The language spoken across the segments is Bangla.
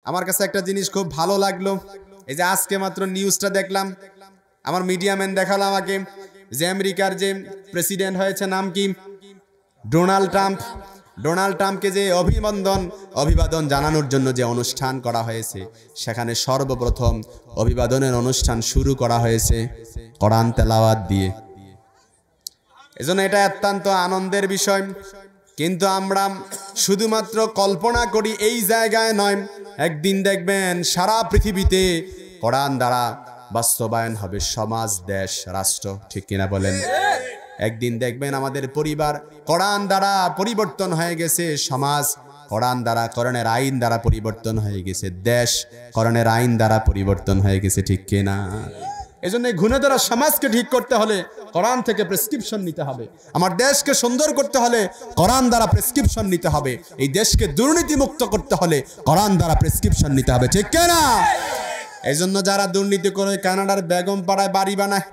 আমার কাছে একটা জিনিস খুব ভালো লাগলো, এই যে আজকে মাত্র নিউজটা দেখলাম, আমার মিডিয়া ম্যান দেখালো আমাকে, যে আমেরিকার যে প্রেসিডেন্ট হয়েছে নাম কি, ডোনাল্ড ট্রাম্প। ডোনাল্ড ট্রাম্পকে যে অভিবাদন জানানোর জন্য যে অনুষ্ঠান করা হয়েছে, সেখানে সর্বপ্রথম অভিবাদনের অনুষ্ঠান শুরু করা হয়েছে কোরআন তেলাওয়াত দিয়ে। এজন্য এটা অত্যন্ত আনন্দের বিষয়। কিন্তু আমরা শুধুমাত্র কল্পনা করি এই জায়গায় নয়, একদিন দেখবেন সারা পৃথিবীতে কোরআন দ্বারা বাস্তবায়ন হবে সমাজ, দেশ, রাষ্ট্র। ঠিক কিনা বলেন? একদিন দেখবেন আমাদের পরিবার কোরআন দ্বারা পরিবর্তন হয়ে গেছে, সমাজ কোরআন দ্বারা, কোরআনের আইন দ্বারা পরিবর্তন হয়ে গেছে, দেশ কোরআনের আইন দ্বারা পরিবর্তন হয়ে গেছে। ঠিক কিনা? এজন্য গুণধর সমাজকে ঠিক করতে হলে কোরআন থেকে প্রেসক্রিপশন নিতে হবে। আমার দেশকে সুন্দর করতে হলে কোরআন দ্বারা প্রেসক্রিপশন নিতে হবে। এই দেশকে দুর্নীতি মুক্ত করতে হলে কোরআন দ্বারা প্রেসক্রিপশন নিতে হবে। ঠিক কিনা? এই জন্য যারা দুর্নীতি করে কানাডার বেগম পাড়ায় বাড়ি বানায়,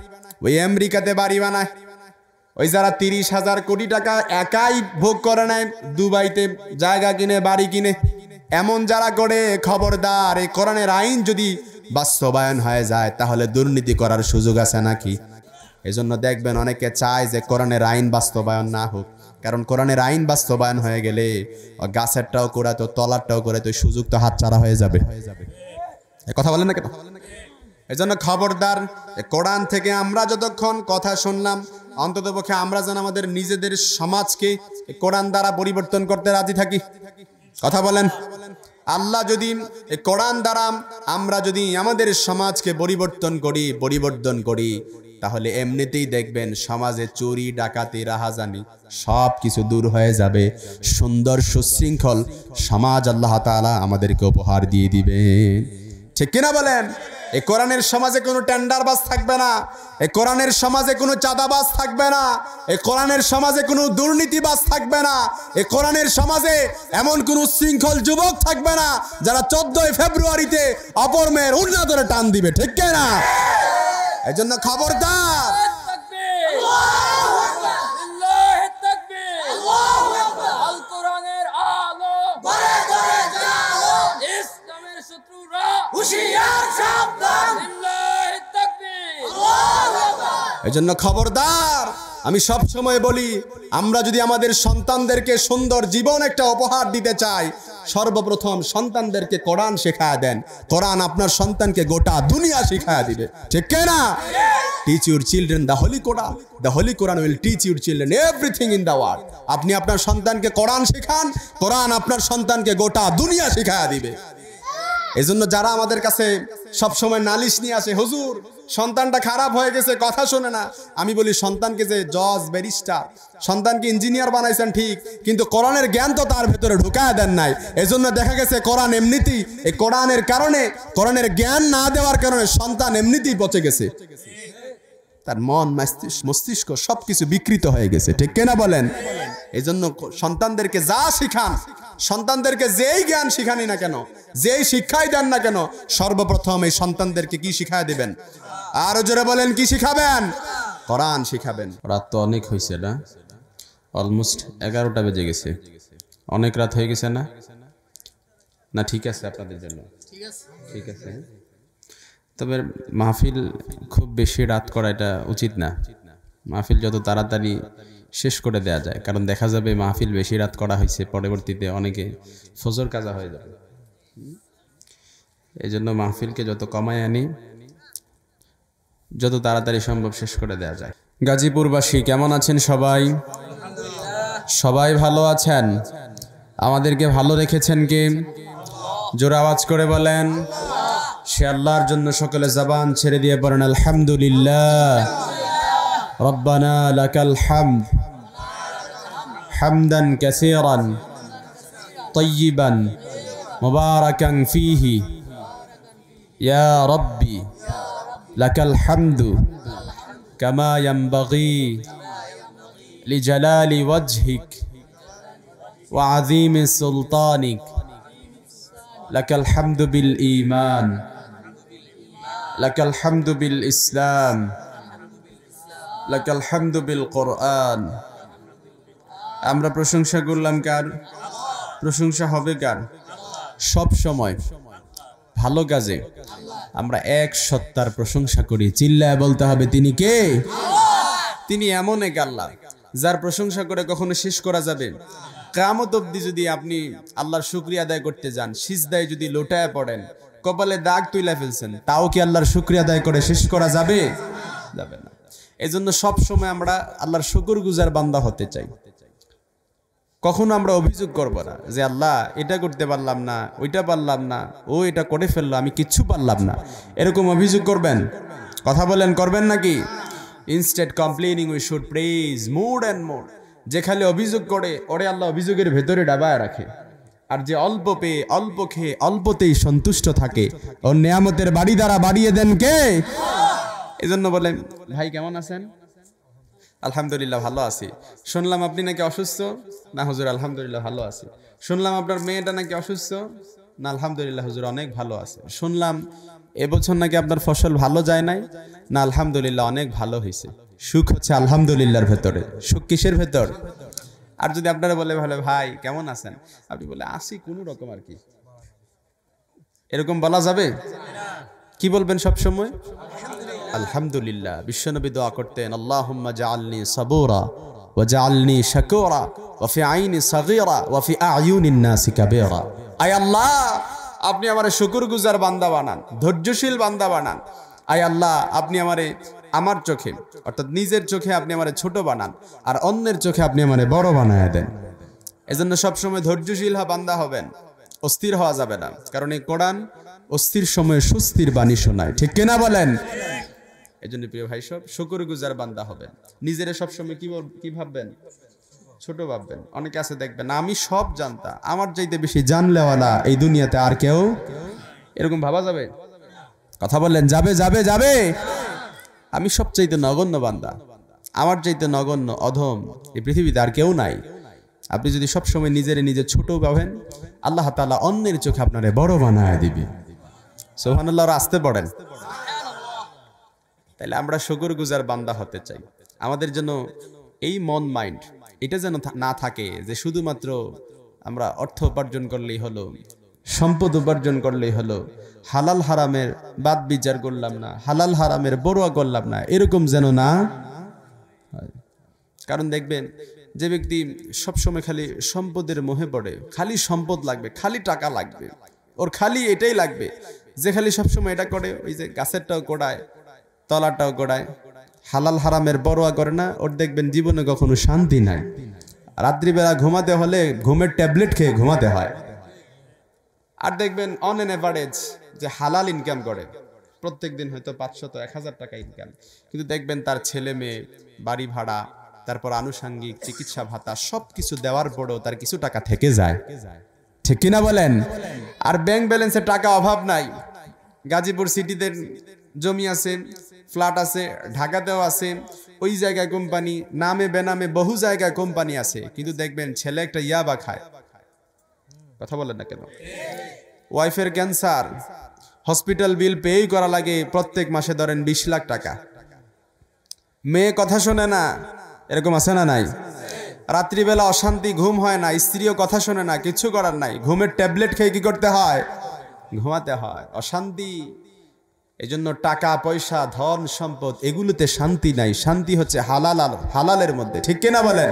ওই আমেরিকাতে বাড়ি বানায়, ওই যারা 30,000 কোটি টাকা একাই ভোগ করে নেয়, দুবাইতে জায়গা কিনে, বাড়ি কিনে, এমন যারা করে, খবরদার, এই কোরআনের আইন যদি বাস্তবায়ন হয়ে যায় তাহলে দুর্নীতি করার সুযোগ আছে নাকি? এজন্য দেখবেন অনেকে চায় যে কোরআনের আইন বাস্তবায়ন না হোক, কারণ কোরআনের আইন বাস্তবায়ন হয়ে গেলে গাছেরটাও করে তো তলারটাও করে তো সুযোগ তো হাতছাড়া হয়ে যাবে। কথা বলেন না কেন? এজন্য খবরদার, কোরআন থেকে আমরা যতক্ষণ কথা শুনলাম, অন্ততপক্ষে আমরা যেন আমাদের নিজেদের সমাজকে কোরআন দ্বারা পরিবর্তন করতে রাজি থাকি। কথা বলেন। আল্লাহ যদি কোরআন দ্বারা আমরা যদি আমাদের সমাজকে পরিবর্তন করি তাহলে এমনিতেই দেখবেন সমাজে চুরি, ডাকাতি, রাহাজানি সব কিছু দূর হয়ে যাবে। সুন্দর সুশৃঙ্খল সমাজ আল্লাহ তাআলা আমাদেরকে উপহার দিয়ে দিবেন। ঠিক কিনা বলেন? এই কোরআনের সমাজে কোনো টেন্ডারবাজ থাকবে না, এই কোরআনের সমাজে কোনো চাঁদাবাজ থাকবে না, এই কোরআনের সমাজে কোনো দুর্নীতিবাজ থাকবে না, এই কোরআনের সমাজে এমন কোনো শৃঙ্খল যুবক থাকবে না যারা 14 ফেব্রুয়ারিতে অপর মেয়ের উন্না ধরে টান দিবে। ঠিক কিনা? এই জন্য খবরদার, এজন্য খবরদার। আমি সব সময় বলি, আমরা যদি আমাদের সন্তানদেরকে সুন্দর জীবন একটা উপহার দিতে চাই, সর্বপ্রথম সন্তানদেরকে কোরআন শেখায় দেন। কোরআন আপনার সন্তানকে গোটা দুনিয়া শিখায় দিবে। ঠিক না? Teach your children the Holy Quran. The Holy Quran will teach your children everything in the world. আপনি আপনার সন্তানকে কোরআন শেখান, কোরআন আপনার সন্তানকে গোটা দুনিয়া শিখায় দিবে। এজন্য যারা আমাদের কাছে সব সময় নালিশ নিয়ে আসে, হুজুর সন্তানটা খারাপ হয়ে গেছে, কথা শোনে না, আমি বলি সন্তানকে যে জজ, ব্যারিস্টার, সন্তানকে ইঞ্জিনিয়ার বানাইছেন ঠিক, কিন্তু কোরআনের জ্ঞান তো তার ভেতরে ঢুকায় দেন নাই। এজন্য দেখা গেছে কোরআন এমনিতেই, এই কোরআনের কারণে, কোরআনের জ্ঞান না দেওয়ার কারণে সন্তান এমনিতেই পচে গেছে, তার মন, মস্তিষ্ক সবকিছু বিকৃত হয়ে গেছে। ঠিক কিনা বলেন? এজন্য সন্তানদেরকে যা শিখান, সন্তানদেরকে যেই জ্ঞান শিখানি না কেন, যেই শিক্ষাই দেন না কেন, সর্বপ্রথম এই সন্তানদেরকে কি শিখায় দিবেন? আরো জোরে বলেন, কি শিখাবেন? কোরআন শিখাবেন। রাত তো অনেক হয়েছে না? অলমোস্ট 11টা বেজে গেছে। অনেক রাত হয়ে গেছে না? না ঠিক আছে আপনাদের জন্য? ঠিক আছে। তবে মাহফিল খুব বেশি রাত করা এটা উচিত না। মাহফিল যত তাড়াতাড়ি শেষ করে দেয়া যায়, কারণ দেখা যাবে মাহফিল বেশি রাত করা হয়েছে, পরবর্তীতে অনেকে ফজর কাজা হয়ে যাবে। এই জন্য মাহফিলকে যত কমায় আনি, যত তাড়াতাড়ি সম্ভব শেষ করে দেয়া যায়। গাজীপুরবাসী কেমন আছেন সবাই? সবাই ভালো আছেন? আমাদেরকে ভালো রেখেছেন কে? জোরে আওয়াজ করে বলেন। সে আল্লাহর জন্য সকলে জবান ছেড়ে দিয়ে পড়েন আলহামদুলিল্লাহ। রব্বানা লাকাল হামদ হামদান কাসীরান তাইয়িবান মুবারাকান ফীহি ইয়া রাব্বি লাকাল হামদু কামা ইয়ানবাগি লিজালালি ওয়াজহিক ওয়া আযীমি সুলতানিক। লাকাল হামদু বিল ঈমান, লাকাল হামদু বিল ইসলাম, লাকাল হামদু বিল কোরআন। আমরা প্রশংসা করলাম কার? প্রশংসা হবে কার? সব সময় ভালো কাজে আমরা এক সত্তার প্রশংসা করি, চিল্লায় বলতে হবে তিনি কে? তিনি এমন এক আল্লাহ যার প্রশংসা করে কখনো শেষ করা যাবে? কিয়ামত অবধি যদি আপনি আল্লাহর শুকরিয়া আদায় করতে যান, সিজদায় যদি লোটায় পড়েন, কপালে দাগ তুইলা ফেলছেন, তাও কি আল্লাহর শুকরিয়া আদায় করে শেষ করা যাবে? যাবে না। এজন্য সব সময় আমরা আল্লাহর শুকরগুজার বান্দা হতে চাই। কখনো আমরা অভিযোগ করব না যে আল্লাহ এটা করতে পারলাম না, ওইটা পারলাম না, ও এটা করে ফেললো, আমি কিচ্ছু পারলাম না, এরকম অভিযোগ করবেন? কথা বলেন, করবেন নাকি? Instead complaining we should praise more and more. যে খালি অভিযোগ করে ওরে আল্লাহ অভিযোগের ভেতরে ডাবায় রাখে, আর যে অল্প পেয়ে অল্প খেয়ে অল্পতেই সন্তুষ্ট থাকে, ওর নেয়ামতের বাড়ি দ্বারা বাড়িয়ে দেন কে? এজন্য বলেন, ভাই কেমন আছেন? আলহামদুলিল্লাহ ভালো আছি। শুনলাম আপনি নাকি অসুস্থ? না হুজুর আলহামদুলিল্লাহ ভালো আছি। শুনলাম আপনার মেয়েটা নাকি অসুস্থ? না আলহামদুলিল্লাহ হুজুর অনেক ভালো আছে। শুনলাম এবছর নাকি আপনার ফসল ভালো যায় নাই? না আলহামদুলিল্লাহ অনেক ভালো হয়েছে। সুখ হচ্ছে আলহামদুলিল্লাহর ভেতরে। সুখ কিসের ভেতর? আর যদি আপনারা বলে ভালো ভাই কেমন আছেন, আপনি বলে আসি কোনো রকম আর কি, এরকম বলা যাবে? কি বলবেন সব সময়? আলহামদুলিল্লাহ। বিশ্বনবী দোয়া করতেন, আল্লাহুম্মা জাআলনি সাবুরা ওয়া জাআলনি শাকুরা ওয়া ফি আইনি সাগীরা ওয়া ফি আয়ুনিন নাসি কাবীরা। আয় আল্লাহ, আপনি আমারে শুকরগুজার বান্দা বানান, ধৈর্যশীল বান্দা বানান। আয় আল্লাহ, আপনি আমারে আমার চোখে অর্থাৎ নিজের চোখে আপনি আমারে ছোট বানান, আর অন্যের চোখে আপনি আমারে বড় বানায় দেন। এজন্য সবসময় ধৈর্যশীল বান্দা হবেন, অস্থির হওয়া যাবে না। কারণ এই কোরআন অস্থির সময়ে সুস্থির বাণী শোনায়, ঠিক কিনা বলেন? এজন্য প্রিয় ভাই সব শুকরগুজার বান্দা হবেন। নিজেরা সবসময় কি ভাববেন? ছোট ভাববেন। অনেকে আছে দেখবেন আমি সব জানতা, আমার চাইতে বেশি জানলেওয়ালা এই দুনিয়াতে আর কেউ, এরকম ভাবা যাবে? কথা বললেন, যাবে যাবে যাবে? আমি সবচাইতে নগণ্য বান্দা, আমার চাইতে নগণ্য অধম এই পৃথিবীতে আর কেউ নাই। আপনি যদি সবসময় নিজে ছোট ভাবেন, আল্লাহ তাআলা অন্যের চোখে আপনারে বড় বানায় দিবে। সুবহানাল্লাহ। আসতে পড়েন। তাহলে আমরা শুকরগুজার বান্দা হতে চাই। আমাদের জন্য এই মন মাইন্ড এটা যেন না থাকে যে শুধুমাত্র আমরা অর্থ উপার্জন করলেই হলো, সম্পদ উপার্জন করলেই হলো, হালাল হারামের বাদ বিচার করলাম না, হালাল হারামের বড়ুয়া করলাম না, এরকম যেন না হয়। কারণ দেখবেন যে ব্যক্তি সবসময় খালি সম্পদের মোহে পড়ে, খালি সম্পদ লাগবে, খালি টাকা লাগবে, ওর খালি এটাই লাগবে, যে খালি সবসময় এটা করে, ওই যে গাছেরটাও গোড়ায় তলাটাও গোড়ায়, হালাল হারামের বড়ুয়া করে না, ওর দেখবেন জীবনে কখনো শান্তি নাই। রাত্রিবেলা ঘুমাতে হলে ঘুমের ট্যাবলেট খেয়ে ঘুমাতে হয়। আর দেখবেন অন এন এভারেজ যে হালাল ইনকাম করে, প্রত্যেক দিন হয়তো 500-1000 টাকা ইনকাম, কিন্তু দেখবেন তার ছেলে মেয়ে, বাড়ি ভাড়া, তারপর আনুষঙ্গিক চিকিৎসা ভাতা সবকিছু দেওয়ার পরেও তার কিছু টাকা থেকে যায়, ঠিক কিনা বলেন? আর ব্যাংক ব্যালেন্সে টাকা অভাব নাই। গাজীপুর সিটিতে জমি আছে, ফ্ল্যাট আছে, ঢাকাতেও আছে, ওই জায়গায় কোম্পানি, নামে বেনামে বহু জায়গায় কোম্পানি আছে, কিন্তু দেখবেন ছেলে একটা ইয়াবা খায়। কথা বলেন না কেন? ওয়াইফের ক্যান্সার, হসপিটাল বিল পেই করা লাগে প্রত্যেক মাসে ধরেন 20 লাখ টাকা। মেয়ে কথা শোনে না, এরকম আছে না নাই? রাত্রিবেলা অশান্তি, ঘুম হয় না, স্ত্রীও কথা শোনে না, কিছু করার নাই, ঘুমের ট্যাবলেট খেয়ে কি করতে হয়? ঘুমাতে হয়। অশান্তি। এজন্য টাকা পয়সা ধন সম্পদ এগুলোতে শান্তি নাই, শান্তি হচ্ছে হালালের মধ্যে, ঠিক কিনা বলেন?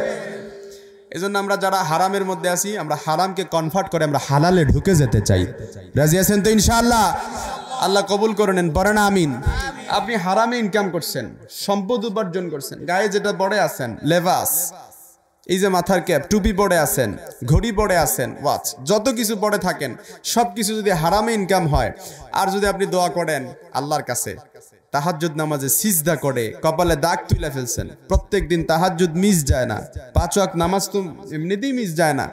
এজন্য আমরা যারা হারামের মধ্যে আছি, আমরা হারামকে কনভার্ট করে আমরা হালালে ঢুকে যেতে চাই। রাজি আছেন তো ইনশাআল্লাহ? আল্লাহ কবুল করে নেন, পড়েন আমিন। আপনি হারামে ইনকাম করছেন, সম্পদ উপার্জন করছেন, গায়ে যেটা পরে আছেন লেবাস, এই যে মাথার ক্যাপ, টুপি পরে আছেন, ঘড়ি পরে আছেন, ওয়াচ, যত কিছু পরে থাকেন, সব কিছু যদি হারামে ইনকাম হয়, আর যদি আপনি দোয়া করেন আল্লাহর কাছে, তাহাজ্জুদ নামাজে সিজদা করে কপালে দাগ তুলে ফেলছেন, প্রত্যেক দিন তাহাজ্জুদ মিস যায় না, 5 ওয়াক্ত নামাজ তো এমনিতেই মিস যায় না,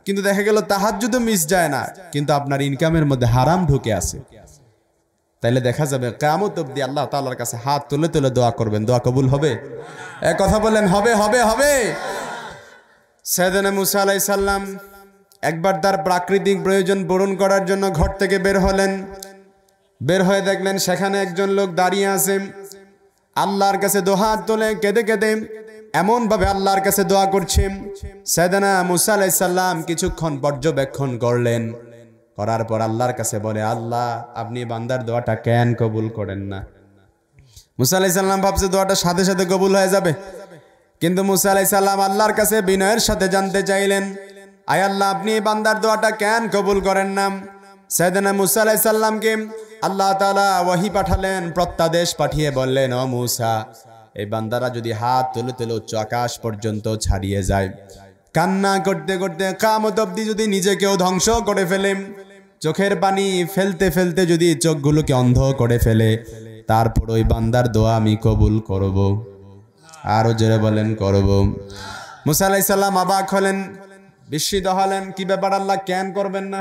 কিন্তু দেখা গেল তাহাজ্জুদও মিস যায় না, কিন্তু আপনার ইনকামের মধ্যে হারাম ঢুকে আছে, তাইলে দেখা যাবে কিয়ামত অবধি আল্লাহ তাআলার কাছে হাত তুলে তুলে দোয়া করবেন, দোয়া কবুল হবে? এক কথা বলেন, হবে হবে হবে? সাইয়েদনা মুসা আলাইহিস সালাম একবার তার প্রাকৃতিক প্রয়োজন পূরণ করার জন্য ঘর থেকে বের হলেন। বের হয়ে দেখলেন সেখানে একজন লোক দাঁড়িয়ে আছে, আল্লাহর কাছে দুহাত তুলে কেঁদে কেঁদে এমন ভাবে আল্লাহর কাছে দোয়া করছে। সাইয়েদনা মুসা আলাইহিস সালাম কিছুক্ষণ পর্যবেক্ষণ করলেন, করার পর আল্লাহর কাছে বলে, আল্লাহ আপনি বান্দার দোয়াটা কেন কবুল করেন না? মুসা আলাইহিস সালাম ভাবছে দোয়াটা সাথে সাথে কবুল হয়ে যাবে, কিন্তু মুসা আলাইহিস সালাম আল্লাহর কাছে বিনয়ের সাথে জানতে চাইলেন, আয় আল্লাহ আপনি বান্দার দোয়াটা কেন কবুল করেন না? সাইয়েদনা মুসা আলাইহিস সালামকে আল্লাহ তাআলা ওহী পাঠালেন, প্রত্যাদেশ পাঠিয়ে বললেন, ও মুসা, এই বান্দারা যদি হাত তুলে তুলে উচ্চ আকাশ পর্যন্ত ছাড়িয়ে যায়, কান্না করতে করতে কিয়ামত অবধি যদি নিজেকেও ধ্বংস করে ফেলে, চোখের পানি ফেলতে ফেলতে যদি চোখগুলোকে অন্ধ করে ফেলে, তারপর ওই বান্দার দোয়া আমি কবুল করব। আরো জোরে বলেন করব। মুসা আলাইহিস সালাম অবাক হলেন, বিস্মিত হলেন, কি ব্যাপার আল্লাহ কেন করবেন না?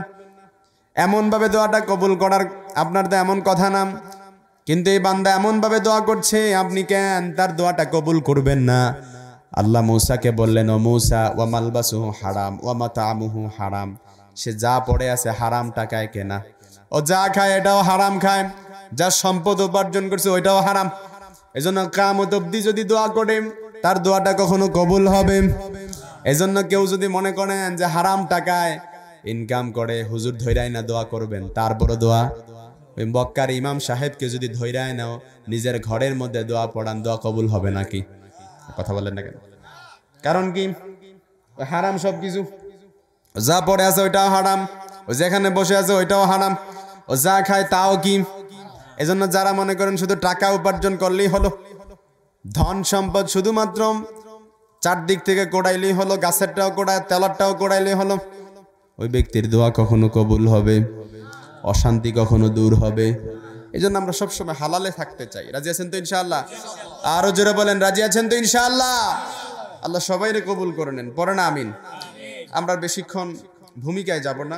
এমন ভাবে দোয়াটা কবুল করার আপনার তো এমন কথা না, কিন্তু এই বান্দা এমন ভাবে দোয়া করছে, আপনি কেন তার দোয়াটা কবুল করবেন না? আল্লাহ মুসাকে বললেন, ও মুসা, ওয়া মালবাসুহু হারাম ওয়া মাতামুহু হারাম, সে যা পড়ে আছে হারাম টাকায় কেনা, ও যা খায় এটাও হারাম খায়, যা সম্পদ উপার্জন করছে ওইটাও হারাম। এজন্য কিয়ামত অবধি যদি দোয়া করে তার দোয়াটা কখনো কবুল হবে? এজন্য কেউ যদি মনে করেন যে হারাম টাকায় ইনকাম করে হুজুর ধৈরাই না দোয়া করবেন, তারপরও দোয়া ওই মক্কার ইমাম সাহেবকে যদি ধৈরায় নাও নিজের ঘরের মধ্যে দোয়া পড়ান, দোয়া কবুল হবে নাকি? কথা বলেন না কেন? কারণ কি? হারাম সব কিছু, যা পড়ে আছে ওইটাও হারাম, ও যেখানে বসে আছে ওইটাও হারাম, ও যা খায় তাও কি? এজন্য যারা মনে করেন শুধু টাকা উপার্জন করলেই হলো, ধন সম্পদ শুধুমাত্র চারদিক থেকে কোড়াইলেই হলো, গাছেরটাও কোড়ায় তেলারটাও কোড়াইলেই হলো, ওই ব্যক্তির দোয়া কখনো কবুল হবে? অশান্তি কখনো দূর হবে? এই জন্য আমরা সবসময় হালালে থাকতে চাই। রাজি আছেন তো ইনশাআল্লাহ? আরো জোরে বলেন, রাজি আছেন তো ইনশাআল্লাহ? আল্লাহ সবাইরে কবুল করে নেন, পড়ে না আমিন। আমরা বেশিক্ষণ ভূমিকায় যাব না,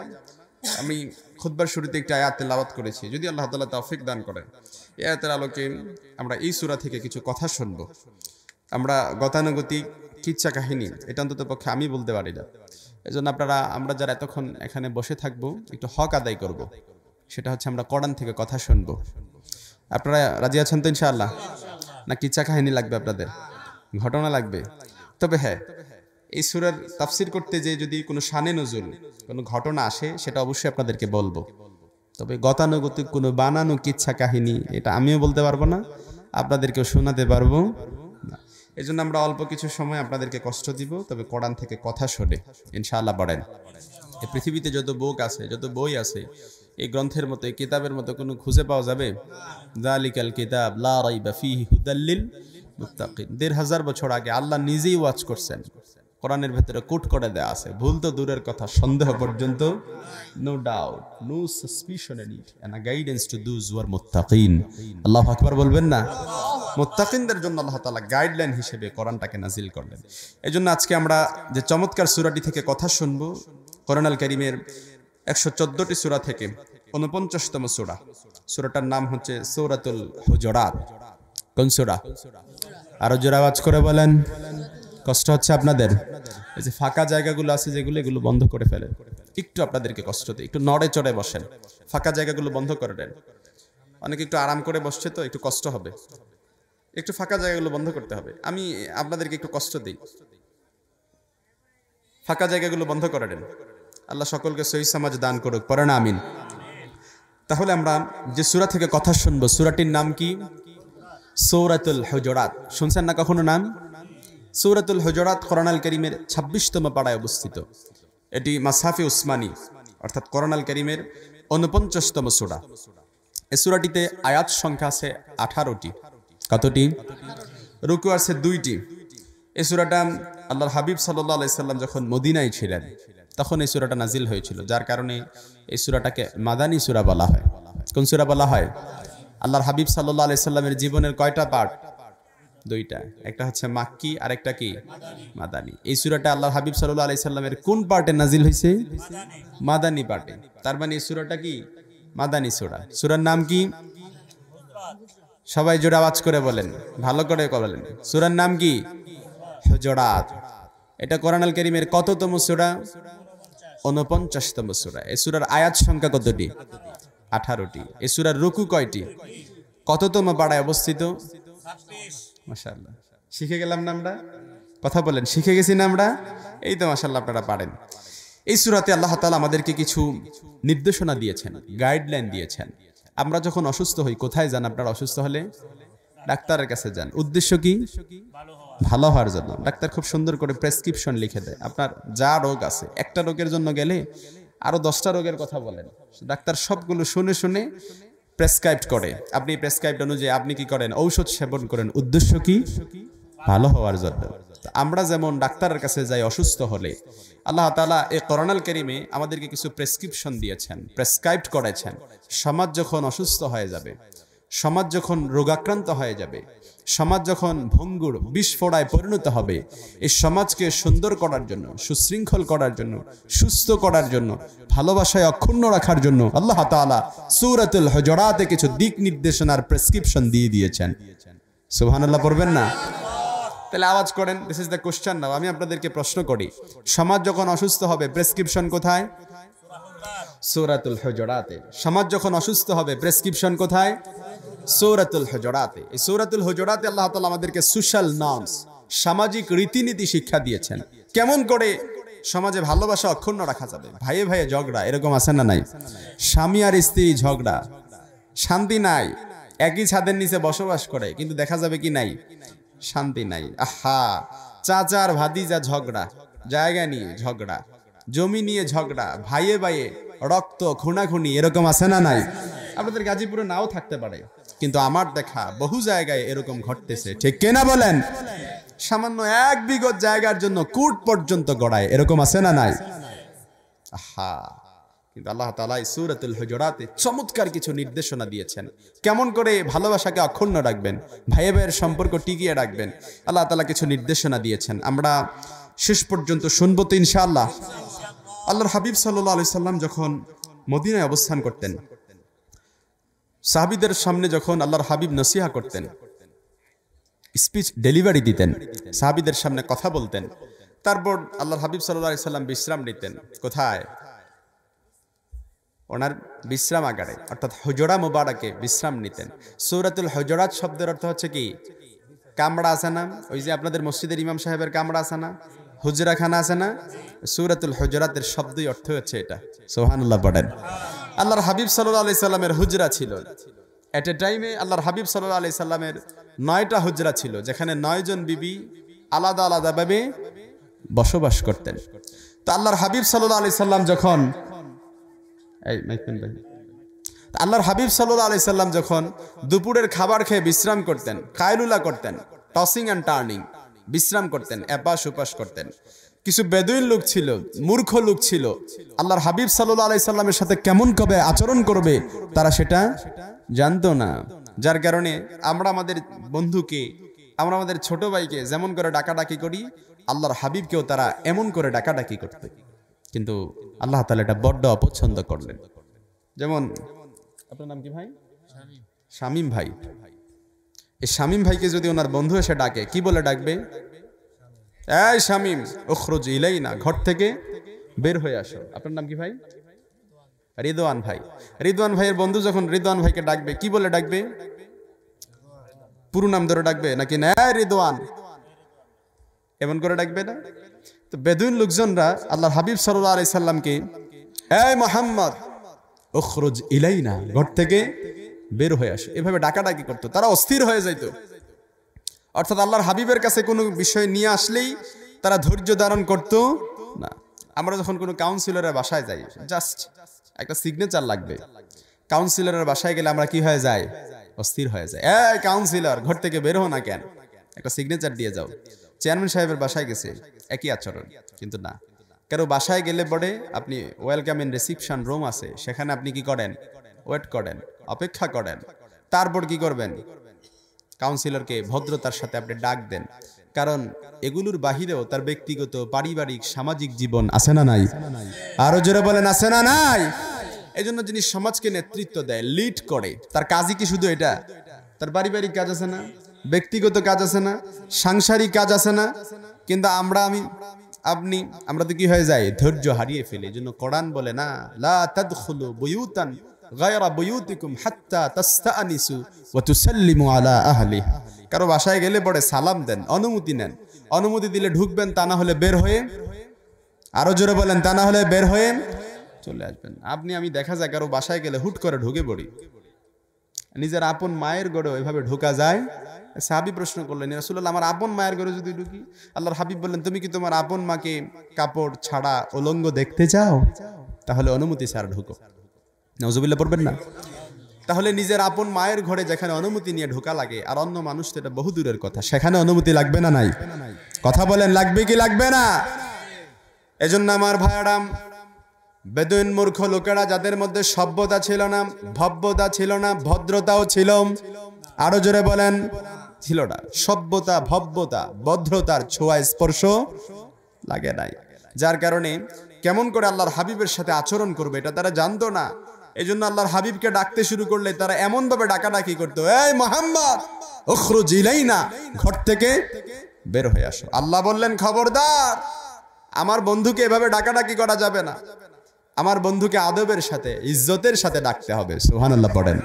আমি খুতবার শুরুতে একটা আয়াত তেলাওয়াত করেছি, যদি আল্লাহ তাআলা তৌফিক দান করেন এই আয়াতের আলোকে আমরা এই সূরা থেকে কিছু কথা শুনব। আমরা গতানুগতিক কিচ্ছা কাহিনী এটা অন্তত পক্ষে আমি বলতে পারি না, এজন্য আমরা যারা এতক্ষণ এখানে বসে থাকবো একটু হক আদায় করব, সেটা হচ্ছে আমরা কোরআন থেকে কথা শুনব। আপনারা রাজি আছেন তো ইনশাআল্লাহ? না কিচ্ছা কাহিনী লাগবে আপনাদের? ঘটনা লাগবে? তবে হ্যাঁ, এই সূরার তাফসীর করতে যে যদি কোনো শানে নজুল কোনো ঘটনা আসে সেটা অবশ্যই আপনাদেরকে বলবো, তবে গতানুগতিক কোনো বানানো কিচ্ছা কাহিনী এটা আমিও বলতে পারবো না, আপনাদেরকেও শোনাতে পারবো না। এই জন্য আমরা অল্প কিছু সময় আপনাদেরকে কষ্ট দিব, তবে কোরআন থেকে কথা শোনে ইনশাআল্লাহ পড়েন। এই পৃথিবীতে যত বুক আছে, যত বই আছে, এই গ্রন্থের মতো এই কিতাবের মতো কোনো খুঁজে পাওয়া যাবে? যালিকাল কিতাব লা রাইবা ফীহি হুদাল লিল মুত্তাকিন। ১৫০০ বছর আগে আল্লাহ নিজেই ওয়াজ করছেন, কোরআনের ভেতরে কোট করে দেয়া আছে, ভুল তো দূরের কথা, সন্দেহ পর্যন্ত no doubt, no suspicion in it and a guidance to those who are মুত্তাকিন। আল্লাহু আকবার বলবেন না? মুত্তাকিনদের জন্য আল্লাহ তাআলা গাইডলাইন হিসেবে কোরআনটাকে নাজিল করলেন। এজন্য আজকে আমরা যে চমৎকার সূরাটি থেকে কথা শুনবো, কোরআন আল কারীমের ১১৪টি সূরা থেকে ৪৯তম সূরা, সূরাটার নাম হচ্ছে সূরাতুল হুজুরাত। কোন সূরা? আরো জোরে আওয়াজ করে বলেন, কষ্ট হচ্ছে আপনাদের? এই যে ফাঁকা জায়গাগুলো আছে যেগুলো, এগুলো বন্ধ করে ফেলেন, একটু আপনাদেরকে কষ্ট দিই, একটু নড়ে চড়ে বসেন, ফাঁকা জায়গাগুলো বন্ধ করে দেন। অনেকে একটু আরাম করে বসছে তো একটু কষ্ট হবে, একটু ফাঁকা জায়গাগুলো বন্ধ করতে হবে। আমি আপনাদেরকে একটু কষ্ট দিই, ফাঁকা জায়গাগুলো বন্ধ করে দেন। আল্লাহ সকলকে সহিহ সমাজ দান করুক, পড়েন আমিন। তাহলে আমরা যে সূরা থেকে কথা শুনবো, সূরাটির নাম কি? সূরাতুল হুজুরাত। শুনছেন না কখনো নাম? সূরাতুল হুজুরাত কোরআন আল কারীমের ২৬তম পাড়ায় অবস্থিত। এটি মাসহাফে উসমানী অর্থাৎ কোরআন আল কারীমের ৪৯তম সূরা। এই সূরাটিতে আয়াত সংখ্যা আছে ১৮টি। কতটি? রুকু আছে ২টি। এই সূরাটা আল্লাহর হাবিব সাল্লাল্লাহু আলাইহি সাল্লাম যখন মদিনায় ছিলেন তখন এই সূরাটা নাজিল হয়েছিল, যার কারণে এই সূরাটাকে মাদানী সূরা বলা হয়। কোন সূরা বলা হয়? আল্লাহর হাবিব সাল্লাল্লাহু আলাইহি সাল্লামের জীবনের কয়টা পার্ট? ২টা। একটা হচ্ছে মাক্কি আর একটা কি মাদানী। এই সূরাটা আল্লাহর হাবিব সাল্লাল্লাহু আলাইহি সাল্লামের কোন পার্টে নাজিল হয়েছে? মাদানী পার্টে। তার মানে এই সূরাটা কি মাদানী সূরা। সূরার নাম কি? সবাই জোরে আওয়াজ করে বলেন, ভালো করে বলেন। সূরার নাম কি? হুজুরাত। এটা কোরআন আল কারীমের কততম সূরা? ৪৯তম সূরা। এই সূরার আয়াত সংখ্যা কতটি? ১৮টি। এই সূরার রুকু কয়টি? কততম পাড়ায় অবস্থিত? ২৬। মাশাআল্লাহ, শিখে গেলাম না আমরা? কথা বলেন, শিখে গেছি না আমরা? এই তো মাশাআল্লাহ, আপনারা পারেন। এই সূরাতে আল্লাহ তাআলা আমাদেরকে কিছু নির্দেশনা দিয়েছেন, গাইডলাইন দিয়েছেন। আমরা যখন অসুস্থ হই কোথায় যান? আপনারা অসুস্থ হলে ডাক্তারের কাছে যান। উদ্দেশ্য কি? ভালো হওয়ার জন্য। ডাক্তার খুব সুন্দর করে প্রেসক্রিপশন লিখে দেয়। আপনার যা রোগ আছে, একটা রোগের জন্য গেলে আরো 10টা রোগের কথা বলেন। ডাক্তার সবগুলো শুনে শুনে প্রেসক্রাইব করে। আপনি প্রেসক্রাইব অনুযায়ী আপনি কি করেন? ঔষধ সেবন করেন। উদ্দেশ্য কি? ভালো হওয়ার জন্য। আমরা যেমন ডাক্তারের কাছে যাই অসুস্থ হলে, আল্লাহ তাআলা এই কোরআনুল কারীমে আমাদেরকে কিছু প্রেসক্রিপশন দিয়েছেন, প্রেসক্রাইব করেছেন। সমাজ যখন অসুস্থ হয়ে যাবে, সমাজ যখন রোগাক্রান্ত হয়ে যাবে, সমাজ যখন ভঙ্গুর বিস্ফোরায় পরিণত হবে, এই সমাজকে সুন্দর করার জন্য, সুশৃঙ্খল করার জন্য, সুস্থ করার জন্য, ভালোবাসায় অক্ষুণ্ণ রাখার জন্য আল্লাহ তাআলা সূরাতুল হুজুরাতে কিছু দিক নির্দেশনার প্রেসক্রিপশন দিয়ে দিয়েছেন। সুবহানাল্লাহ পড়বেন না? তাহলে আওয়াজ করেন, দিস ইজ দ্য কোশ্চেন নাও। আমি আপনাদেরকে প্রশ্ন করি, সমাজ যখন অসুস্থ হবে প্রেসক্রিপশন কোথায়? সূরাতুল হুজুরাতে। সমাজ যখন অসুস্থ হবে প্রেসক্রিপশন কোথায়? সূরাতুল হুজুরাতে। এই সূরাতুল হুজুরাতে আল্লাহ তাআলা আমাদেরকে সোশ্যাল নর্মস, সামাজিক রীতিনীতি শিক্ষা দিয়েছেন। কেমন করে সমাজে ভালোবাসা অক্ষুণ্ণ রাখা যাবে। ভাইয়ে ভাইয়ে ঝগড়া এরকম আছে না নাই? স্বামী আর স্ত্রী ঝগড়া, শান্তি নাই। একই ছাদের নিচে বসবাস করে কিন্তু দেখা যাবে কি নাই? শান্তি নাই। আহা, চাচার ভাতিজা ঝগড়া, জায়গা নিয়ে ঝগড়া, জমি নিয়ে ঝগড়া, ভাইয়ে ভাইয়ে রক্ত খুনাখুনি এরকম আছে না নাই? আপনাদের গাজীপুরে নাও থাকতে পারে, কিন্তু আমার দেখা বহু জায়গায় এরকম ঘটতেছে। ঠিক কিনা বলেন? সামান্য 1 বিঘত জায়গার জন্য কোর্ট পর্যন্ত গড়ায়, এরকম আছে না নাই? আহা, কিন্তু আল্লাহ তাআলা এই সূরাতুল হুজুরাতে চমৎকার কিছু নির্দেশনা দিয়েছেন, কেমন করে ভালোবাসাকে অক্ষুণ্ণ রাখবেন, ভাই ভাইয়ের সম্পর্ক টিকিয়ে রাখবেন। আল্লাহ তাআলা কিছু নির্দেশনা দিয়েছেন, আমরা শেষ পর্যন্ত শুনবো তো ইনশাআল্লাহ। আল্লাহর হাবিব সাল্লাল্লাহু আলাইহি সাল্লাম যখন মদিনায় অবস্থান করতেন, সাহাবীদের সামনে যখন আল্লাহর হাবিব নসিহা করতেন, স্পিচ ডেলিভারি দিতেন, সাহাবীদের সামনে কথা বলতেন, তারপর আল্লাহর হাবিব সাল্লাল্লাহু আলাইহি সাল্লাম বিশ্রাম নিতেন। কোথায়? ওনার বিশ্রামাগারে, অর্থাৎ হুজরা মুবারাকে বিশ্রাম নিতেন। সূরাতুল হুজুরাত শব্দের অর্থ হচ্ছে কি? কামরা আছে না? ওই যে আপনাদের মসজিদের ইমাম সাহেবের কামরা আছে না, হুজরাখানা আছে না? সূরাতুল হুজুরাতের শব্দই অর্থ হচ্ছে এটা। সুবহানাল্লাহ পড়েন। আল্লাহর হাবিব সাল্লাল্লাহু আলাইহি সাল্লামের হুজরা ছিল। এট এ টাইমে আল্লাহর হাবিব সাল্লাল্লাহু আলাইহি সাল্লামের 9টা হুজরা ছিল, যেখানে 9 জন বিবি আলাদা আলাদা ভাবে বসবাস করতেন। তো আল্লাহর হাবিব সাল্লাল্লাহু আলাইহি সাল্লাম যখন আল্লাহর হাবিব সাল্লাল্লাহু আলাইহি সাল্লাম যখন দুপুরের খাবার খেয়ে বিশ্রাম করতেন, কায়লুলা করতেন, টসিং অ্যান্ড টার্নিং, বিশ্রাম করতেন, এপাশ ওপাশ করতেন। কিছু বেদুইন লোক ছিল, মূর্খ লোক ছিল, আল্লাহর হাবিব সাল্লাল্লাহু আলাইহি সাল্লামের সাথে কেমন কবে আচরণ করবে তারা সেটা জানতো না। যার কারণে আমরা আমাদের বন্ধুকে, আমরা আমাদের ছোট ভাইকে যেমন করে ডাকাডাকি করি, আল্লাহর হাবিবকেও তারা এমন করে ডাকাডাকি করতে। কিন্তু আল্লাহ তাআলা এটা বড্ড অপছন্দ করলেন। যেমন আপনার নাম কি ভাই? শামীম ভাই। এই শামীম ভাইকে যদি ওনার বন্ধু এসে ডাকে, কি বলে ডাকবে? এই শামীম, উখরুজ ইলাইনা, ঘর থেকে বের হয়ে আসো। আপনার নাম কি ভাই? রিদওয়ান ভাই। রিদওয়ান ভাইয়ের বন্ধু যখন রিদওয়ান ভাইকে ডাকবে, কি বলে ডাকবে? পুরো নাম ধরে ডাকবে নাকি না রিদওয়ান এমন করে ডাকবে না? তো বেদুইন লোকজনরা আল্লাহর হাবিব সাল্লাল্লাহু আলাইহি সাল্লামকে এই মুহাম্মদ উখরুজ ইলাইনা, ঘর থেকে বের হয়ে আসো, এভাবে ডাকাডাকি করতো। তারা অস্থির হয়ে যাইতো। অর্থাৎ আল্লাহর হাবিবের কাছে কোনো বিষয় নিয়ে আসলেই তারা ধৈর্য ধারণ করতো না। আমরা যখন কোনো কাউন্সিলরের বাসায় যাই, জাস্ট একটা সিগনেচার লাগবে। কাউন্সিলরের বাসায় গেলে আমরা কি হয়ে যায়? অস্থির হয়ে যায়। এই কাউন্সিলর, ঘর থেকে বের হো না কেন? একটা সিগনেচার দিয়ে যাও। চেয়ারম্যান সাহেবের বাসায় গেছে, একই আচরণ। কিন্তু না, কারো বাসায় গেলে পরে আপনি ওয়েলকাম ইন রিসিপশন রুম আছে, সেখানে আপনি কি করেন? ওয়েট করেন, অপেক্ষা করেন। তারপর কি করবেন? কাউন্সিলরকে ভদ্রতার সাথে আপনি ডাক দেন, কারণ এগুলোর বাহিরেও তার ব্যক্তিগত, পারিবারিক, সামাজিক জীবন আছে না নাই? আরো জোরে বলেন, আছে না নাই? এই জন্য যিনি সমাজকে নেতৃত্ব দেয়, লিড করে, তার কাজই কি শুধু এটা? তার পারিবারিক কাজ আছে না, ব্যক্তিগত কাজ আছে না, সাংসারিক কাজ আছে না? কিন্তু আমরা তো কি হয়ে যায়? ধৈর্য হারিয়ে ফেলে। এই জন্য কোরআন বলে না, লা তাদখুলু বুয়ুতান গায়রা বুয়ুতিকুম হাত্তা তাস্তানিসু ওয়া তুসাল্লিমু আলা আহলিহা। কারো বাসায় গেলে পরে সালাম দেন, অনুমতি নেন। অনুমতি দিলে ঢুকবেন, তা না হলে বের হয়ে আরো জোরে বলেন, তা না হলে বের হয়ে চলে আসবেন। আপনি আমি দেখা যায় কারো বাসায় গেলে হুট করে ঢুকে পড়ি, নিজের আপন মায়ের ঘরে ওইভাবে ঢোকা যায়? সাহাবী প্রশ্ন করলেন, ইয়া রাসূলুল্লাহ, আমার আপন মায়ের ঘরে যদি ঢুকি? আল্লাহর হাবিব বললেন, তুমি কি তোমার আপন মাকে কাপড় ছাড়া উলঙ্গ দেখতে চাও? তাহলে অনুমতি ছাড়া ঢুকো। নাউজুবিল্লাহ পড়বেন না? তাহলে নিজের আপন মায়ের ঘরে যেখানে অনুমতি নিয়ে ঢোকা লাগে, আর অন্য মানুষ তো এটা বহু দূরের কথা, সেখানে অনুমতি লাগবে না? নাই? কথা বলেন, লাগবে কি লাগবে না? এজন্য আমার ভাইয়ারাম, বেদুইন মূর্খ লোকেরা যাদের মধ্যে সভ্যতা ছিল না, ভব্যতা ছিল না, ভদ্রতাও ছিল, আরো জোরে বলেন, ছিল না। সভ্যতা, ভব্যতা, ভদ্রতার ছোঁয়া স্পর্শ লাগে নাই, যার কারণে কেমন করে আল্লাহর হাবিবের সাথে আচরণ করবে এটা তারা জানতো না। এই জন্য আল্লাহর হাবিবকে ডাকতে শুরু করলে তারা এমন ভাবে ডাকাডাকি করতো, এই মুহাম্মদ উখরুজ ইলাইনা, ঘর থেকে বের হয়ে আসো। আল্লাহ বললেন, খবরদার, আমার বন্ধুকে এভাবে ডাকাডাকি করা যাবে না, আমার বন্ধুকে আদবের সাথে, ইজ্জতের সাথে ডাকতে হবে। সুবহানাল্লাহ পড়েন।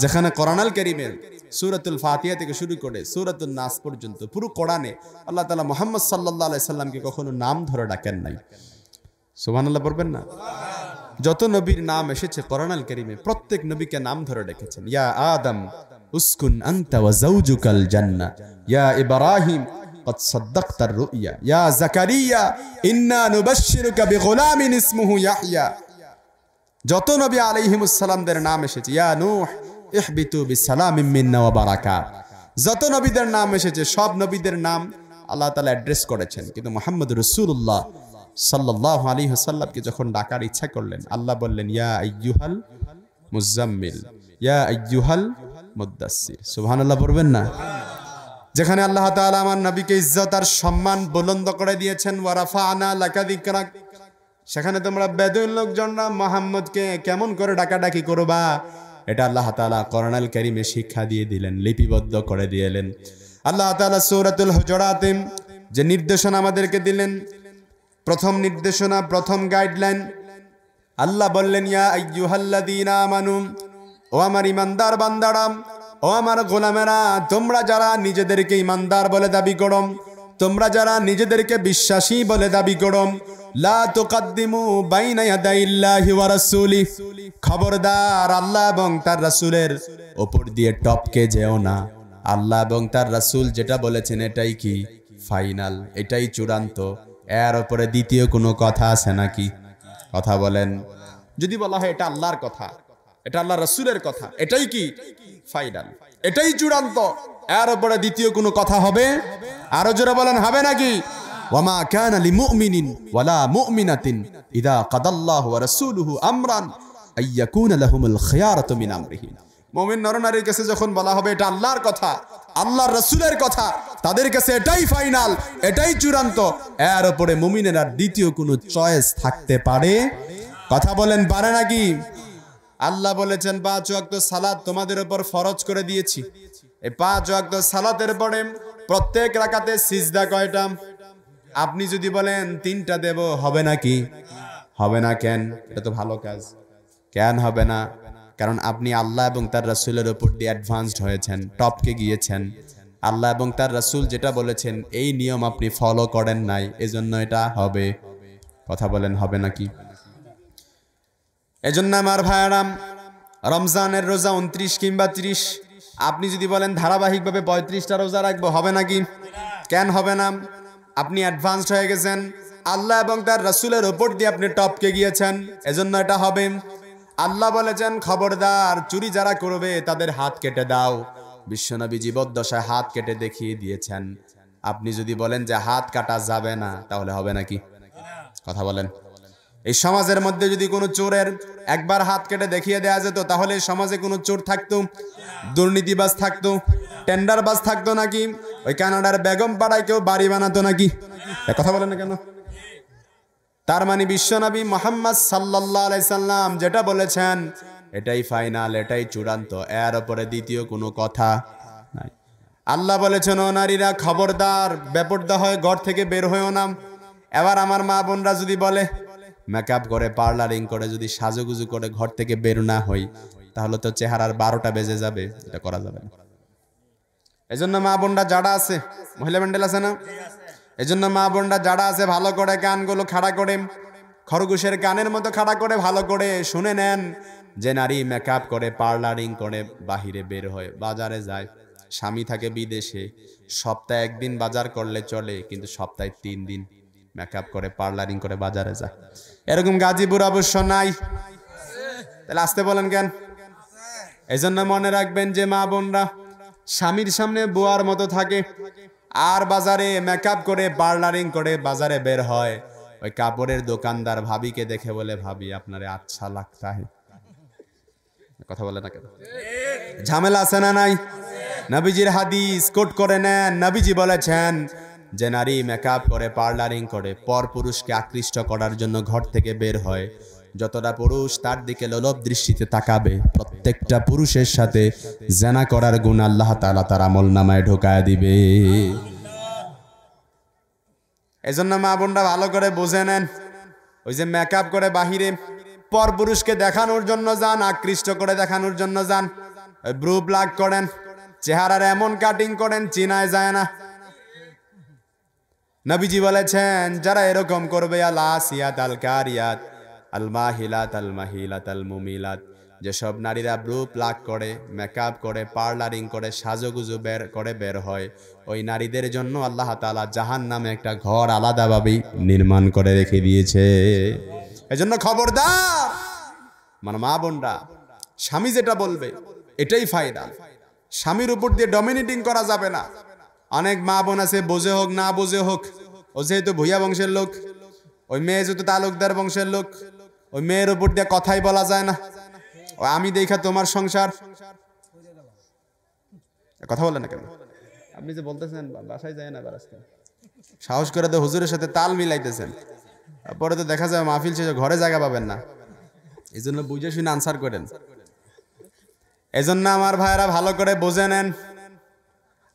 যেখানে কোরআনুল কারীমের সূরাতুল ফাতিহা থেকে শুরু করে সূরাতুন নাস পর্যন্ত পুরো কোরআনে আল্লাহ তাআলা মুহাম্মদ সাল্লাল্লাহু আলাইহি সাল্লামকে কখনো নাম ধরে ডাকেন নাই। সুবহানাল্লাহ পড়বেন না? যত নবীর নাম এসেছে কোরআনুল কারীমে, প্রত্যেক নবীকে নাম ধরে ডেকেছেন। ইয়া আদম উসকুন আনতা ওয়া যাওজুকাল জান্নাহ, ইয়া ইব্রাহিম قد صدقت الرؤيا يا زكريا إنا نبشرك بغلام اسمه يحيى। যত নবী আলাইহিমুস সালামদের নাম এসেছে, ইয়া নূহ ইহবিতু বিসালামিন মিন্না ওয়া বারাকাত, যত নবীদের নাম এসেছে সব নবীদের নাম আল্লাহ তাআলা অ্যাড্রেস করেছেন। কিন্তু মুহাম্মদ রাসূলুল্লাহ সাল্লাল্লাহু আলাইহি ওয়াসাল্লামকে যখন ডাকার ইচ্ছা করলেন, আল্লাহ বললেন, ইয়া আইয়ুহাল মুজাম্মিল, ইয়া আইয়ুহাল মুদ্দাসসির। সুবহানাল্লাহ পড়বেন না? যেখানে আল্লাহ তাআলা আমার নবীকে ইজ্জত আর সম্মান বুলন্দ করে দিয়েছেন, ওয়া রাফা'না লাকা যিকরাক, সেখানে তোমরা বেদুইন লোকজনরা মুহাম্মদকে কেমন করে ডাকাডাকি করবা, এটা আল্লাহ তাআলা কোরআনুল কারীমে শিক্ষা দিয়ে দিলেন, লিপিবদ্ধ করে দিলেন। আল্লাহ তাআলা সূরাতুল হুজুরাতে যে নির্দেশনা আমাদেরকে দিলেন, প্রথম নির্দেশনা, প্রথম গাইডলাইন, আল্লাহ বললেন, ইয়া আইয়ুহাল্লাযীনা আমানু, ও আমার ইমানদার বান্দারা, ও আমার গোলামেরা, তোমরা যারা নিজেদেরকে ইমানদার বলে দাবি করো, তোমরা যারা নিজেদেরকে বিশ্বাসী বলে দাবি করো, লা তুকাদ্দিমু বাইনা ইয়াদাইল্লাহি ওয়া রাসূলি, খবরদার আল্লাহ এবং তার রাসূলের উপর দিয়ে টপকে যেও না। আল্লাহ এবং তার রাসূল যেটা বলেছেন এটাই কি ফাইনাল, এটাই চূড়ান্ত, এর উপরে দ্বিতীয় কোনো কথা আছে নাকি? কথা বলেন। যদি বলা হয় এটা আল্লাহর কথা, এটা আল্লাহ রাসূলের কথা, এটাই কি ফাইনাল, এটাই চূড়ান্ত, এর উপরে দ্বিতীয় কোনো কথা হবে? আরো জোরে বলেন, হবে নাকি? ওয়ামা কানা লিমুমিনিন ওয়ালা মুমিনাতিন ইযা কাদাল্লাহু ওয়া রাসূলুহু আমরান আইয়াকুনা লাহুমুল খিয়ারাতু মিন আমরিহিম। মুমিন নরনারীর কাছে যখন বলা হবে এটা আল্লাহর কথা, আল্লাহর রাসূলের কথা, তাদের কাছে এটাই ফাইনাল, এটাই চূড়ান্ত, এর উপরে মুমিনের আর দ্বিতীয় কোনো চয়েস থাকতে পারে? কথা বলেন, পারে নাকি? আল্লাহ বলেছেন 5 ওয়াক্ত সালাত তোমাদের উপর ফরজ করে দিয়েছি। এই 5 ওয়াক্ত সালাতের পরে প্রত্যেক রাকাতে সিজদা কয়টা? আপনি যদি বলেন 3টা দেব, হবে নাকি? হবে না। কেন? এটা তো ভালো কাজ। কেন হবে না? কারণ আপনি আল্লাহ এবং তার রাসূলের উপর দিয়ে অ্যাডভান্সড হয়েছেন, টপকে গিয়েছেন। আল্লাহ এবং তার রাসূল যেটা বলেছেন এই নিয়ম আপনি ফলো করেন নাই, এজন্য এটা হবে। কথা বলেন, হবে নাকি? এজন্য আমার ভাইয়ারাম, রমজানের রোজা 29 কিংবা 30, আপনি যদি বলেন ধারাবাহিকভাবে 35টা রোজা রাখবো, হবে নাকি? কেন হবে না? আপনি অ্যাডভান্সড হয়ে গেছেন, আল্লাহ এবং তার রাসূলের উপর দিয়ে আপনি টপকে গিয়েছেন, এজন্য এটা হবে। আল্লাহ বলেছেন, খবরদার চুরি যারা করবে তাদের হাত কেটে দাও। বিশ্বনবী জীবদ্দশায় হাত কেটে দেখিয়ে দিয়েছেন। আপনি যদি বলেন যে হাত কাটা যাবে না, তাহলে হবে নাকি? কথা বলেন। এই সমাজের মধ্যে যদি কোনো চোরের একবার হাত কেটে দেখিয়ে দেওয়া যেত, তাহলে সমাজে কোনো চোর থাকতো? দুর্নীতিবাজ থাকতো? টেন্ডারবাজ থাকতো নাকি? ওই কানাডার বেগম পাড়ায় কেউ বাড়ি বানাতো নাকি? কথা বলেন না কেন? তার মানে বিশ্বনবী মুহাম্মদ সাল্লাল্লাহু আলাইহি সাল্লাম যেটা বলেছেন এটাই ফাইনাল, এটাই চূড়ান্ত, এর উপরে দ্বিতীয় কোনো কথা নাই। আল্লাহ বলেছেন, ও নারীরা খবরদার বেপরদা হয়ে ঘর থেকে বের হয়েও না। এবার আমার মা বোনরা যদি বলে মেকআপ করে, পার্লারিং করে, যদি সাজুগুজু করে ঘর থেকে বের না হই, তাহলে তো চেহারার 12টা বেজে যাবে, এটা করা যাবে না। এজন্য মা বোনরা যারা আছে, মহিলা ব্যান্ডেল আছে না, এজন্য মা বোনরা যারা আছে ভালো করে কানগুলো খাড়া করে, খরগোশের কানের মতো খাড়া করে ভালো করে শুনে নেন। যে নারী মেকআপ করে, পার্লারিং করে বাহিরে বের হয়, বাজারে যায়, স্বামী থাকে বিদেশে, সপ্তাহে একদিন বাজার করলে চলে, কিন্তু সপ্তাহে 3 দিন মেকআপ করে, পার্লারিং করে বাজারে যায়। এরকম গাজীপুর অবশ্য নাই, তাহলে আসতে বলেন কেন? এই জন্য মনে রাখবেন যে মা বোনরা স্বামীর সামনে বুয়ার মতো থাকে, আর বাজারে মেকআপ করে, পার্লারিং করে বাজারে বের হয়, ওই কাপড়ের দোকানদার ভাবিকে দেখে বলে, ভাবি আপনারে আচ্ছা লাগতা হে। কথা বলে না কেন? ঝামেলা আছে না নাই? নবীজির হাদিস কোট করে নেন। নবীজি বলেছেন যে নারী মেকআপ করে, পার্লারিং করে, পর পুরুষকে আকৃষ্ট করার জন্য ঘর থেকে বের হয়, যতটা পুরুষ তার দিকে লোলভ দৃষ্টিতে তাকাবে, প্রত্যেকটা পুরুষের সাথে জেনা করার গুণ আল্লাহ তাআলা তার আমলনামায় ঢোকায় দিবে। এজন্য মা বোনরা ভালো করে বুঝে নেন, ওই যে মেকআপ করে বাহিরে পর পুরুষকে দেখানোর জন্য যান, আকৃষ্ট করে দেখানোর জন্য যান, ব্রু প্লাগ করেন, চেহারার এমন কাটিং করেন চিনায় যায় না। নবীজি বলেছেন যারা এরকম করবে, আল আসিয়াত আল কারিয়াত আল মাহিলাত আল মাহিলাত আল মুমিলাত, যেসব নারীরা ব্রু প্লাগ করে, মেকআপ করে, পার্লারিং করে, সাজুগুজু বের হয়, ওই নারীদের জন্য আল্লাহ তাআলা জাহান্নামে একটা ঘর আলাদাভাবেই নির্মাণ করে রেখে দিয়েছে। এজন্য খবরদার মানে মা বোনরা, স্বামী যেটা বলবে এটাই ফাইনাল। স্বামীর উপর দিয়ে ডমিনেটিং করা যাবে না। অনেক মা বোন আছে, বোঝে হোক না বোঝে হোক, ও যেহেতু ভুইয়া বংশের লোক, ওই মেয়ে যেহেতু তালুকদার বংশের লোক, ওই মেয়ের উপর দিয়ে কথাই বলা যায় না। ও আমি দেখা তোমার সংসার, কথা বলে না কেন? আপনি যে বলতেছেন বাসায় যায় না, সাহস করে তো হুজুরের সাথে তাল মিলাইতেছেন, পরে তো দেখা যায় মাহফিল শেষে ঘরে জায়গা পাবেন না। এই জন্য বুঝে শুনে আনসার করেন। এজন্য আমার ভাইয়েরা ভালো করে বুঝে নেন,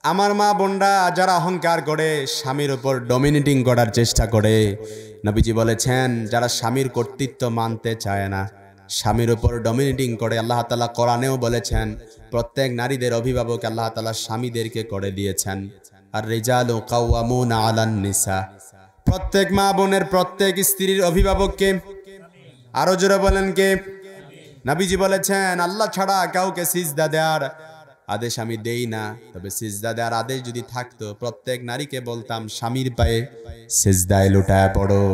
আমার মা বোনরা যারা অহংকার করে, স্বামীর উপর ডমিনেটিং করার চেষ্টা করে, নবীজি বলেছেন যারা স্বামীর কর্তৃত্ব মানতে চায় না, স্বামীর উপর ডমিনেটিং করে, আল্লাহ তাআলা কোরআনেও বলেছেন প্রত্যেক নারীদের অভিভাবক আল্লাহ তাআলা স্বামীদেরকে করে দিয়েছেন। আর রিজালু কাওয়ামুনা আলান নিসা, প্রত্যেক মা বোনের প্রত্যেক স্ত্রীর অভিভাবককে। আরো জোরে বলেন কে? নবীজি বলেছেন আল্লাহ ছাড়া কাউকে সিজদা দেওয়ার আদেশ আমি দেই না, তবে সিজদা দেওয়ার আদেশ যদি থাকতো প্রত্যেক নারীকে বলতাম স্বামীর পায়ে সিজদায় লুটায় পড়ো।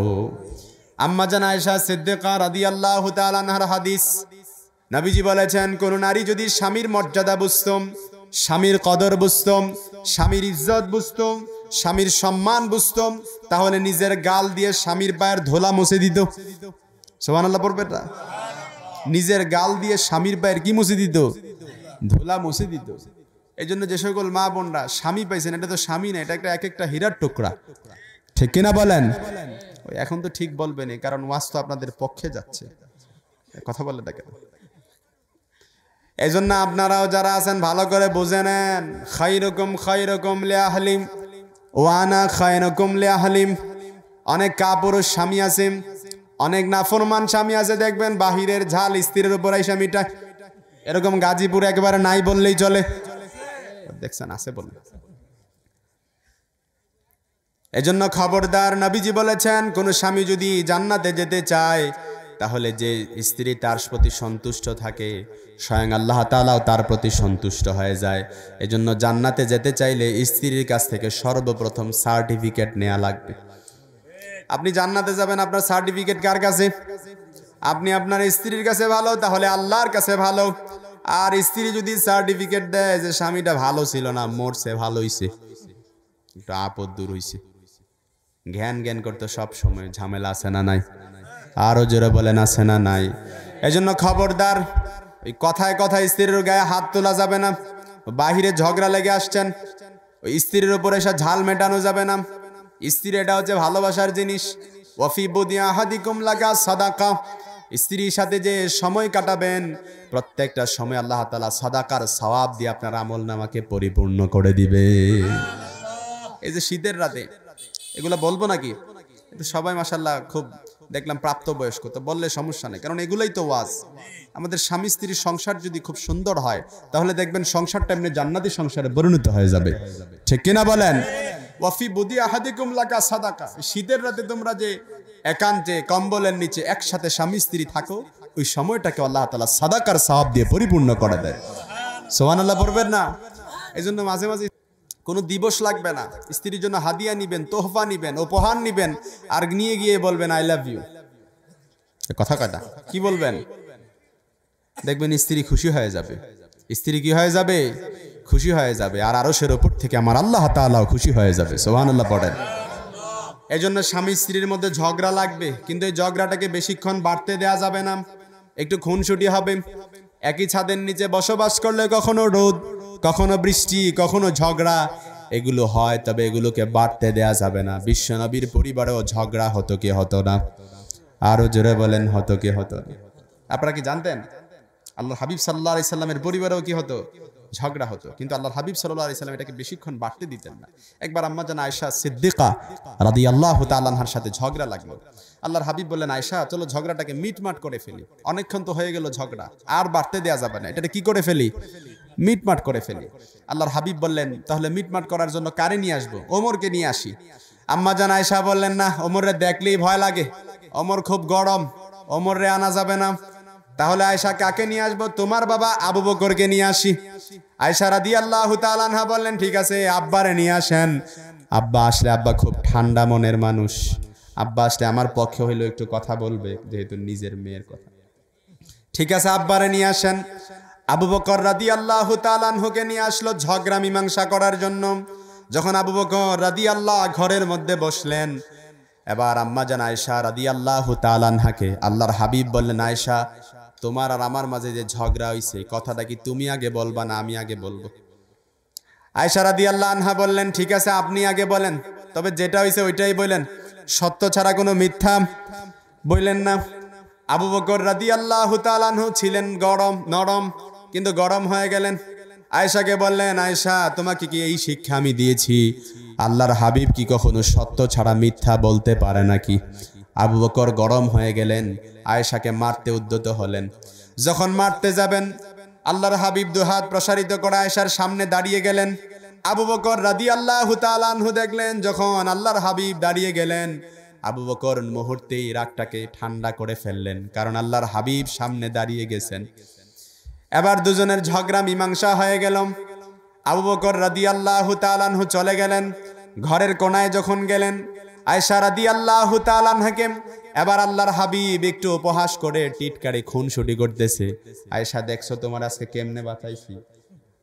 আম্মা জান আয়েশা সিদ্দিকা রাদিয়াল্লাহু তাআলা আনহার হাদিস, নবীজি বলেছেন কোন নারী যদি স্বামীর মর্যাদা বুঝতম, স্বামীর কদর বুঝতম, স্বামীর ইজ্জত বুঝতম, স্বামীর সম্মান বুঝতম, তাহলে নিজের গাল দিয়ে স্বামীর পায়ের ধুলা মুছে দিত। সুবহানাল্লাহ পড়বেন না? নিজের গাল দিয়ে স্বামীর পায়ের কি মুছে দিত? ধুলা মুছে দিত। এই জন্য যে সকল মা বোনরা স্বামী পাইছেন, এটা তো স্বামী না, এটা একটা এক একটা হীরার টুকরা, ঠিক কিনা বলেন? ওই এখন তো ঠিক বলবেনই, কারণ ওয়াজ তো আপনাদের পক্ষে যাচ্ছে, কথা বলে দেখেন। এই জন্য আপনারাও যারা আছেন ভালো করে বুঝে নেন, খায়রুকুম খায়রুকুম লিআহলিম ওয়া আনা খায়রুকুম লিআহলিম। অনেক কাপুরুষ স্বামী আছে, অনেক নাফরমান স্বামী আছে, দেখবেন বাহিরের ঝাল স্ত্রীর উপর এই স্বামীটা, এরকম গাজীপুর একেবারে নাই বললেই চলে, দেখছেন আছে বলে। এজন্য খবরদার, নবীজি বলেছেন কোন স্বামী যদি জান্নাতে যেতে চায় তাহলে যে স্ত্রী তার প্রতি সন্তুষ্ট থাকে, স্বয়ং আল্লাহ তাআলাও তার প্রতি সন্তুষ্ট হয়ে যায়। এজন্য জান্নাতে যেতে চাইলে স্ত্রীর কাছ থেকে সর্বপ্রথম সার্টিফিকেট নেওয়া লাগবে। আপনি জান্নাতে যাবেন, আপনার সার্টিফিকেট কার কাছে? আপনি আপনার স্ত্রীর কাছে ভালো, তাহলে আল্লাহর কাছে ভালো। আর স্ত্রী যদি সার্টিফিকেট দেয় যে স্বামীটা ভালো ছিল না, মরছে, ভালো হইছে, একটু আপদ দূর হইছে, জ্ঞান জ্ঞান করতে সব সময় ঝামেলা আছে না নাই? আরো জোরে বলেন আছে না নাই? এজন্য খবরদার, ওই কথায় কথায় স্ত্রীর গায়ে হাত তোলা যাবে না। বাহিরে ঝগড়া লেগে আসছেন, ওই স্ত্রীর উপরে এসে ঝাল মেটানো যাবে না। স্ত্রী এটা হচ্ছে ভালোবাসার জিনিস। ওয়াফি বুদি আহাদিকুম লাকা সাদাকা, স্ত্রীর সাথে যে সময় কাটাবেন প্রত্যেকটা সময় আল্লাহ তাআলা সাদাকার সওয়াব দিয়ে আপনার আমলনামাকে পরিপূর্ণ করে দিবে। এই যে শীতের রাতে এগুলো বলবো নাকি? কিন্তু সবাই মাশাআল্লাহ খুব দেখলাম প্রাপ্তবয়স্ক, তো বললে সমস্যা নেই, কারণ এগুলাই তো ওয়াজ। আমাদের স্বামী স্ত্রীর সংসার যদি খুব সুন্দর হয় তাহলে দেখবেন সংসারটা এমনি জান্নাতি সংসারে পরিণত হয়ে যাবে, ঠিক কিনা বলেন? ওয়াফি বুদি আহাদিকুম লাকা সাদাকা, শীতের রাতে তোমরা যে একান্তে কম্বলের নিচে একসাথে স্বামী স্ত্রী থাকো, ওই সময়টাকে আল্লাহ তাআলা সাদাকার সওয়াব দিয়ে পরিপূর্ণ করে দেয়। সুবহানাল্লাহ পড়বেন না? এই জন্য মাঝে মাঝে কোনো দিবস লাগবে না, স্ত্রীর জন্য হাদিয়া নিবেন, তোহফা নিবেন, উপহার নিবেন, আর নিয়ে গিয়ে বলবেন আই লাভ ইউ। কথা কয়টা কি বলবেন? দেখবেন স্ত্রী খুশি হয়ে যাবে। স্ত্রী কি হয়ে যাবে? খুশি হয়ে যাবে। আর আরশের উপর থেকে আমার আল্লাহ তাআলাও খুশি হয়ে যাবে। সুবহানাল্লাহ পড়েন। এই জন্য স্বামী স্ত্রীর মধ্যে ঝগড়া লাগবে, কিন্তু এই ঝগড়াটাকে বেশিক্ষণ বাড়তে দেয়া যাবে না। একটু খুনসুটি হবে। একই ছাদের নিচে বসবাস করলে কখনো রোদ, কখনো বৃষ্টি, কখনো ঝগড়া, এগুলো হয়, তবে এগুলোকে বাড়তে দেয়া যাবে না। বিশ্বনবীর পরিবারেও ঝগড়া হতো কি হতো না? আরো জোরে বলেন, হতো কি হতো না? আপনারা কি জানতেন আল্লাহ হাবিব সাল্লাল্লাহু আলাইহি সাল্লামের পরিবারেও কি হতো? ঝগড়া হতো, কিন্তু আল্লাহর হাবিব সাল্লাল্লাহু আলাইহি সাল্লাম এটাকে বেশিক্ষণ বাড়তে দিতেন না। একবার আম্মা জান আয়েশা সিদ্দিকা রাদিয়াল্লাহু তাআলা আনহার সাথে ঝগড়া লাগলো। আল্লাহর হাবিব বললেন, আয়েশা চলো ঝগড়াটাকে মিটমাট করে ফেলি, অনেকক্ষণ তো হয়ে গেল ঝগড়া, আর বাড়তে দেয়া যাবে না, এটাকে কি করে ফেলি? মিটমাট করে ফেলি। আল্লাহর হাবিব বললেন, তাহলে মিটমাট করার জন্য কারে নিয়ে আসবো? ওমরকে নিয়ে আসি। আম্মা জান আয়েশা বললেন, না, ওমরে দেখলেই ভয় লাগে, ওমর খুব গরম, ওমরে আনা যাবে না। তাহলে আয়েশা কাকে নিয়ে আসবো? তোমার বাবা আবু বকরকে নিয়ে আসি। আয়েশা রাদিয়াল্লাহু তাআলা আনহা বললেন, ঠিক আছে, আব্বারে নিয়ে আসেন। আব্বা আসলে, আব্বা খুব ঠান্ডা মনের মানুষ, আব্বা আসলে আমার পক্ষে হইলো একটু কথা বলবে, যেহেতু নিজের মেয়ের কথা। ঠিক আছে, আব্বারে নিয়ে আসেন। আবু বকর রাদিয়াল্লাহু তাআলা আনহুকে নিয়ে আসলো ঝগড়া মীমাংসা করার জন্য। যখন আবু বকর রাদিয়াল্লাহু ঘরের মধ্যে বসলেন, এবার আম্মা জান আয়েশা রাদিয়াল্লাহু তাআলা আনহাকে আল্লাহর হাবিব বললেন, আয়েশা তোমার আর আমার মাঝে যে ঝগড়া হইছে, কথাটা কি তুমি আগে বলবা না আমি আগে বলবো? আয়েশা রাদিয়াল্লাহু আনহা বললেন, ঠিক আছে, আপনি আগে বলেন, তবে যেটা হইছে ওইটাই বলেন, সত্য ছাড়া কোনো মিথ্যা বললেন না। আবু বকর রাদিয়াল্লাহু তাআলা আনহু ছিলেন নরম, কিন্তু গরম হয়ে গেলেন। আয়েশাকে বললেন, আয়েশা তোমাকে কি এই শিক্ষা আমি দিয়েছি? আল্লাহর হাবিব কি কখনো সত্য ছাড়া মিথ্যা বলতে পারে নাকি? আবু বকর গরম হয়ে গেলেন, আয়েশাকে মারতে উদ্যত হলেন। যখন মারতে যাবেন, আল্লাহর হাবিব দুহাত প্রসারিত করে আয়েশার সামনে দাঁড়িয়ে গেলেন। আবু বকর রাদিয়াল্লাহু তাআলা আনহু দেখলেন, যখন আল্লাহর হাবিব দাঁড়িয়ে গেলেন, আবু বকর মুহূর্তেই রাগটাকে ঠান্ডা করে ফেললেন, কারণ আল্লাহর হাবিব সামনে দাঁড়িয়ে গেছেন। এবার দুজনের ঝগড়া মীমাংসা হয়ে গেল। আবু বকর রাদিয়াল্লাহু তাআলা আনহু চলে গেলেন। ঘরের কোনায় যখন গেলেন, আয়েশা রাদিয়াল্লাহু তাআলা আনহাকে এবার আল্লাহর হাবিব একটু উপহাস করে টিটকারি খুনসুটি করতেছে। আয়েশা, দেখছো তোমার আজকে কেমনে বাঁচাইছি?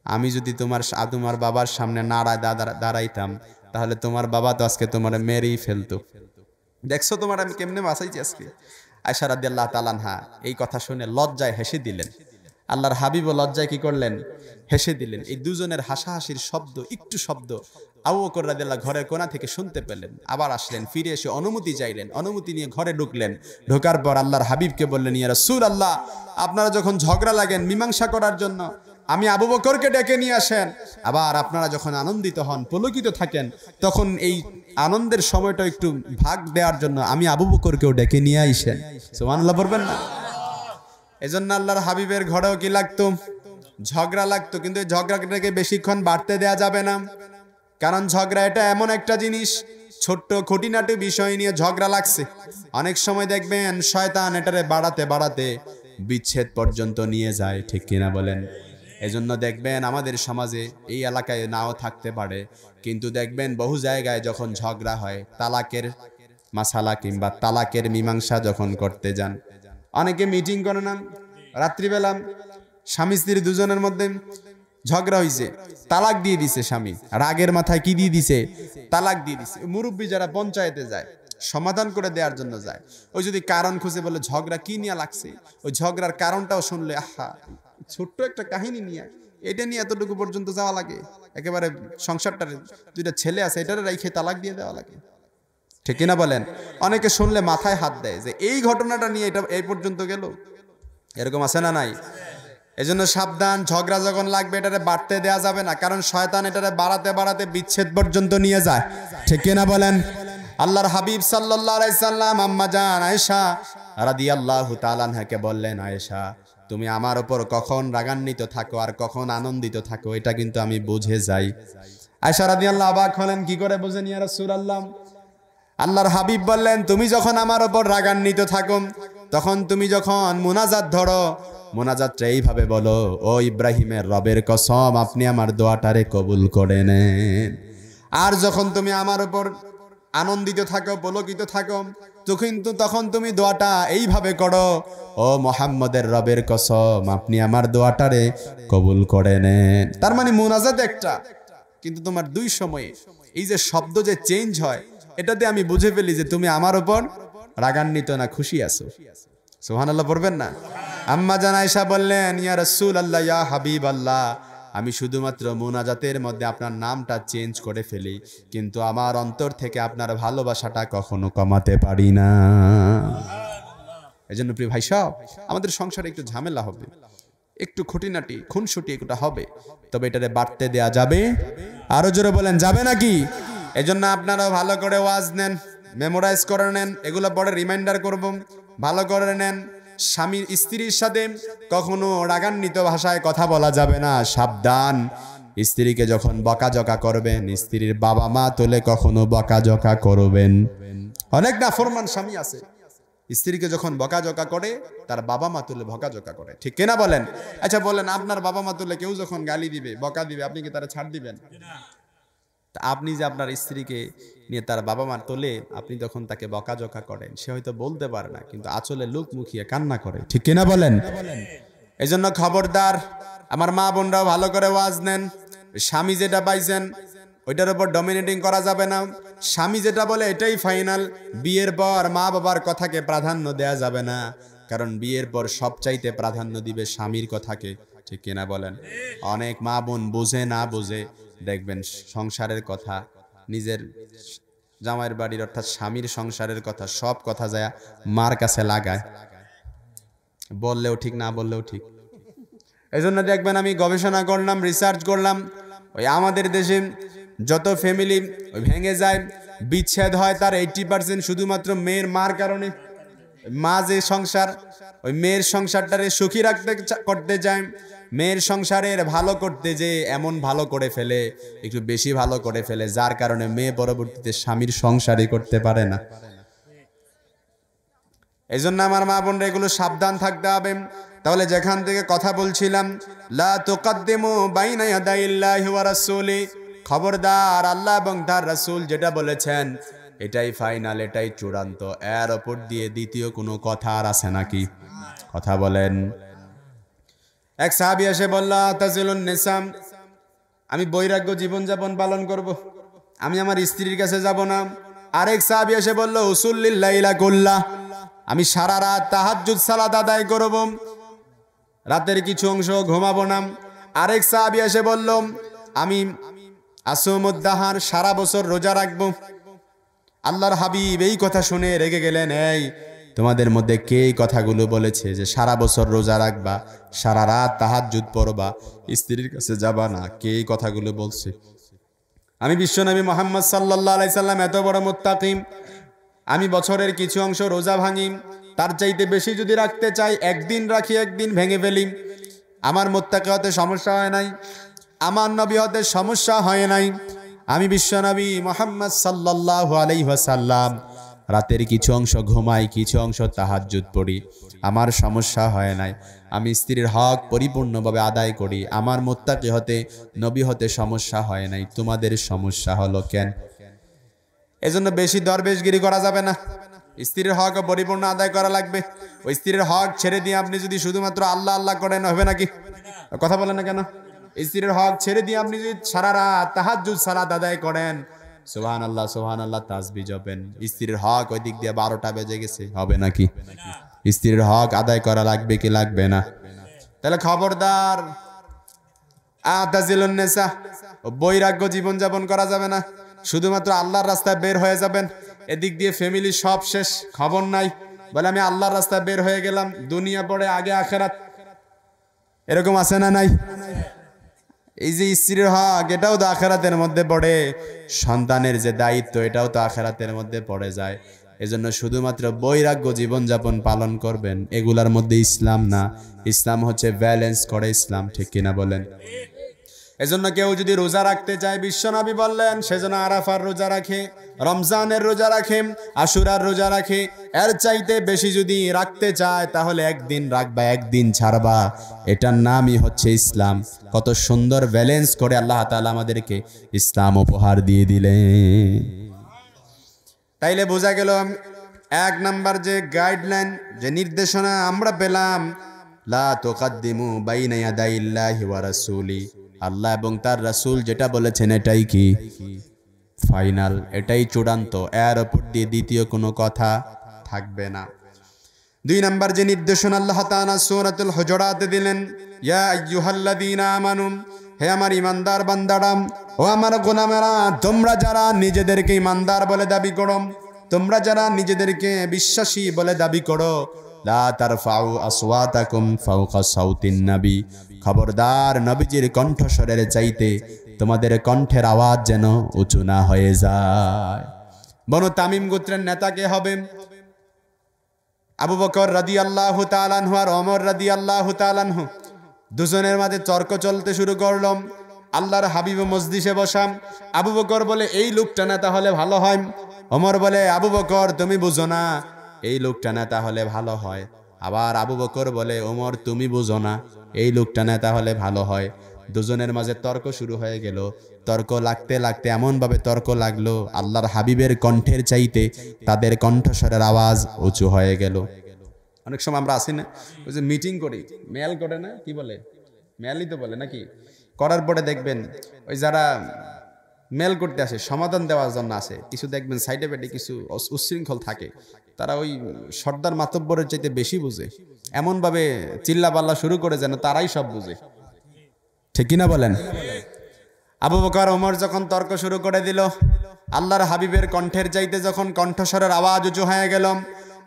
আমি যদি তোমার বাবার সামনে নাড়ায় দাঁড়াইতাম, তাহলে তোমার বাবা তো আজকে তোমার মেরেই ফেলতো। দেখছো তোমার আমি কেমনে বাঁচাইছি আজকে? আয়েশা রাদিয়াল্লাহু তাআলা আনহা এই কথা শুনে লজ্জায় হেসে দিলেন। আল্লাহর হাবিবও লজ্জায় কি করলেন? হেসে দিলেন। এই দুজনের হাসাহাসির একটু শব্দ আবু বকর রাদিয়াল্লাহু ঘরের কোণা থেকে শুনতে পেলেন। আবার আসলেন, ফিরে এসে অনুমতি চাইলেন। অনুমতি নিয়ে ঘরে ঢুকলেন। ঢোকার পর আল্লাহর হাবিবকে বললেন, ইয়া রাসূলুল্লাহ, আপনারা যখন ঝগড়া লাগেন মীমাংসা করার জন্য, আমি আবু বকরকে ডেকে নিয়ে আসেন। আবার আপনারা যখন আনন্দিত হন, পুলকিত থাকেন, তখন এই আনন্দের সময়টা একটু ভাগ দেওয়ার জন্য আমি আবু বকরকেও ডেকে নিয়ে আইসেন। সুবহানাল্লাহ বলবেন না? এজন্য আল্লাহর হাবিবের ঘরেও কি লাগতো? ঝগড়া লাগতো, কিন্তু এই ঝগড়াটাকে বেশিক্ষণ বাড়তে দেয়া যাবে না। কারণ ঝগড়া এটা এমন একটা জিনিস, ছোট্ট খুঁটিনাটি বিষয় নিয়ে ঝগড়া লাগছে, অনেক সময় দেখবেন শয়তান এটারে বাড়াতে বাড়াতে বিচ্ছেদ পর্যন্ত নিয়ে যায়। ঠিক কিনা বলেন? এজন্য দেখবেন আমাদের সমাজে, এই এলাকায় নাও থাকতে পারে, কিন্তু দেখবেন বহু জায়গায় যখন ঝগড়া হয়, তালাকের মাসালা কিংবা তালাকের মীমাংসা যখন করতে যান, অনেকে মিটিং করে না, রাত্রিবেলা স্বামী স্ত্রী দুজনের মধ্যে ঝগড়া হয়েছে, তালাক দিয়ে দিছে স্বামী, রাগের মাথায় কি দিয়ে দিছে? তালাক দিয়ে দিছে। মুরব্বী যারা পঞ্চায়েতে যায়, সমাধান করে দেওয়ার জন্য যায়, ওই যদি কারণ খুঁজে বলে ঝগড়া কি নিয়ে লাগছে, ওই ঝগড়ার কারণটাও শুনলে, আহা, ছোট্ট একটা কাহিনী নিয়ে এটা নিয়ে এতটুকু পর্যন্ত যাওয়া লাগে? একেবারে সংসারটার দুইটা ছেলে আছে, এটারে রাইখে তালাক দিয়ে দেওয়া লাগে? ঠিক কিনা বলেন? অনেকে শুনলে মাথায় হাত দেয় যে এই ঘটনাটা নিয়ে এটা এই পর্যন্ত গেল। এরকম আছে না নাই? এজন্য সাবধান, ঝগড়া যখন লাগবে এটারে বাড়তে দেয়া যাবে না, কারণ শয়তান এটারে বাড়াতে বাড়াতে বিচ্ছেদ পর্যন্ত নিয়ে যায়। ঠিক কিনা বলেন? আল্লাহর হাবিব সাল্লাল্লাহু আলাইহি সাল্লাম আম্মা জান আয়েশা রাদিয়াল্লাহু তাআলা আনহাকে বললেন, আয়েশা তুমি আমার উপর কখন রাগান্বিত থাকো আর কখন আনন্দিত থাকো, এটা কিন্তু আমি বুঝে যাই। আয়েশা রাদিয়াল্লাহু অবাক হলেন, কি করে বুঝেন ইয়া রাসূলুল্লাহ? আল্লাহর হাবিব বললেন, তুমি যখন আমার ওপর রাগান্বিত থাকো, তখন তুমি যখন মুনাজাত ধরো, মুনাজাতটা এইভাবে বলো, ও ইব্রাহিমের রবের কসম আপনি আমার দোয়াটারে কবুল করে নেন। আর যখন তুমি আমার ওপর আনন্দিত থাকো, পুলকিত থাকো, তখন তুমি দোয়াটা এইভাবে করো, ও মুহাম্মদের রবের কসম আপনি আমার দোয়াটারে কবুল করে নেন। তার মানে মুনাজাত একটা, কিন্তু তোমার দুই সময়ে এই যে শব্দ যে চেঞ্জ হয়, এটাতে আমি বুঝে ফেলি যে তুমি আমার উপর রাগান্বিত না খুশি আছো। সুবহানাল্লাহ পড়বেন না? আম্মা জান আয়েশা বললেন, ইয়া রাসূলুল্লাহ, ইয়া হাবিবাল্লাহ, আমি শুধুমাত্র মুনাজাতের মধ্যে আপনার নামটা চেঞ্জ করে ফেলি, কিন্তু আমার অন্তর থেকে আপনার ভালোবাসাটা কখনো কমাতে পারি না। এজন্য প্রিয় ভাই সব, আমাদের সংসারে একটু ঝামেলা হবে, একটু খুঁটিনাটি খুনসুটি এগুলো হবে, তবে এটারে বাড়তে দেয়া যাবে? আরো জোরে বলেন, যাবে নাকি? এজন্য আপনারাও ভালো করে ওয়াজ নেন, মেমোরাইজ করে নেন, এগুলো পরে রিমাইন্ডার করব, ভালো করে নেন। স্বামী স্ত্রীর সাথে কখনো রাগান্বিত ভাষায় কথা বলা যাবে না, সাবধান। স্ত্রীকে যখন বকাঝকা করবেন, স্ত্রীর বাবা মা তোলে কখনো বকাঝকা করবেন। অনেক নাফরমান স্বামী আছে, স্ত্রীকে যখন বকাঝকা করে তার বাবা মা তুলে বকাঝকা করে, ঠিক কিনা বলেন? আচ্ছা বলেন, আপনার বাবা মা তুলে কেউ যখন গালি দিবে, বকা দিবে, আপনি কি তারা ছাড় দিবেন? আপনি যে আপনার স্ত্রীকে নিয়ে তার বাবা মা তোলে, আপনি যখন তাকে বকাঝকা করেন, সে হয়তো বলতে পারে না, কিন্তু আঁচলে লোক মুখিয়ে কান্না করে, ঠিক কিনা বলেন? এই জন্য খবরদার, আমার মা বোনরাও ভালো করে ওয়াজ নেন। স্বামী যেটা পাইছেন ওইটার উপর ডমিনেটিং করা যাবে না। স্বামী যেটা বলে এটাই ফাইনাল। বিয়ের পর মা বাবার কথাকে প্রাধান্য দেয়া যাবে না, কারণ বিয়ের পর সবচাইতে প্রাধান্য দিবে স্বামীর কথাকে, ঠিক কিনা বলেন? অনেক মা বোন বুঝে না বুঝে দেখবেন সংসারের কথা, নিজের জামাইয়ের বাড়ির অর্থাৎ স্বামীর সংসারের কথা সব কথা যায় মার কাছে লাগায়, বললেও ঠিক না বললেও ঠিক। এই জন্য দেখবেন, আমি গবেষণা করলাম, রিসার্চ করলাম, ওই আমাদের দেশে যত ফ্যামিলি ভেঙে যায়, বিচ্ছেদ হয়, তার 80% শুধুমাত্র মেয়ের মার কারণে। মা যে সংসার, ওই মেয়ের সংসারটারে সুখী করতে যায়, মেয়ের সংসারের ভালো করতে যে এমন ভালো করে ফেলে, একটু বেশি ভালো করে ফেলে, যার কারণে মেয়ে পরবর্তীতে স্বামীর সংসারই করতে পারে না। এই জন্য আমার মা বোনরা এগুলো সাবধান থাকতে হবে। তাহলে যেখান থেকে কথা বলছিলাম, লা তুকাদ্দিমু বাইনা ইয়াদাইল্লাহি ওয়া রাসূলি, খবরদার, আল্লাহ এবং তার রাসূল যেটা বলেছেন এটাই ফাইনাল, এটাই চূড়ান্ত, এর উপর দিয়ে দ্বিতীয় কোনো কথা আর আছে নাকি? কথা বলেন। এক সাহাবী এসে বলল, তাজিলুন নিসাম, আমি বৈরাগ্য জীবনযাপন পালন করব, আমি আমার স্ত্রীর কাছে যাব না। আরেক সাহাবী এসে বলল, উসুল্লিল লাইলা কুল্লাহ, আমি সারা রাত তাহাজ্জুদ সালাত আদায় করব, রাতের কিছু অংশ ঘুমাবো না। আরেক সাহাবী এসে বলল, আমি আসুমুদ্দাহার, সারা বছর রোজা রাখবো। আল্লাহর হাবিব এই কথা শুনে রেগে গেলেন, এই তোমাদের মধ্যে কে এই কথাগুলো বলেছে যে সারা বছর রোজা রাখবা, সারা রাত তাহাজ্জুদ পড়বা, স্ত্রীর কাছে যাবা না? কে এই কথাগুলো বলছে? আমি বিশ্বনবী মুহাম্মদ সাল্লাল্লাহু আলাইহি সাল্লাম এত বড় মুত্তাকিম, আমি বছরের কিছু অংশ রোজা ভাঙি, তার চাইতে বেশি যদি রাখতে চাই একদিন রাখি, একদিন ভেঙে ফেলি। আমার মুত্তাকি হতে সমস্যা হয় নাই, আমার নবী হতে সমস্যা হয় নাই। আমি বিশ্বনবী মুহাম্মদ সাল্লাল্লাহু আলাইহি ওয়াসাল্লাম রাতের কিছু অংশ ঘুমাই, কিছু অংশ তাহাজ্জুদ পড়ি, আমার সমস্যা হয় নাই। আমি স্ত্রীর হক পরিপূর্ণভাবে আদায় করি, আমার মুত্তাকি হতে, নবী হতে সমস্যা হয় নাই। তোমাদের সমস্যা হলো কেন? এজন্য বেশি দরবেশগিরি করা যাবে না, স্ত্রীর হক পরিপূর্ণ আদায় করা লাগবে। ওই স্ত্রীর হক ছেড়ে দিয়ে আপনি যদি শুধুমাত্র আল্লাহ আল্লাহ করেন, হবে নাকি? কথা বলেন না কেন? স্ত্রীর হক ছেড়ে দিয়ে আপনি যদি সারা রাত তাহাজ্জুদ সালাত আদায় করেন, সুবহানাল্লাহ সুবহানাল্লাহ তাসবিহ জপেন, স্ত্রীর হক ওই দিক দিয়ে 12টা বেজে গেছে, হবে নাকি? স্ত্রীর হক আদায় করা লাগবে কি লাগবে না? তাহলে খবরদার, আতাজিলুন নিসা, বৈরাগ্য জীবনযাপন করা যাবে না, শুধুমাত্র আল্লাহর রাস্তায় বের হয়ে যাবেন। এদিক দিয়ে ফ্যামিলি সব শেষ, খবর নাই, বলে আমি আল্লাহর রাস্তায় বের হয়ে গেলাম, দুনিয়া পড়ে আগে আখেরাত। এরকম আছে না নাই? এই যে স্ত্রীর হক, এটাও তো আখেরাতের মধ্যে পড়ে, সন্তানের যে দায়িত্ব এটাও তো আখেরাতের মধ্যে পড়ে যায়। এজন্য শুধুমাত্র বৈরাগ্য জীবনযাপন পালন করবেন, এগুলার মধ্যে ইসলাম না। ইসলাম হচ্ছে ব্যালেন্স করে ইসলাম, ঠিক কিনা বলেন? এজন্য কেউ যদি রোজা রাখতে চায়, বিশ্বনবী বললেন সেজন্য আরাফার রোজা রাখে, রমজানের রোজা রাখে, আশুরার রোজা রাখে। এর চাইতে বেশি যদি রাখতে চায় তাহলে একদিন রাখবা, একদিন ছাড়বা। এটার নামই হচ্ছে ইসলাম। কত সুন্দর ব্যালেন্স করে আল্লাহ তাআলা আমাদেরকে ইসলাম উপহার দিয়ে দিলেন। তাইলে বোঝা গেল এক নাম্বার যে গাইডলাইন, যে নির্দেশনা আমরা পেলাম, লা তুকাদ্দিমু বাইনা ইয়াদাইল্লাহি ওয়া রাসূলি, আল্লাহ এবং তার রাসূল যেটা বলেছেন এটাই কি ফাইনাল, এটাই চূড়ান্ত, এর উপর দিয়ে দ্বিতীয় কোনো কথা থাকবে না। দুই নাম্বার যে নির্দেশনা আল্লাহ তাআলা সূরাতুল হুজুরাতে দিলেন, ইয়া আইয়ুহাল্লাযীনা আমানু, হে আমার ইমানদার বান্দারা, ও আমার গোলামেরা, তোমরা যারা নিজেদেরকে ইমানদার বলে দাবি করো, তোমরা যারা নিজেদেরকে বিশ্বাসী বলে দাবি করো, লা তারফাউ আসওয়াতাকুম ফাওকা সাউতিন নবী, খবরদার নবীজির কণ্ঠস্বরের চাইতে তোমাদের কণ্ঠের আওয়াজ যেন উঁচু না হয়ে যায়। বনু তামিম গোত্রের নেতা কে হবে? আবু বকর রাদিয়াল্লাহু তাআলা আনহু আর ওমর রাদিয়াল্লাহু তাআলা আনহু, দুজনের মাঝে তর্ক চলতে শুরু করলো। আল্লাহর হাবিব মজলিসে বসাম, আবু বকর বলে এই লোকটা নেতা হলে ভালো হয়। ওমর বলে আবু বকর তুমি বুঝো না, এই লোকটা নেতা হলে ভালো হয়। আবার আবু বকর বলে ওমর তুমি বুঝো না, এই লোকটা নেতা হলে ভালো হয়। দুজনের মাঝে তর্ক শুরু হয়ে গেল। তর্ক লাগতে লাগতে এমনভাবে তর্ক লাগলো, আল্লাহর হাবিবের কণ্ঠের চাইতে তাদের কণ্ঠস্বরের আওয়াজ উঁচু হয়ে গেল। অনেক সময় আমরা আসি না, ওই যে মিটিং করি, মেল করে না, কি বলে, মেলই তো বলে নাকি, করার পরে দেখবেন ওই যারা মেল করতে আসে, সমাধান দেওয়ার জন্য আসে, কিছু দেখবেন সাইডে বেডে কিছু উচ্ছৃঙ্খল থাকে, তারা ওই সর্দার মাতব্বরের চাইতে বেশি বুঝে, এমনভাবে চিল্লা পাল্লা শুরু করে যেন তারাই সব বুঝে। ঠিক কিনা বলেন? আবু বকর ওমর যখন তর্ক শুরু করে দিল, আল্লাহর হাবিবের কণ্ঠের চাইতে যখন কণ্ঠস্বরের আওয়াজ উঁচু হয়ে গেল,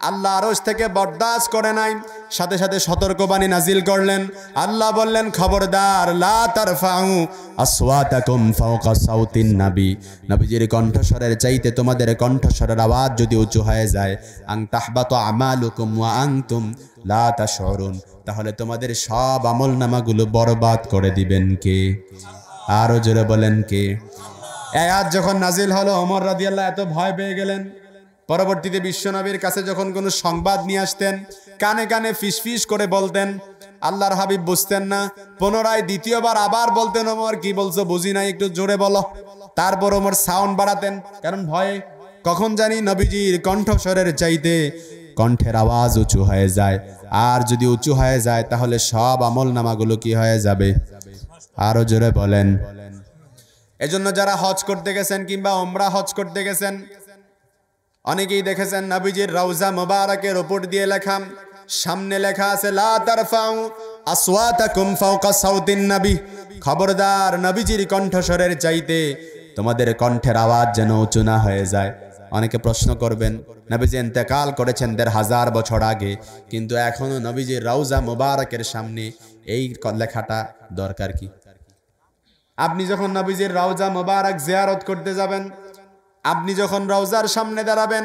আল্লাহ আরশ থেকে বরদাস্ত করে নাই, সাথে সাথে সতর্কবাণী নাজিল করলেন। আল্লাহ বললেন খবরদার, লা তারফাউ আসওয়াতাকুম ফাওকা সাউতিন নবী, নবীজির কণ্ঠস্বরের চাইতে তোমাদের কণ্ঠস্বরের আওয়াজ যদি উঁচু হয়ে যায়, আন তাহবাতু আমালুকুম ওয়া আনতুম লা তাশউরুন, তাহলে তোমাদের সব আমলনামাগুলো বরবাদ করে দিবেন কে? আরো জোরে বলেন কে? আয়াত যখন নাজিল হলো, ওমর রাদিয়াল্লাহু এত ভয় পেয়ে গেলেন। পরবর্তীতে বিশ্বনবীর কাছে যখন কোনো সংবাদ নিয়ে আসতেন, কানে কানে ফিসফিস করে বলতেন, আল্লাহর হাবিব বুঝতেন না, পুনরায় দ্বিতীয়বার আবার বলতেন, ওমর কি বলছো বুঝি নাই, একটু জোরে বলো। তারপর ওমর সাউন্ড বাড়াতেন, কারণ ভয়ে কখন জানি নবীজির কণ্ঠস্বরের চাইতে কণ্ঠের আওয়াজ উঁচু হয়ে যায়, আর যদি উঁচু হয়ে যায় তাহলে সব আমল নামাগুলো কি হয়ে যাবে? আরো জোরে বলেন। এজন্য যারা হজ করতে গেছেন কিংবা উমরা হজ করতে গেছেন, অনেকেই দেখেছেন নবীজির রওজা মুবারকের উপর দিয়ে লেখা, সামনে লেখা আছে লা তারফাউ আসওয়াতাকুম ফাওকা সাউতিন নবী, খবরদার নবীজির কণ্ঠস্বরের চাইতে তোমাদের কণ্ঠের আওয়াজ যেন উঁচু না হয়ে যায়। অনেকে প্রশ্ন করবেন, নবীজি ইন্তেকাল করেছেন ১৫০০ বছর আগে, কিন্তু এখনো নবীজির রওজা মুবারকের সামনে এই লেখাটা দরকার কি? আপনি যখন নবীজির রওজা মুবারক জিয়ারত করতে যাবেন, আপনি যখন রওজার সামনে দাঁড়াবেন,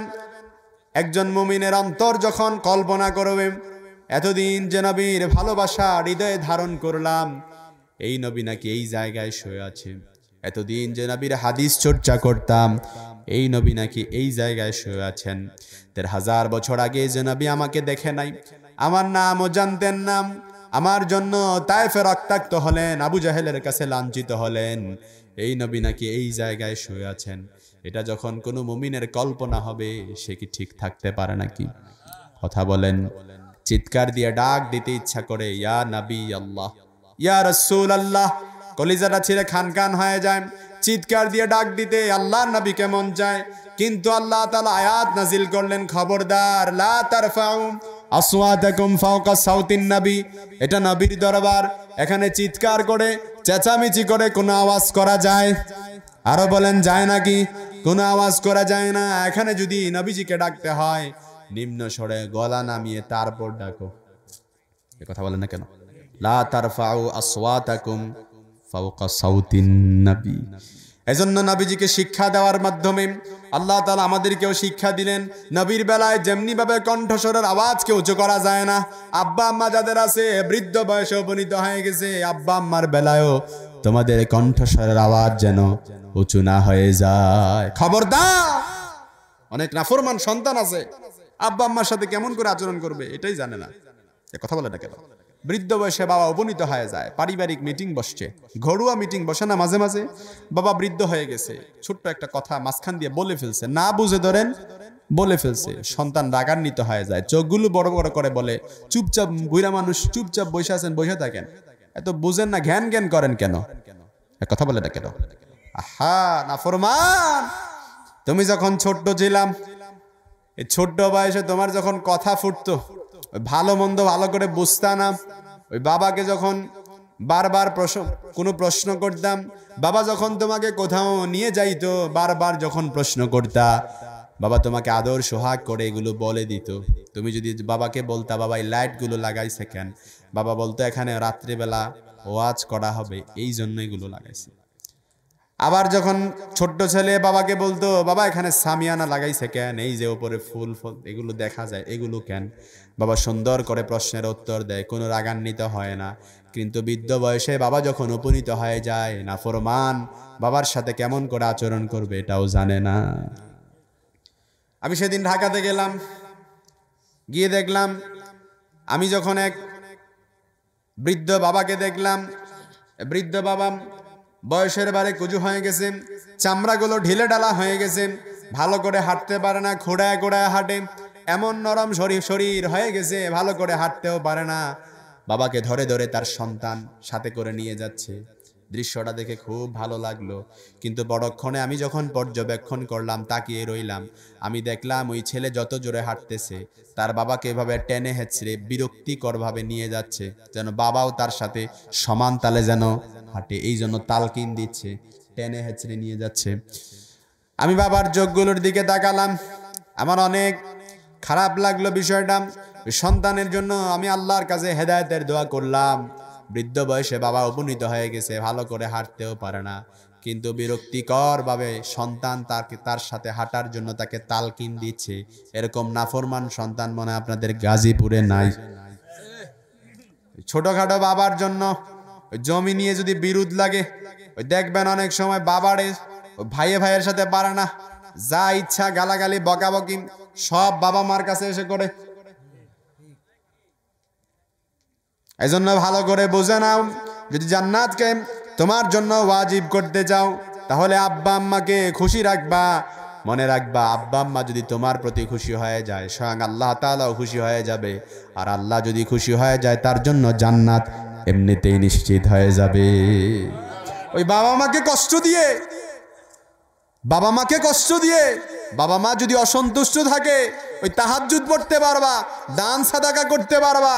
একজন মুমিনের অন্তর যখন কল্পনা করবে, এতদিন যে নবীর ভালোবাসা হৃদয়ে ধারণ করলাম, এই নবী নাকি এই জায়গায় শুয়ে আছে। এতদিন যে নবীর হাদিস চর্চা করতাম, এই নবী নাকি এই জায়গায় শুয়ে আছেন। ১৫০০ বছর আগে যে নবী আমাকে দেখে নাই, আমার নামও জানতেন না, আমার জন্য তায়েফে রক্তাক্ত হলেন, আবু জাহেলের কাছে লাঞ্ছিত হলেন, এই নবী নাকি এই জায়গায় শুয়ে আছেন। এটা যখন কোনো মুমিনের কল্পনা হবে, সে কি ঠিক থাকতে পারে নাকি? কথা বলেন। চিৎকার দিয়ে ডাক দিতে ইচ্ছা করে, ইয়া নবী আল্লাহ, ইয়া রাসূল আল্লাহ, কলিজাটা ছিঁড়ে খানখান হয়ে যায়। চিৎকার দিয়ে ডাক দিতে আল্লাহর নবী কেমন চায়, কিন্তু আল্লাহ তাআলা আয়াত নাজিল করলেন, খবরদার লা তারফাউ আসওয়াতাকুম ফাওকা সাউতিন নবী, এটা নবীর দরবার, এখানে চিৎকার করে চেঁচামেচি করে কোনো আওয়াজ করা যায়? আরো বলেন, যায় নাকি? কোনো আওয়াজ করা যায় না। এখানে যদি নবীজিকে ডাকতে হয়, নিম্ন স্বরে গলা নামিয়ে তারপর ডাকো। এ কথা বলেন না কেন? লা তারফাউ আসওয়াতাকুম ফাওকা সাউতিন নবী, এজন্য নবীজিকে শিক্ষা দেওয়ার মাধ্যমে আল্লাহ তাআলা আমাদেরকেও শিক্ষা দিলেন। নবীর বেলায় যেমনিভাবে কণ্ঠস্বরের আওয়াজকে উঁচু করা যায় না, আব্বা আম্মা যাদের আছে বৃদ্ধ বয়সে উপনীত হয়ে গেছে, আব্বা আম্মার বেলায়ও তোমাদের কণ্ঠস্বরের আওয়াজ যেন উঁচু না হয়ে যায়। খবরদার! অনেক নাফরমান সন্তান আছে, আব্বা আম্মার সাথে কেমন করে আচরণ করবে এটাই জানে না। কথা বলে না কেন? বৃদ্ধ বয়সে বাবা উপনীত হয়ে যায়, পারিবারিক মিটিং বসছে, ঘরোয়া মিটিং বসে না মাঝে মাঝে, বাবা বৃদ্ধ হয়ে গেছে, ছোট্ট একটা কথা মাঝখান দিয়ে বলে ফেলছে, না বুঝে ধরেন বলে ফেলছে, সন্তান রাগান্বিত হয়ে যায়, চোখগুলো বড় বড় করে বলে, চুপচাপ বুড়া মানুষ চুপচাপ বসে আছেন, বসে থাকেন, এত বুঝেন না, জ্ঞান জ্ঞান করেন কেন? কথা বলে না কেন? আহা নাফরমান! তুমি যখন ছোট্ট ছিলাম, এই ছোট্ট বয়সে তোমার যখন কথা ফুটতো, ভালো মন্দ ভালো করে বুঝতা না, ওই বাবাকে যখন বারবার কোনো প্রশ্ন করতাম, বাবা যখন তোমাকে কোথাও নিয়ে যাইতো, বারবার যখন প্রশ্ন করতা, বাবা তোমাকে আদর সোহাগ করে এগুলো বলে দিত। তুমি যদি বাবাকে বলতা, বাবা এই লাইটগুলো লাগাইছে কেন? বাবা বলতো এখানে রাত্রিবেলা ওয়াজ করা হবে, এই জন্য এগুলো লাগাইছে। আবার যখন ছোট্ট ছেলে বাবাকে বলতো, বাবা এখানে সামিয়ানা লাগাইছে কেন? এই যে উপরে ফুল ফুল এগুলো দেখা যায়, এগুলো কেন? বাবা সুন্দর করে প্রশ্নের উত্তর দেয়, কোনো রাগান্বিত হয় না। কিন্তু বৃদ্ধ বয়সে বাবা যখন উপনীত হয়ে যায়, নাফরমান বাবার সাথে কেমন করে আচরণ করবে এটাও জানে না। আমি সেদিন ঢাকাতে গেলাম, গিয়ে দেখলাম, আমি যখন এক বৃদ্ধ বাবাকে দেখলাম, বৃদ্ধ বাবা বয়সের বারে কুজু হয়ে গেছে, চামড়াগুলো ঢিলে ডালা হয়ে গেছে, ভালো করে হাঁটতে পারে না, খোড়ায় খোড়ায় হাঁটে, এমন নরম শরীর হয়ে গেছে, ভালো করে হাঁটতেও পারে না। বাবাকে ধরে ধরে তার সন্তান সাথে করে নিয়ে যাচ্ছে। দৃশ্যটা দেখে খুব ভালো লাগলো, কিন্তু বড়ক্ষণে আমি যখন পর্যবেক্ষণ করলাম, তাকিয়ে রইলাম, আমি দেখলাম ওই ছেলে যত জোরে হাঁটতেছে, তার বাবাকে এভাবে টেনে হেঁচড়ে বিরক্তিকরভাবে নিয়ে যাচ্ছে, যেন বাবাও তার সাথে সমান তালে যেন হাঁটে, এই জন্য তালকিন দিচ্ছে, টেনে হেঁচড়ে নিয়ে যাচ্ছে। আমি বাবার চোখগুলোর দিকে তাকালাম, আমার অনেক খারাপ লাগলো বিষয়টা। সন্তানের জন্য আমি আল্লাহর কাছে হেদায়েতের দোয়া করলাম। বৃদ্ধ বয়সে বাবা উপনীত হয়ে গেছে, ভালো করে হাঁটতেও পারে না, কিন্তু বিরক্তিকর ভাবে সন্তান তার সাথে হাঁটার জন্য তাকে তালকিন দিচ্ছে। এরকম নাফরমান সন্তান মনে হয় আপনাদের গাজীপুরে নাই। ছোটখাটো বাবার জন্য জমি নিয়ে যদি বিরোধ লাগে, ওই দেখবেন অনেক সময় বাবারে ভাইয়ে ভাইয়ের সাথে পারে না, যা ইচ্ছা গালাগালি বকাবকি সব বাবা মার কাছে এসে করে। এই জন্য ভালো করে বুঝে নাও, যদি জান্নাতকে তোমার জন্য ওয়াজিব করতে চাও, তাহলে আব্বা আম্মাকে খুশি রাখবা। মনে রাখবা, আব্বা আম্মা যদি তোমার প্রতি খুশি হয়ে যায়, স্বয়ং আল্লাহ তাআলাও খুশি হয়ে যাবে। আর আল্লাহ যদি খুশি হয়ে যায়, তার জন্য জান্নাত এমনিতেই নিশ্চিত হয়ে যাবে। ওই বাবা মাকে কষ্ট দিয়ে, বাবা মা যদি অসন্তুষ্ট থাকে, ওই তাহাজ্জুদ পড়তে পারবা, দান সাদাকা করতে পারবা,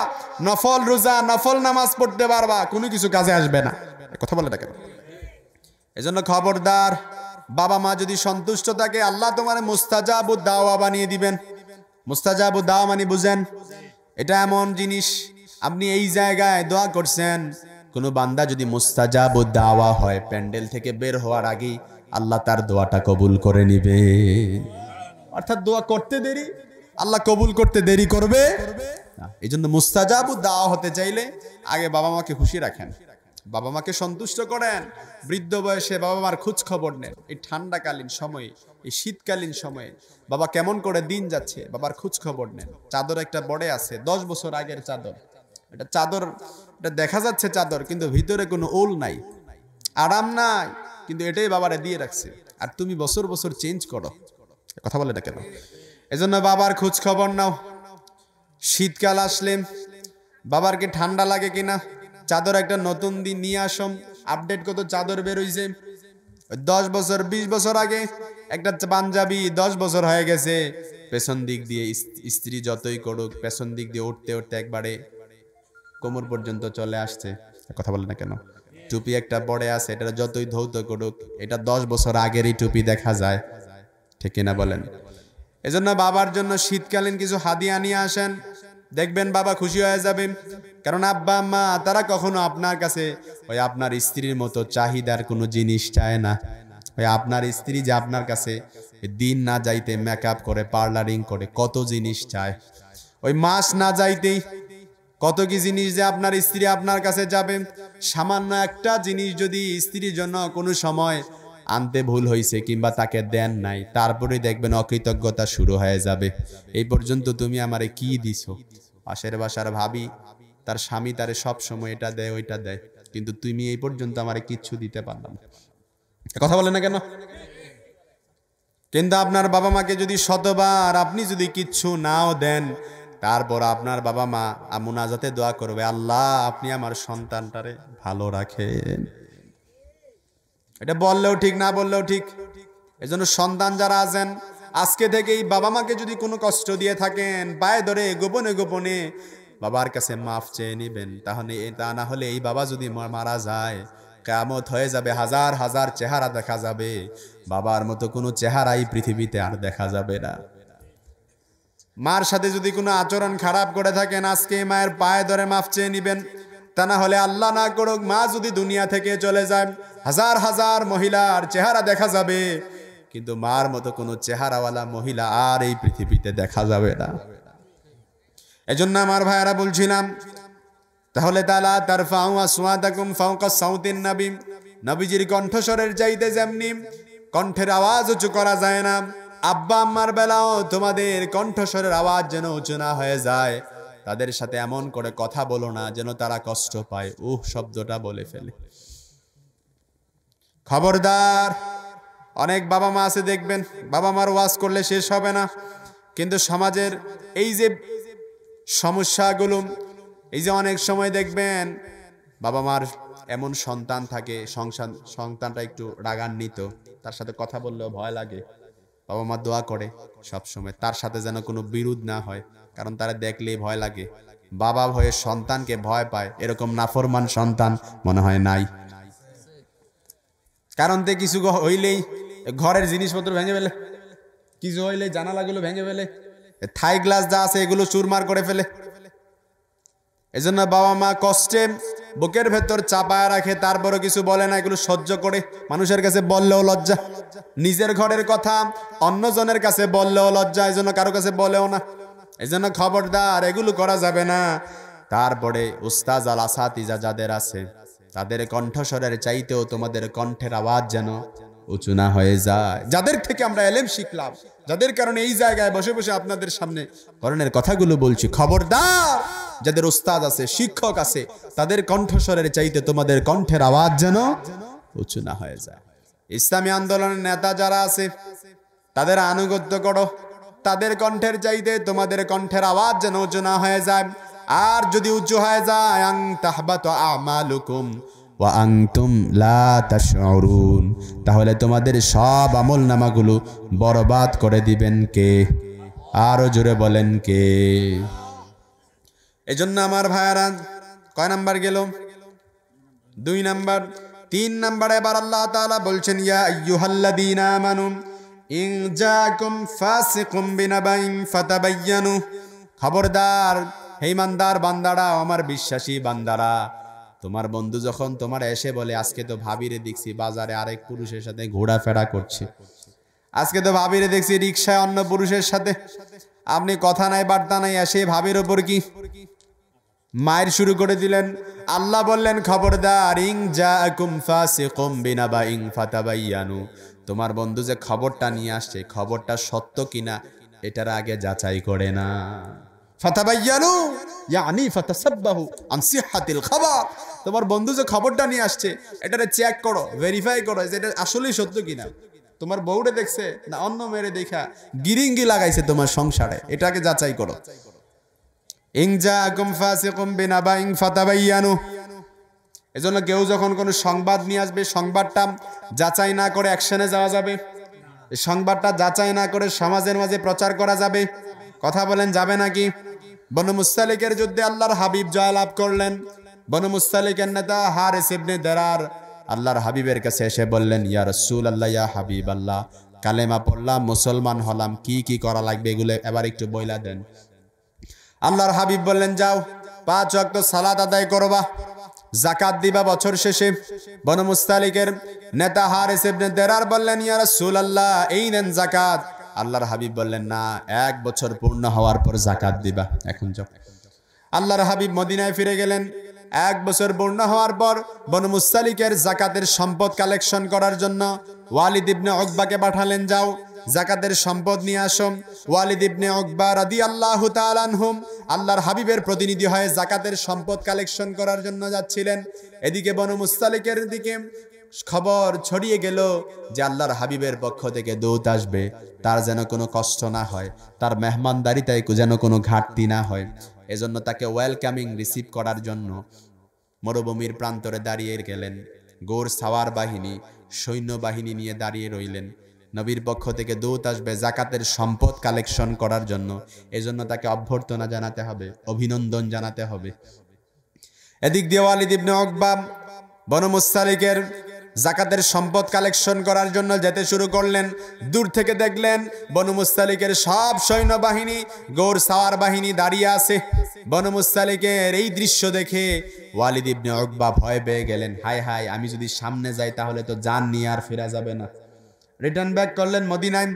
নফল রোজা নফল নামাজ পড়তে পারবা, কোনো কিছু কাজে আসবে না। কথা বলে না কেন? এজন্য খবরদার, বাবা মা যদি সন্তুষ্ট থাকে, আল্লাহ তোমার মুস্তাজাবু দাওয়া বানিয়ে দিবেন। মুস্তাজাবু দাওয়া মানে বুঝেন, এটা এমন জিনিস, আপনি এই জায়গায় দোয়া করছেন, কোনো বান্দা যদি মুস্তাজাবু দাওয়া হয়, প্যান্ডেল থেকে বের হওয়ার আগেই আল্লাহ তার দোয়াটা কবুল করে নিবে। অর্থাৎ দোয়া করতে দেরি, আল্লাহ কবুল করতে দেরি করবে না। এই জন্য মুস্তাজাবু দাওয়া হতে চাইলে আগে বাবা মাকে খুশি রাখেন, বাবা মাকে সন্তুষ্ট করেন। বৃদ্ধ বয়সে বাবা মার খোঁজ খবর নেন। এই ঠান্ডাকালীন সময়ে, এই শীতকালীন সময়ে বাবা কেমন করে দিন যাচ্ছে, বাবার খোঁজ খবর নেন। চাদর একটা বড়ে আছে, 10 বছর আগের চাদর, এটা চাদর, এটা দেখা যাচ্ছে চাদর, কিন্তু ভিতরে কোনো ওল নাই, আরাম নাই, কিন্তু এটাই বাবারে দিয়ে রাখছে। আর তুমি বছর বছর চেঞ্জ করো। কথা বলে না কেন? এজন্য বাবার খোঁজ খবর নাও। শীতকাল আসলে বাবার কি ঠান্ডা লাগে কিনা, চাদর একটা নতুন দিন নিয়ে আসম, আপডেট কত চাদর বের হইছে। 10 বছর 20 বছর আগে একটা পাঞ্জাবি 10 বছর হয়ে গেছে, পেছন দিক দিয়ে স্ত্রী যতই করুক, পেছন দিক দিয়ে উঠতে উঠতে একবারে কোমর পর্যন্ত চলে আসছে। কথা বলে না কেন? টুপি একটা পড়ে আছে, এটা যতই ধৌত করুক, এটা 10 বছর আগেরই টুপি দেখা যায়। ঠিক কিনা বলেন? এজন্য বাবার জন্য শীতকালীন কিছু হাদিয়া নিয়ে আসেন, দেখবেন বাবা খুশি হয়ে যাবে। কারণ আব্বা আম্মা তারা কখনো আপনার কাছে ওই আপনার স্ত্রীর মতো চাহিদার কোনো জিনিস চায় না, ওই আপনার স্ত্রী যে আপনার কাছে দিন না যাইতে মেকআপ করে, পার্লারিং করে, কত জিনিস চায়। ওই মাস না যাইতেই কত কি জিনিস যে আপনার স্ত্রী আপনার কাছে যাবে। সামান্য একটা জিনিস যদি স্ত্রীর জন্য কোনো সময় আনতে ভুল হয়েছে কিংবা তাকে দেন নাই, তারপরেই দেখবেন অকৃতজ্ঞতা শুরু হয়ে যাবে। এই পর্যন্ত তুমি আমারে কি দিছো? পাশের বাসার ভাবি তার স্বামী তারে সব সময় এটা দেয় ওইটা দেয়, কিন্তু তুমি এই পর্যন্ত আমারে কিচ্ছু দিতে পারলাম না। কথা বলে না কেন? কিন্তু আপনার বাবা মাকে যদি শতবার আপনি যদি কিচ্ছু নাও দেন, তারপর আপনার বাবা মা মুনাজাতে দোয়া করবে, আল্লাহ আপনি আমার সন্তানটারে ভালো রাখেন। এটা বললেও ঠিক, না বললেও ঠিক। এজন্য সন্তান যারা আছেন, আজকে থেকেই বাবা মাকে যদি কোনো কষ্ট দিয়ে থাকেন, পায়ে ধরে গোপনে গোপনে বাবার কাছে মাফ চেয়ে নেবেন। তাহলে তা না হলে এই বাবা যদি মারা যায়, কিয়ামত হয়ে যাবে, হাজার হাজার চেহারা দেখা যাবে, বাবার মতো কোনো চেহারাই পৃথিবীতে আর দেখা যাবে না। মার সাথে যদি কোনো আচরণ খারাপ করে থাকেন, আজকে মায়ের পায়ে ধরে মাফ চেয়ে নেবেন। তা না হলে আল্লাহ না করুক মা যদি দুনিয়া থেকে চলে যায়, হাজার হাজার মহিলার চেহারা দেখা যাবে, কিন্তু মার মতো কোনো চেহারাওয়ালা মহিলা আর এই পৃথিবীতে দেখা যাবে না। এজন্য আমার ভাইয়ারা বলছিলাম, তাহলে তালা তারফাউ আসওয়াতাকুম ফাওকা সাউতিন নবী, নবীজির কণ্ঠস্বরের চাইতে যেমনি কণ্ঠের আওয়াজ উঁচু করা যায় না, আব্বা আম্মার বেলাও তোমাদের কণ্ঠস্বরের আওয়াজ যেন উঁচু না হয়ে যায়। তাদের সাথে এমন করে কথা বলো না যেন তারা কষ্ট পায়, শব্দটা বলে ফেলে। খবরদার। অনেক বাবা মা আছে দেখবেন, বাবা মার ওয়াজ করলে শেষ হবে না, কিন্তু সমাজের এই যে সমস্যাগুলো, এই যে অনেক সময় দেখবেন বাবা মার এমন সন্তান থাকে, সন্তানটা একটু রাগান্বিত, তার সাথে কথা বললেও ভয় লাগে। বাবা মা দোয়া করে সব সময় তার সাথে যেন কোনো বিরোধ না হয়, কারণ তারা দেখলেই ভয় লাগে। বাবা ভয়ে সন্তানকে ভয় পায়, এরকম নাফরমান সন্তান মনে হয় নাই। কারণ তে কিছু হইলেই ঘরের জিনিসপত্র ভেঙে ফেলে, কিছু হইলেই জানালাগুলো ভেঙে ফেলে, থাই গ্লাস যা আছে এগুলো চুরমার করে ফেলে। এজন্য বাবা মা কষ্টে বুকের ভেতর চাপায় রাখে, তারপরও কিছু বলে না, এগুলো সহ্য করে। মানুষের কাছে বললেও লজ্জা, নিজের ঘরের কথা অন্যজনের কাছে বললেও লজ্জা, এজন্য কারো কাছে বলেও না। এজন্য খবরদার, এগুলো করা যাবে না। তারপরে উস্তাজ আল আসাতিজা যাদের আছে, তাদের কণ্ঠস্বরের চাইতেও তোমাদের কণ্ঠের আওয়াজ যেন উঁচু না হয়ে যায়। যাদের থেকে আমরা এলেম শিখলাম, যাদের কারণে এই জায়গায় বসে বসে আপনাদের সামনে কোরআনের কথাগুলো বলছি, খবরদার, যাদের উস্তাদ আছে, শিক্ষক আছে, তাদের কণ্ঠস্বরের চাইতে তোমাদের কণ্ঠের আওয়াজ যেন উঁচু না হয়ে যায়। ইসলামী আন্দোলনের নেতা যারা আছে, তাদের আনুগত্য করো, তাদের কণ্ঠের চাইতে তোমাদের কণ্ঠের আওয়াজ যেন উঁচু না হয়ে যায়। আর যদি উঁচু হয়ে যায়, আং তাহবাতু আমালুকুম ওয়া আনতুম লা তাশউরুন, তাহলে তোমাদের সব আমলনামাগুলো বরবাদ করে দিবেন কে? আরো জোরে বলেন কে? এজন্য আমার ভাইয়ারা, কয় নাম্বার গেল? 2 নাম্বার। 3 নাম্বারে এবার আল্লাহ তাআলা বলছেন, ইয়া আইয়ুহাল্লাযীনা আমানু ইন জাআকুম ফাসিকুম বিনাবাইন ফাতাবায়ানু, খবরদার হে ইমানদার বান্দারা, আমার বিশ্বাসী বান্দারা, তোমার বন্ধু যখন তোমার এসে বলে, আজকে তো ভাবিরে দেখছি বাজারে আরেক পুরুষের সাথে ঘোরাফেরা করছে, আজকে তো ভাবিরে দেখছি রিকশায় অন্য পুরুষের সাথে, আপনি কথা নাই বার্তা নাই, এসে ভাবির ওপর কি মায়ের শুরু করে দিলেন। আল্লাহ বললেন, খবরদার, ইন জাআকুম ফাসিকুম বিনাবাইন ফাতাবায়ানু, তোমার বন্ধু যে খবরটা নিয়ে আসছে, খবরটা সত্য কিনা এটার আগে যাচাই করে না। ফাতাবায়ানু ইয়ানি ফাতাসাব্বাহু আন সিহহাতিল খবর, তোমার বন্ধু যে খবরটা নিয়ে আসছে এটারে চেক করো, ভেরিফাই করো যে এটা আসলেই সত্য কিনা। তোমার বউরে দেখছে না অন্য মেরে দেখা গিরিঙ্গি লাগাইছে তোমার সংসারে, এটাকে যাচাই করো। ইন জাআকুম ফাসিকুম বিনাবাইন ফাতাবায়ানু, এজন্য কেউ যখন কোনো সংবাদ নিয়ে আসবে, সংবাদটা যাচাই না করে অ্যাকশনে যাওয়া যাবে, এই সংবাদটা যাচাই না করে সমাজের মাঝে প্রচার করা যাবে? কথা বলেন, যাবে নাকি? বনু মুস্তালিকের যুদ্ধে আল্লাহর হাবিব জয়লাভ করলেন। বনু মুস্তালিকের নেতা হারিস ইবনে দারার আল্লাহর হাবিবের কাছে এসে বললেন, ইয়া রাসূলুল্লাহ, ইয়া হাবিবাল্লাহ, কালেমা পড়লাম, মুসলমান হলাম, কি কি করা লাগবে এগুলো এবার একটু বইলা দেন। আল্লাহর হাবিব বললেন, যাও 5 ওয়াক্ত সালাত আদায় করবা, জাকাত দিবা বছর শেষে। বনু মুস্তালিকের নেতা হারিস ইবনে দেরার বললেন, ইয়া রাসূলুল্লাহ, এই নেন জাকাত। আল্লাহর হাবিব বললেন, না, 1 বছর পূর্ণ হওয়ার পর জাকাত দিবা, এখন যাও। আল্লাহর হাবিব মদিনায় ফিরে গেলেন। 1 বছর পূর্ণ হওয়ার পর বনু মুস্তালিকের জাকাতের সম্পদ কালেকশন করার জন্য ওয়ালিদ ইবনে উকবাকে পাঠালেন, যাও জাকাতের সম্পদ নিয়ে আসো। ওয়ালিদ ইবনে উকবা রাদিয়াল্লাহু তাআলা আনহুম আল্লাহর হাবিবের প্রতিনিধি হয়ে জাকাতের সম্পদ কালেকশন করার জন্য যাচ্ছিলেন। এদিকে বনু মুস্তালিকের দিকে খবর ছড়িয়ে গেল যে আল্লাহর হাবিবের পক্ষ থেকে দূত আসবে, তার যেন কোনো কষ্ট না হয়, তার মেহমানদারিতায় যেন কোনো ঘাটতি না হয়। এজন্য তাকে ওয়েলকামিং রিসিভ করার জন্য মরুভূমির প্রান্তরে দাঁড়িয়ে গেলেন। গোর সাওয়ার বাহিনী, সৈন্যবাহিনী নিয়ে দাঁড়িয়ে রইলেন। নবীর পক্ষ থেকে দূত আসবে জাকাতের সম্পদ কালেকশন করার জন্য, এজন্য তাকে অভ্যর্থনা জানাতে হবে, অভিনন্দন জানাতে হবে। এদিক দিয়ে ওয়ালিদ ইবনে উকবা বনু মুস্তালিকের জাকাতের সম্পদ কালেকশন করার জন্য যেতে শুরু করলেন। দূর থেকে দেখলেন বনু মুস্তালিকের সব সৈন্যবাহিনী, গৌর সাওয়ার বাহিনী দাঁড়িয়ে আছে। বনু মুস্তালিকের এই দৃশ্য দেখে ওয়ালিদ ইবনে উকবা ভয় পেয়ে গেলেন, হায় হায়, আমি যদি সামনে যাই তাহলে তো জান নিয়ে আর ফেরা যাবে না। রিটার্ন ব্যাক করলেন মদিনায়।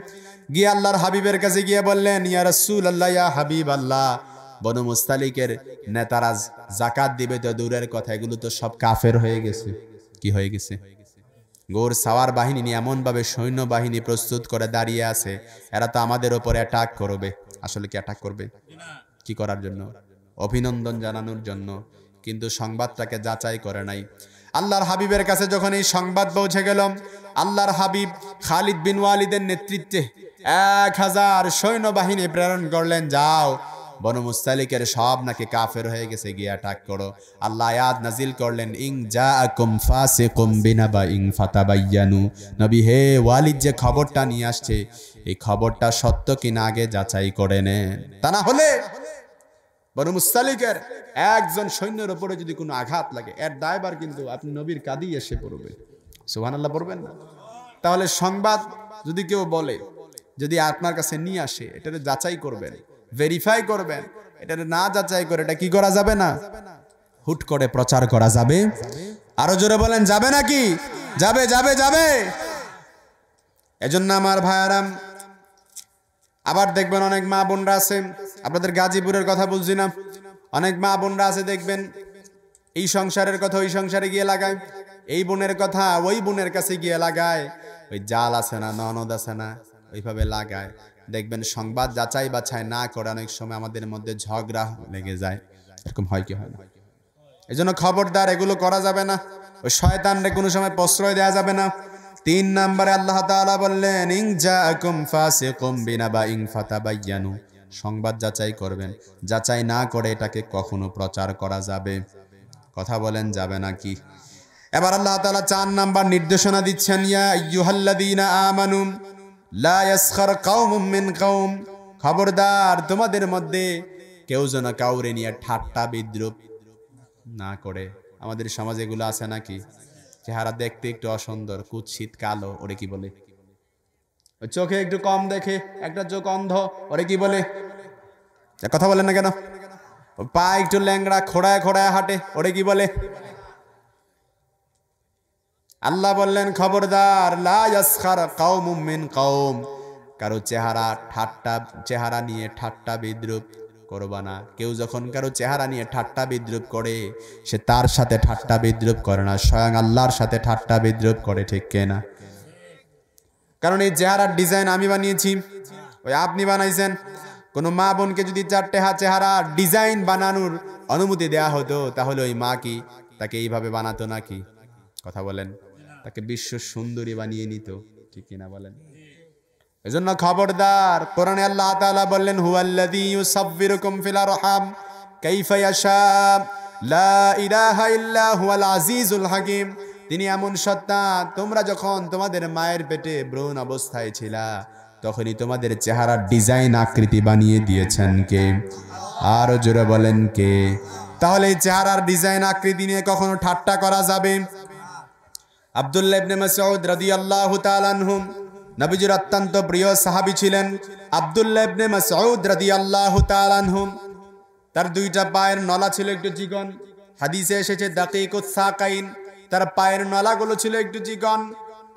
গিয়ে আল্লাহর হাবিবের কাছে গিয়ে বললেন, ইয়া রাসূলুল্লাহ, ইয়া হাবিব আল্লাহ, বনু মুস্তালিকের নেতারা জাকাত দিবে তো দূরের কথা, এগুলো তো সব কাফের হয়ে গেছে। কি হয়ে গেছে? গোর সাওয়ার বাহিনী নিয়ে এমনভাবে সৈন্যবাহিনী প্রস্তুত করে দাঁড়িয়ে আছে, এরা তো আমাদের ওপরে অ্যাটাক করবে। আসলে কি অ্যাটাক করবে? কি করার জন্য? অভিনন্দন জানানোর জন্য। কিন্তু সংবাদটাকে যাচাই করে নাই। আল্লাহর হাবিবের কাছে যখন এই সংবাদ পৌঁছে গেল, আল্লাহর হাবিব খালিদ বিন ওয়ালিদের নেতৃত্বে 1000 সৈন্যবাহিনী প্রেরণ করলেন, যাও বনু মুস্তালিকের সব নাকি কাফের হয়ে গেছে, গিয়ে অ্যাটাক করো। আল্লাহ আয়াত নাজিল করলেন, ইন জাআকুম ফাসিকুম বিনাবাইন ফাতাবায়ানু, নবী হে, ওয়ালিদ যে খবরটা নিয়ে আসছে, এই খবরটা সত্য কিনা আগে যাচাই করে নেন, তা না হলে বনু মুস্তালিকের একজন সৈন্যের উপরে যদি কোনো আঘাত লাগে, এর দায়ভার কিন্তু আপনি নবীর কাঁধেই এসে পড়বে। সুবহানাল্লাহ পড়বেন না? তাহলে সংবাদ যদি কেউ বলে, যদি আপনার কাছে নিয়ে আসে, এটাকে যাচাই করবেন, ভেরিফাই করবেন। এটা না যাচাই করে এটা কি করা যাবে না, হুট করে প্রচার করা যাবে। আরো জোরে বলেন, যাবে নাকি? যাবে, যাবে, যাবে। এজন্য আমার ভাইয়ারাম, আবার দেখবেন অনেক মা বোনরা আছে, আপনাদের গাজীপুরের কথা বলছি না, অনেক মা বোনরা আছে দেখবেন এই সংসারের কথা ওই সংসারে গিয়ে লাগায়, এই বোনের কথা ওই বোনের কাছে গিয়ে লাগায়, ওই জাল আছে না, ননদ আছে না, ওইভাবে লাগায়। দেখবেন সংবাদ যাচাই বাছাই না করে অনেক সময় আমাদের মধ্যে ঝগড়া লেগে যায়। এরকম হয় কি হয় না? এই জন্য খবরদার, এগুলো করা যাবে না। ওই শয়তানরে কোনো সময় প্রশ্রয় দেওয়া যাবে না। 3 নম্বরে আল্লাহ তাআলা বললেন, ইন জাআকুম ফাসিকুম বিনাবাইন ফাতাবায়ানু, সংবাদ যাচাই করবেন, যাচাই না করে এটাকে কখনো প্রচার করা যাবে? কথা বলেন, যাবে নাকি? এবার আল্লাহ তাআলা 4 নাম্বার নির্দেশনা দিচ্ছেন, ইয়া আইয়ুহাল্লাযীনা আমানু লা ইয়াসখার কওমুম মিন কওম, খবরদার তোমাদের মধ্যে কেউ যেন কাউরে নিয়ে ঠাট্টা বিদ্রুপ না করে। আমাদের সমাজে এগুলো আছে নাকি? চেহারা দেখতে একটু অসুন্দর, কুৎসিত, কালো, ওরে কি বলে? চোখে একটু কম দেখে, একটা চোখ অন্ধ, ওরে কি বলে? কথা বলেন না কেন? পা একটু ল্যাংড়া, খোড়ায় খোড়ায় হাঁটে, ওরে কি বলে? আল্লাহ বললেন, খবরদার, লা ইয়াসখার কওমুম মিন কওম, কারো চেহারা নিয়ে ঠাট্টা বিদ্রুপ করবা না। কেউ যখন কারো চেহারা নিয়ে ঠাট্টা বিদ্রুপ করে, সে তার সাথে ঠাট্টা বিদ্রুপ করে না, স্বয়ং আল্লাহর সাথে ঠাট্টা বিদ্রুপ করে, ঠিক কিনা? কারণ এই চেহারার ডিজাইন আমি বানিয়েছি, ওই আপনি বানাইছেন। কোনো মা বোনকে যদি 4টে চেহারা ডিজাইন বানানোর অনুমতি দেয়া হতো, তাহলে ওই মা কি তাকে এইভাবে বানাতো নাকি? কথা বলেন, তাকে বিশ্ব সুন্দরী বানিয়ে নিত, ঠিক কিনা বলেন? এজন্য খবরদার, কোরআনে আল্লাহ তাআলা বললেন, হুয়াল্লাযী ইউসাব্বিরুকুম ফিল আরহাম কাইফা ইয়াশা লা ইলাহা ইল্লা হুয়াল আজিজুল হাকীম, তিনি এমন সত্তা, তোমরা যখন তোমাদের মায়ের পেটে ভ্রূণ অবস্থায় ছিলা, তখনই তোমাদের চেহারার ডিজাইন আকৃতি বানিয়ে দিয়েছেন কে? আরো জোরে বলেন, কে? তাহলে এই চেহারার ডিজাইন আকৃতি নিয়ে কখনো ঠাট্টা করা যাবে? আব্দুল্লাহ ইবনে মাসউদ রাদিয়াল্লাহু তাআলা আনহু নবীজির অত্যন্ত প্রিয় সাহাবী ছিলেন। আব্দুল্লাহ ইবনে মাসউদ রাদিয়াল্লাহু তাআলা আনহু, তার 2টা পায়ের নলা ছিল একটু চিকন, হাদিসে এসেছে দাকিকুস সাকাইন, তার পায়ের নলাগুলো ছিল একটু চিকন।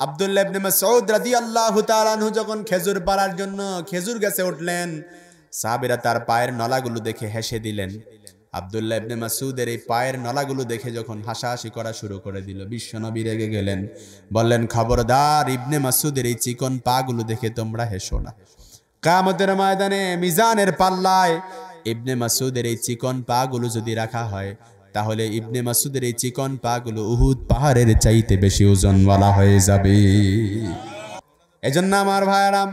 আব্দুল্লাহ ইবনে মাসউদ রাদিয়াল্লাহু তাআলা আনহু যখন খেজুর পাড়ার জন্য খেজুর গাছে উঠলেন, সাহাবীরা তার পায়ের নলাগুলো দেখে হেসে দিলেন। আব্দুল্লাহ ইবনে মাসউদের এই পায়ের নলাগুলো দেখে যখন হাসাহাসি করা শুরু করে দিল, বিশ্বনবী রেগে গেলেন, বললেন, খবরদার, ইবনে মাসউদের এই চিকন পাগুলো দেখে তোমরা হেসো না। কিয়ামতের ময়দানে মিজানের পাল্লায় ইবনে মাসউদের এই চিকন পাগুলো যদি রাখা হয়, তাহলে ইবনে মাসউদের এই চিকন পাগুলো উহুদ পাহাড়ের চাইতে বেশি ওজনওয়ালা হয়ে যাবে। এজন্য আমার ভাইয়ারাম,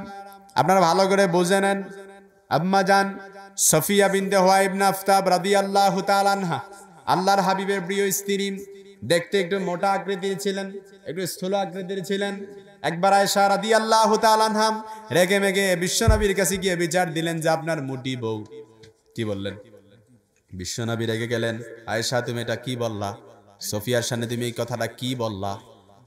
আপনারা ভালো করে বুঝে নেন। আম্মা জান সফিয়া বিনতে হুয়াই ইবনে আফতাব রাদিয়াল্লাহু তাআলা আনহা, আল্লাহর হাবিবের প্রিয় স্ত্রী, দেখতে একটু মোটা আকৃতির ছিলেন, একটু স্থূল আকৃতির ছিলেন। একবার আয়েশা রাদিয়াল্লাহু তাআলা আনহা রেগে মেগে বিশ্বনবীর কাছে গিয়ে বিচার দিলেন যে আপনার মোটি বউ। কি বললেন? বিশ্বনবী রেগে গেলেন, আয়েশা তুমি এটা কি বললা? সফিয়ার সামনে তুমি এই কথাটা কি বললা?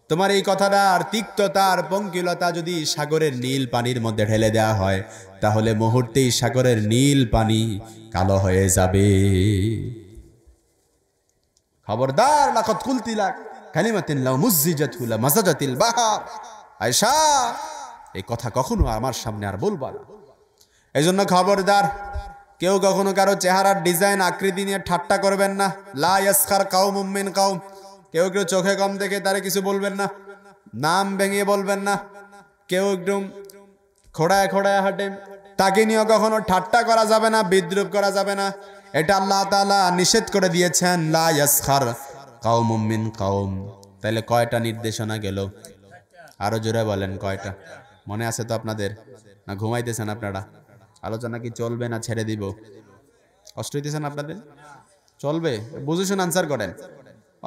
তোমার এই কথাটার তিক্ততা আর পঙ্কিলতা যদি সাগরের নীল পানির মধ্যে ঢেলে দেওয়া হয়, তাহলে মুহূর্তেই সাগরের নীল পানি কালো হয়ে যাবে। খবরদার, লাকাদ কুলতি লাক কালিমাতিন লাউ মুযিজাতু লামাযাজাতিল বাহর। আয়েশা, এই কথা কখনো আমার সামনে আর বলবা না। এইজন্য খবরদার, কেউ কখনো কারো চেহারার ডিজাইন আকৃতি নিয়ে ঠাট্টা করবেন না। লা ইয়াসখার কাউমুম মিন কাউম, কেউ কেউ চোখে কম দেখে তারে কিছু বলবেন না, নাম ভেঙে বলবেন না। কেউ একদম খোড়ায় খোড়ায় হাঁটে, তাকে নিয়েও কখনো ঠাট্টা করা যাবে না, বিদ্রুপ করা যাবে না। এটা আল্লাহ তাআলা নিষেধ করে দিয়েছেন, লা ইয়াসখার কাউমুম মিন কাউম। তাহলে কয়টা নির্দেশনা গেল? আরো জোরে বলেন, কয়টা? মনে আছে তো আপনাদের? না ঘুমাইতেছেন আপনারা? আলোচনা কি চলবে না ছেড়ে দিব? কষ্ট হইতেছেন আপনাদের? চলবে, বুঝে শুনে আনসার করেন।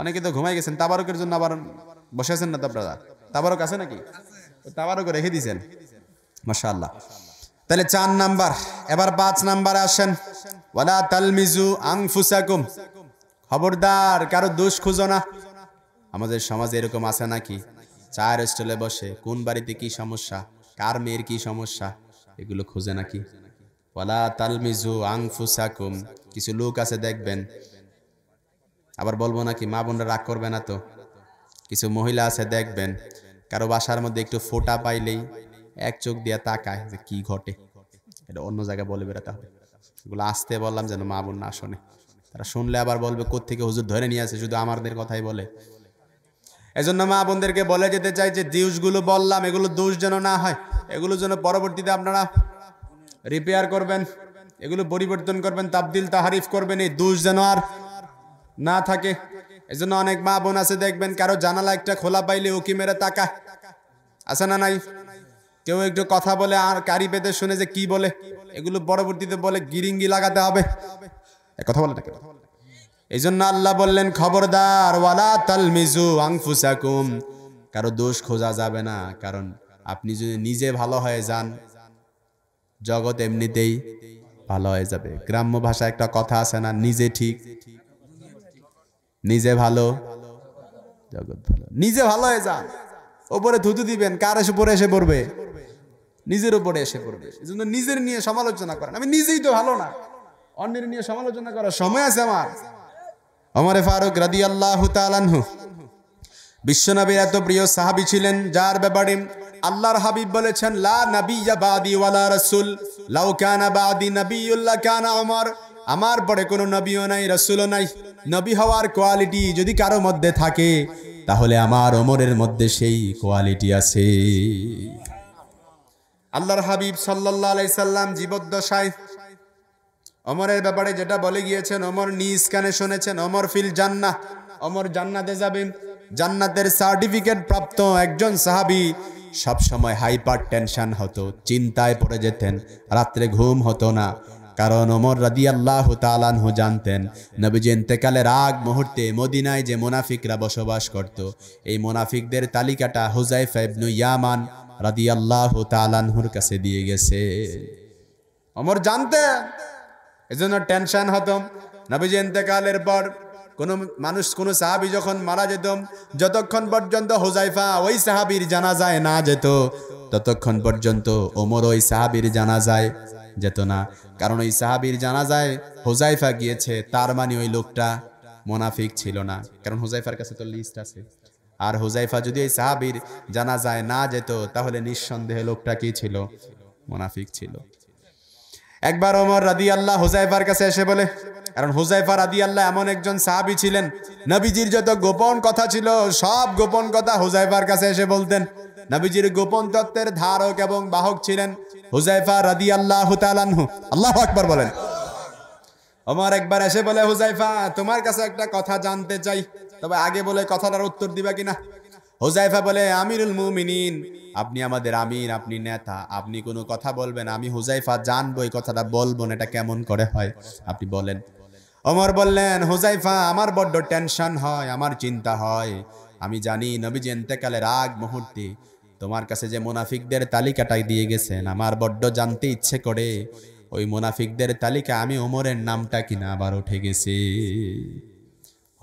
অনেকে তো ঘুমাই গেছেন, তাবারকের জন্য আবার বসে আছেন না তো আপনারা? তাবারক আছে নাকি? তাবারক রেখে দিয়েছেন, মাশাআল্লাহ। তাহলে 4 নাম্বার। এবার 5 নাম্বারে আসেন, ওয়ালা তালমিজু আনফুসাকুম, খবরদার কারো দোষ খুঁজো না। আমাদের সমাজে এরকম আছে নাকি? চায়ের স্টলে বসে কোন বাড়িতে কি সমস্যা, কার মেয়ের কি সমস্যা, এগুলো খুঁজে নাকি? ওয়ালা তালমিজু আনফুসাকুম। কিছু লোক আছে দেখবেন, আবার বলবো নাকি, মা বোনরা রাগ করবে না তো? কিছু মহিলা আছে দেখবেন, কারো বাসার মধ্যে একটু ফোঁটা পাইলেই এক চোখ দিয়ে তাকায় যে কি ঘটে। এটা অন্য জায়গায় বলে বেড়াতে হবে। এগুলো আসতে বললাম যেন মা বোন না শোনে, তারা শুনলে আবার বলবে কোত্থেকে হুজুর ধরে নিয়ে আসে, শুধু আমাদের কথাই বলে। এজন্য মা বোনদেরকে বলে যেতে চাই যে দোষগুলো বললাম, এগুলো দোষ যেন না হয়, এগুলো যেন পরবর্তীতে আপনারা রিপেয়ার করবেন, এগুলো পরিবর্তন করবেন, তাবদিল তাহারিফ করবেন, এই দোষ যেন আর না থাকে। এজন্য অনেক মা বোন আছে দেখবেন, কারো জানালা একটা খোলা পাইলে উকি মেরে তাকায়, আছে না নাই? কেউ একটু কথা বলে আর কারি পেতে শুনে যে কি বলে, এগুলো পরবর্তীতে বলে গিরিঙ্গি লাগাতে হবে, কথা বলে না। এই জন্য আল্লাহ বললেন, খবরদার, ওয়ালা তালমিজু আনফুসাকুম, কারো দোষ খোঁজা যাবে না। কারণ আপনি যদি নিজে ভালো হয়ে যান, জগৎ এমনিতেই ভালো হয়ে যাবে। গ্রাম্য ভাষায় একটা কথা আছে না, নিজে ঠিক, নিজে ভালো, জগৎ ভালো। নিজে ভালো হয়ে যান, ওপরে থুতু দিবেন, কার উপরে এসে পড়বে? নিজের উপরে এসে পড়বে। এই জন্য নিজের নিয়ে সমালোচনা করেন। আমি নিজেই তো ভালো না, অন্যের নিয়ে সমালোচনা করার সময় আছে আমার? ওমর ফারুক রাদিয়াল্লাহু তাআলা আনহু বিশ্বনবীর এত প্রিয় সাহাবী ছিলেন, যার ব্যাপারে আল্লাহর হাবিব বলেছেন, লা নাবিয়্যা বাদি ওয়ালা রাসূল, লাউ কানা বাদি নাবিয়্যুল লাকানা ওমর। আমার পরে কোনো নবীও নাই, রাসূলও নাই। নবী হওয়ার কোয়ালিটি যদি কারো মধ্যে থাকে, তাহলে আমার ওমরের মধ্যে সেই কোয়ালিটি আছে। আল্লাহর হাবিব সাল্লাল্লাহু আলাইহি সাল্লাম জীবদ্দশায় ওমরের ব্যাপারে যেটা বলে গিয়েছেন, ওমর নিজ কানে শুনেছেন, ওমর ফিল জান্নাহ, ওমর জান্নাতে যাবেন। জান্নাতের সার্টিফিকেট প্রাপ্ত একজন সাহাবী সব সময় হাইপার টেনশন হতো, চিন্তায় পড়ে যেতেন, রাত্রে ঘুম হতো না। কারণ ওমর রাদিয়াল্লাহু তাআলা আনহু জানতেন, নবীজি ইন্তেকালের আগ মুহূর্তে মদিনায় যে মুনাফিকরা বসবাস করত, এই মুনাফিকদের তালিকাটা হুযায়ফা ইবনে ইয়ামান রাদিয়াল্লাহু তাআলা আনহুর কাছে দিয়ে গেছে। ওমর জানতেন, এজন্য টেনশন হতো। নবীজি ইন্তেকালের পর কোনো মানুষ, কোনো সাহাবী যখন মারা যেত, যতক্ষণ পর্যন্ত হুযায়ফা ওই সাহাবীর জানাজায় না যেত, ততক্ষণ পর্যন্ত ওমর ওই সাহাবীর জানাজায় যেত না। কারণ ওই সাহাবীর জানাজায় হুযায়ফা গিয়েছে, তার মানে ওই লোকটা মুনাফিক ছিল না, কারণ হুযায়ফার কাছে তো লিস্ট আছে। আর হুযায়ফা যদি এই সাহাবীর জানাজায় না যেত তাহলে নিঃসন্দেহে লোকটা কি ছিল? মুনাফিক ছিল। একবার ওমর রাদিয়াল্লাহু হুযায়ফার কাছে এসে বলে, কারণ হুযায়ফা রাদিয়াল্লাহু এমন একজন সাহাবী ছিলেন, নবীজির যত গোপন কথা ছিল সব গোপন কথা হুযায়ফার কাছে এসে বলতেন। নবীজির গোপন তত্ত্বের ধারক এবং বাহক ছিলেন হুযায়ফা রাদিয়াল্লাহু তাআলা আনহু। আল্লাহু আকবার বলেন। ওমর একবার এসে বলে, হুযায়ফা তোমার কাছে একটা কথা জানতে চাই, তবে আগে বলে কথাটার উত্তর দিবা কিনা। হুযায়ফা বলে, আমিরুল মুমিনিন, আপনি আমাদের আমির, আপনি নেতা, আপনি কোনো কথা বলবেন, আমি হুযায়ফা জানবো এই কথাটা বলবো না, এটা কেমন করে হয় আপনি বলেন। ওমর বললেন, হুযায়ফা আমার বড্ড টেনশন হয়, আমার চিন্তা হয়, আমি জানি নবীজি ইন্তেকালের আগ মুহূর্তে তোমার কাছে যে মুনাফিকদের তালিকাটাই দিয়ে গেছেন, আমার বড্ড জানতে ইচ্ছে করে ওই মুনাফিকদের তালিকা আমি ওমরের নামটা কিনা আবার উঠে গেছে।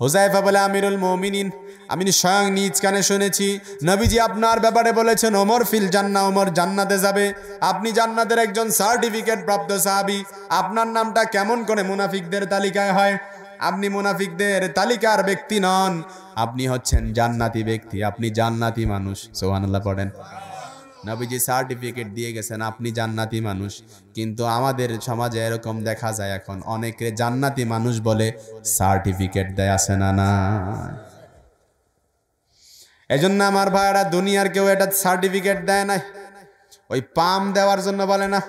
হুযায়ফা বলে, আমিরুল মুমিনিন, আমি স্বয়ং নিজ কানে শুনেছি নবীজি আপনার ব্যাপারে বলেছেন ওমর ফিল জান্নাহ, ওমর জান্নাতে যাবে। আপনি জান্নাতের একজন সার্টিফিকেট প্রাপ্ত সাহাবী, আপনার নামটা কেমন করে মুনাফিকদের তালিকায় হয়? আপনি মুনাফিকদের তালিকার ব্যক্তি নন, আপনি হচ্ছেন জান্নাতি ব্যক্তি, আপনি জান্নাতি মানুষ। সুবহানাল্লাহ পড়েন। নবীজি সার্টিফিকেট দিয়ে গেছেন আপনি জান্নাতি মানুষ, কিন্তু আমাদের সমাজে এরকম দেখা যায় এখন অনেকে জান্নাতি মানুষ বলে সার্টিফিকেট দেয়, আছে না না? এজন্য আমার ভাইরা, দুনিয়ার কেউ এটা সার্টিফিকেট দেয় না, ওই পাম দেওয়ার জন্য বলে না,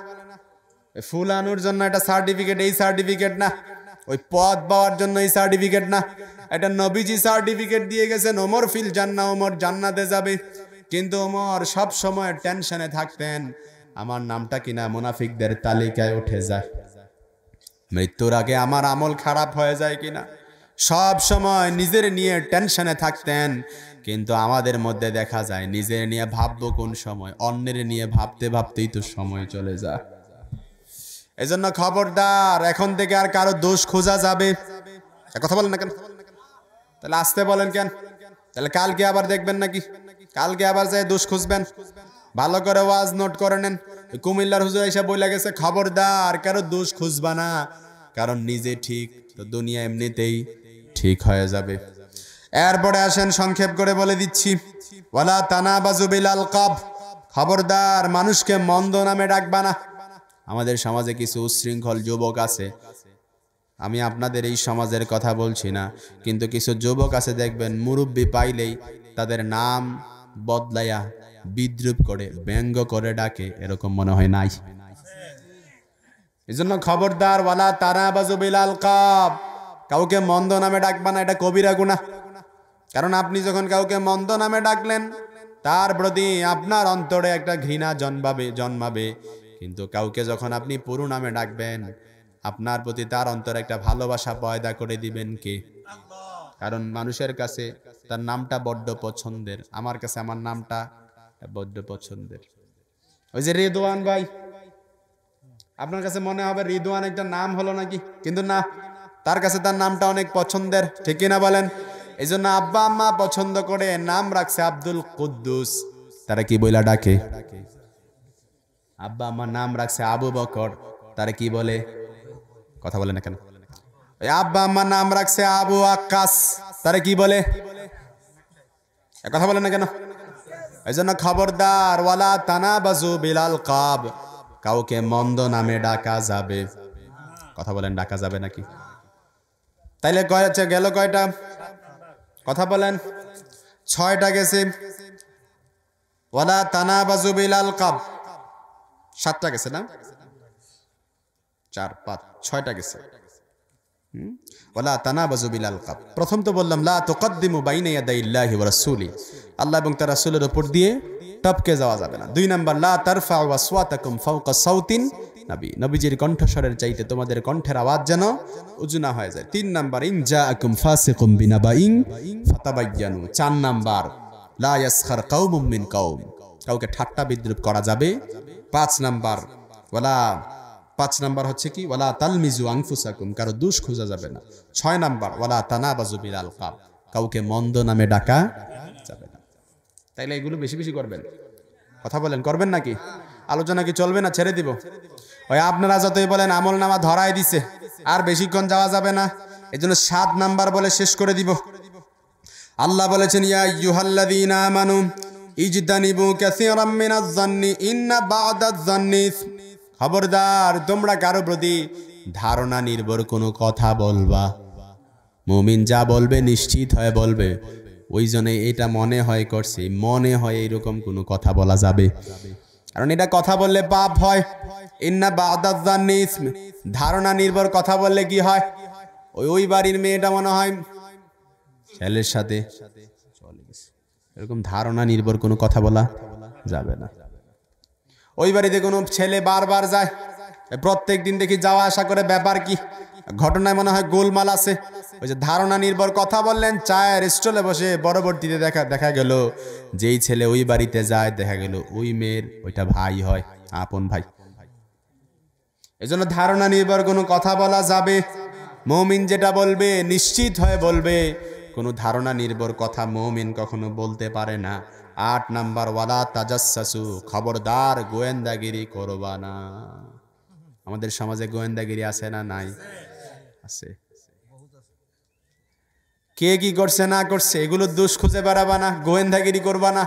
ফুল আনুর জন্য এটা সার্টিফিকেট, এই সার্টিফিকেট না, ওই পদ পাওয়ার জন্য এই সার্টিফিকেট না, এটা নবীজি সার্টিফিকেট দিয়ে গেছেন ওমর ফিল জান্নাহ, ওমর জান্নাতে যাবে। কিন্তু ওমর সব সময় টেনশনে থাকতেন আমার নামটা কিনা মুনাফিকদের তালিকায় উঠে যায়, মৃত্যুর আগে আমার আমল খারাপ হয়ে যায় কিনা, সব সময় নিজের নিয়ে টেনশনে থাকতেন। কিন্তু আমাদের মধ্যে দেখা যায় নিজের নিয়ে ভাববো কোন সময়, অন্যের নিয়ে ভাবতে ভাবতেই তো সময় চলে যায়। এজন্য খবরদার, এখন থেকে আর কারো দোষ খোঁজা যাবে, কথা বলেন না কেন? তাহলে আসতে বলেন কেন? তাহলে কালকে আবার দেখবেন নাকি? কালকে আবার যায় দোষ খুঁজবেন? ভালো করে ওয়াজ নোট করে নেন। কুমিল্লার হুজুর এসে বলে গেছে, খবরদার কারো দোষ খুঁজবা না, কারণ নিজে ঠিক তো দুনিয়া এমনিতেই ঠিক হয়ে যাবে। এরপরে আসেন সংক্ষেপ করে বলে দিচ্ছি, ওয়ালা তানাবাজু বিল আলকাব, খবরদার মানুষকে মন্দ নামে ডাকবা না। আমাদের সমাজে কিছু উচ্ছৃঙ্খল যুবক আছে, আমি আপনাদের এই সমাজের কথা বলছি না, কিন্তু কিছু যুবক আছে দেখবেন মুরব্বি পাইলেই তাদের নাম বদলাইয়া বিদ্রুপ করে ব্যঙ্গ করে ডাকে, এরকম মনে হয় নাই? এজন্য খবরদার, ওয়ালা তানাবাজু বিল আলকাব, কাউকে মন্দ নামে ডাকবা না, এটা কবিরা গুনাহ। কারণ আপনি যখন কাউকে মন্দ নামে ডাকলেন তার প্রতি আপনার অন্তরে একটা ঘৃণা জন্মাবে, কিন্তু কাউকে যখন আপনি পুরো নামে ডাকবেন আপনার প্রতি তার অন্তরে একটা ভালোবাসা পয়দা করে দিবেন কে? কারণ মানুষের কাছে তার নামটা বড্ড পছন্দের, আমার কাছে আমার নামটা বড্ড পছন্দের। ওই যে রিদওয়ান ভাই, আপনার কাছে মনে হবে রিদওয়ান একটা নাম হলো নাকি, কিন্তু না, তার কাছে তার নামটা অনেক পছন্দের, ঠিক কিনা বলেন? এই জন্য আব্বা আম্মা পছন্দ করে নাম রাখছে আব্দুল কুদ্দুস, তারা কি বইলা ডাকে? আব্বা আম্মা নাম রাখছে আবু বকর, তারা কি বলে? কথা বলে না কেন? আব্বা আম্মা নাম রাখছে আবু আক্কাস, তারা কি বলে? কথা বলে না কেন? এই জন্য খবরদার, ওয়ালা তানাবাজু বিল আলকাব, কাউকে মন্দ নামে ডাকা যাবে? কথা বলেন, ডাকা যাবে নাকি? তাইলে গেল কয়টা? কথা বলেন। 6টা গেছে। ওয়ালা তানাবাজু বিল আলকাব 7টা গেছে না? 4 5 6টা গেছে। ওয়ালা তানাবাজু বিল আলকাব, প্রথম তো বললাম লা তুকদ্দিমু বাইনা ইয়াদাইল্লাহি ওয়া রাসূলি, আল্লাহ এবং তার রাসূলের উপর দিয়ে টপকে যাওয়া যাবে না। 2 নাম্বার, লা তারফাউ আসওয়াতাকুম ফাওকা সাউতিন নবী, নবীজির কণ্ঠস্বরের চাইতে তোমাদের কণ্ঠের আওয়াজ যেন উঁচু না হয়ে যায়। 3 নাম্বার, ইন জাআকুম ফাসিকুম বিনাবাইন ফাতাবায়ানু। 4 নাম্বার, লা ইয়াসখার কওমুম মিন কওম, কাউকে ঠাট্টা বিদ্রুপ করা যাবে। 5 নাম্বার, 5 নাম্বার হচ্ছে কি, ওয়ালা তালমিজু আনফুসাকুম, কারো দোষ খোঁজা যাবে না। 6 নাম্বার, ওয়ালা তানাবাজু বিল আলকাব, কাউকে মন্দ নামে ডাকা যাবে না। তাইলে এগুলো বেশি বেশি করবেন। কথা বলেন, করবেন নাকি? আলোচনা কি চলবে না ছেড়ে দিব? ওই আপনারা যতই বলেন আমল নামা ধরায় দিছে, আর বেশিক্ষণ যাওয়া যাবে না, এজন্য 7 নাম্বার বলে শেষ করে দিব। আল্লাহ বলেছেন ইয়া আইয়ুহাল্লাযীনা আমানু ইজতানিবু কাসীরাম মিনাজ যান্নি ইন্না বা'দাজ যান্নি, খবরদার তোমরা কারো প্রতি ধারণা নির্ভর কোনো কথা বলবা। মুমিন যা বলবে নিশ্চিত হয়ে বলবে, ওই জন্য এটা মনে হয় করছে, মনে হয় এরকম কোনো কথা বলা যাবে, কারণ এটা কথা বললে পাপ হয়। ইন্না বা'দাজ যান্নি ইসম, ধারণা নির্ভর কথা বললে কি হয়, ওই বাড়ির মেয়েটা মনে হয় ছেলের সাথে চলে গেছে, এরকম ধারণা নির্ভর কোনো কথা বলা যাবে না। ওই বাড়িতে কোনো ছেলে বারবার যায়, প্রত্যেক দিন দেখি যাওয়া আসা করে, ব্যাপার কি, ঘটনায় মনে হয় গোলমাল আছে। ওই যে ধারণা নির্ভর কথা বললেন, চায়ের স্টলে বসে পরবর্তীতে দেখা গেল যেই ছেলে ওই বাড়িতে যায়, দেখা গেল ওই মেয়ের ওইটা ভাই হয়, আপন ভাই। এজন্য ধারণা নির্ভর কোনো কথা বলা যাবে। মুমিন যেটা বলবে নিশ্চিত হয়ে বলবে, কোনো ধারণা নির্ভর কথা মুমিন কখনো বলতে পারে না। 8 নাম্বার ওয়ালা তাজাসসু, খবরদার গোয়েন্দাগিরি করবা না। আমাদের সমাজে গোয়েন্দাগিরি আছে না নাই? আছে। কে কি করছে না করছে এগুলো দোষ খুঁজে বেড়াবা না, গোয়েন্দাগিরি করবা না,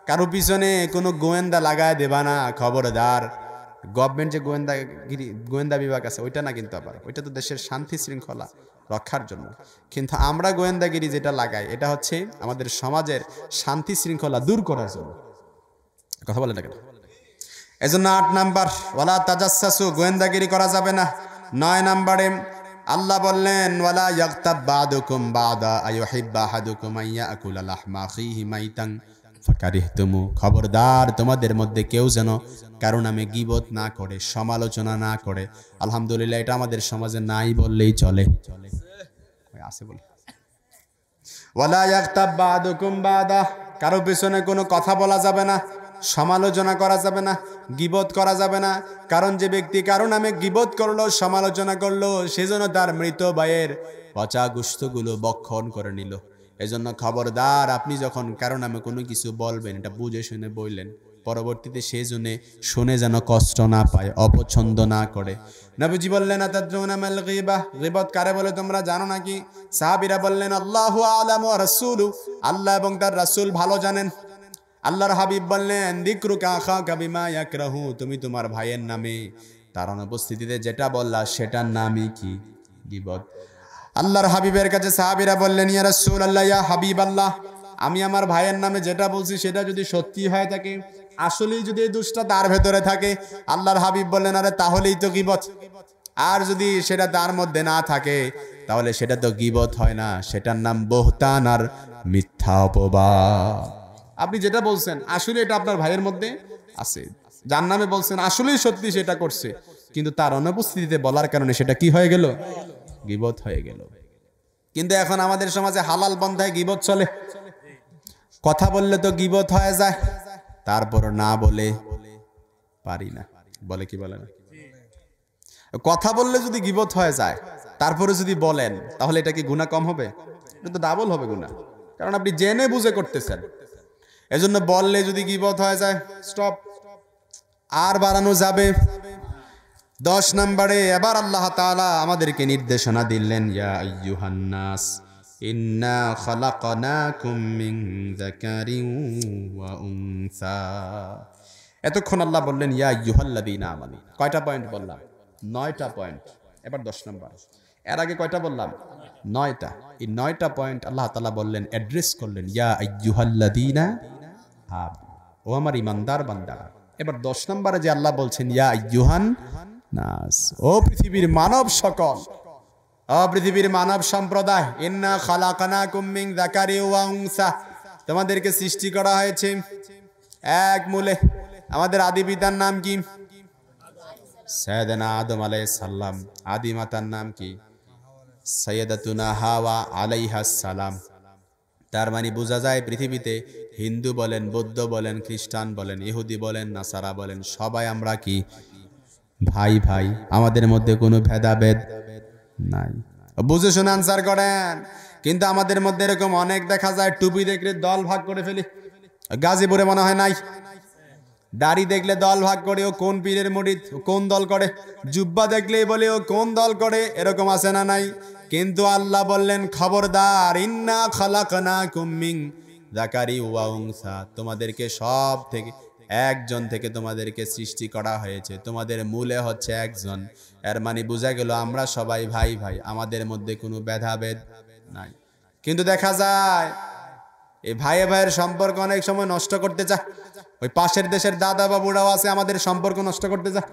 কারো পিছনে কোনো গোয়েন্দা লাগায় দেবা না, খবরদার। গভর্নমেন্ট যে গোয়েন্দা বিভাগ আছে ওইটা না, কিন্তু আবার ওইটা তো দেশের শান্তি শৃঙ্খলা রক্ষার জন্য, কিন্তু আমরা গোয়েন্দাগিরি যেটা লাগাই এটা হচ্ছে আমাদের সমাজের শান্তি শৃঙ্খলা দূর করার জন্য। কথা বলে না কেন? এজন্য 8 নাম্বার ওয়ালা তাজাসসু, গোয়েন্দাগিরি করা যাবে না। 9 নাম্বারে আল্লাহ বললেন ওয়ালা ইয়াগতাব বা'দুকুম বা'দা আইয়ুহিব্বু আহাদুকুম আইয়াকুলা লাহমা আখিহি মাইতান ফাকারিহতুমু, খবরদার তোমাদের মধ্যে কেউ যেন কারো নামে গীবত না করে, সমালোচনা না করে। আলহামদুলিল্লাহ এটা আমাদের সমাজে নাই বললেই চলে, আছে বলে। ওয়ালা ইয়াগতাব বা'দুকুম বা'দা, কারো পিছনে কোনো কথা বলা যাবে না, সমালোচনা করা যাবে না, গীবত করা যাবে না। কারণ যে ব্যক্তি কারো নামে গীবত করলো, সমালোচনা করলো, সেজন্য তার মৃত ভাইয়ের পচা গোশতগুলো বক্ষণ করে নিল। এজন্য খবরদার, আপনি যখন কারো নামে কোনো কিছু বলবেন এটা বুঝে শুনে বললেন, পরবর্তীতে সেজন্য শুনে যেন কষ্ট না পায়, অপছন্দ না করে। নবীজি বললেন আতাদরুনা মাল গীবা, গীবত কারে বলে তোমরা জানো নাকি? সাহাবীরা বললেন আল্লাহু আ'লামু ওয়া রাসূলু, আল্লাহ এবং তার রাসূল ভালো জানেন। আল্লাহর হাবিব বললেন যিকরুকা আখাকা বিমা ইয়াকরাহু, তুমি তোমার ভাইয়ের নামে তার অনুপস্থিতিতে যেটা বললা সেটার নামই কি? গীবত। আল্লাহর হাবিবের কাছে সাহাবীরা বললেন ইয়া রাসূলুল্লাহ, ইয়া হাবিবাল্লাহ, আমি আমার ভাইয়ের নামে যেটা বলছি সেটা যদি সত্যি হয় থাকে, আসলেই যদি এই দোষটা তার ভেতরে থাকে, আল্লাহর হাবিব বললেন আরে তাহলেই তো গীবত। আর যদি সেটা তার মধ্যে না থাকে তাহলে সেটা তো গীবত হয় না, সেটার নাম বহতান আর মিথ্যা অপবাদ। আপনি যেটা বলছেন আসলে এটা আপনার ভাইয়ের মধ্যে আছে, যার নামে বলছেন আসলেই সত্যি সেটা করছে, কিন্তু তার অনুপস্থিতিতে বলার কারণে সেটা কি হয়ে গেল? গীবত হয়ে গেল। কিন্তু এখন আমাদের সমাজে হালাল বন্ধায় গীবত চলে। কথা বললে তো গীবত হয়ে যায়, তারপর না বলে পারি না, বলে কি বলে না? কথা বললে যদি গীবত হয়ে যায় তারপরে যদি বলেন, তাহলে এটা কি গুনাহ কম হবে? এটা তো ডাবল হবে গুনাহ, কারণ আপনি জেনে বুঝে করতেছেন। এজন্য বললে যদি গীবত হয়ে যায়, স্টপ, আর বাড়ানো যাবে। 10 নম্বরে এবার আল্লাহ তাআলা আমাদেরকে নির্দেশনা দিলেন ইয়া আইয়ুহান নাস ইন্না খালাকনাকুম মিন যাকারিন ওয়া উনসা। এতক্ষণ আল্লাহ বললেন ইয়া আইয়ুহাল্লাযীনা আমানু, কয়টা পয়েন্ট বললাম? 9টা পয়েন্ট। এবার 10 নম্বর। এর আগে কয়টা বললাম? 9টা। এই 9টা পয়েন্ট আল্লাহ তাআলা বললেন, অ্যাড্রেস করলেন ইয়া আইয়ুহাল্লাযীনা আমানু, ও আমার ইমানদার বান্দারা। এবার 10 নম্বরে যে আল্লাহ বলছেন ইয়া আইয়ুহান নাস, ও পৃথিবীর মানব সকল, ও পৃথিবীর মানব সম্প্রদায়, ইন্না খালাকনাকুম মিন যাকারি ওয়া উনসা, তোমাদেরকে সৃষ্টি করা হয়েছে এক মূলে। আমাদের আদি পিতার নাম কি? সাইয়েদনা আদম আলাইহিস সালাম। আদি মাতার নাম কি? সাইয়েদাতুনা হাওয়া আলাইহাস সালাম। তার মানে বোঝা যায় পৃথিবীতে হিন্দু বলেন, বৌদ্ধ বলেন, খ্রিস্টান বলেন, ইহুদি বলেন, নাসারা বলেন, সবাই আমরা কি? ভাই ভাই, আমাদের মধ্যে কোনো ভেদাভেদ নাই। বুঝে শুনে আনসার করেন। কিন্তু আমাদের মধ্যে এরকম অনেক দেখা যায় টুপি দেখলে দল ভাগ করে ফেলি। গাজীপুরে মনে হয় নাই, দাড়ি দেখলে দল ভাগ করে, ও কোন পীরের মুরিদ, ও কোন দল করে। জুব্বা দেখলেই বলে ও কোন দল করে, এরকম আছে না নাই? কিন্তু আল্লাহ বললেন খবরদার, ইন্না খালাকনাকুম মিন যাকারি ওয়া উনসা, তোমাদেরকে সব থেকে একজন থেকে তোমাদেরকে সৃষ্টি করা হয়েছে, তোমাদের মূলে হচ্ছে একজন। এর মানে বোঝা গেল আমরা সবাই ভাই ভাই, আমাদের মধ্যে কোনো ভেদাভেদ নাই। কিন্তু দেখা যায় এই ভাইয়ে ভাইয়ের সম্পর্ক অনেক সময় নষ্ট করতে চায়। ওই পাশের দেশের দাদা বাবুরাও আছে আমাদের সম্পর্ক নষ্ট করতে চায়।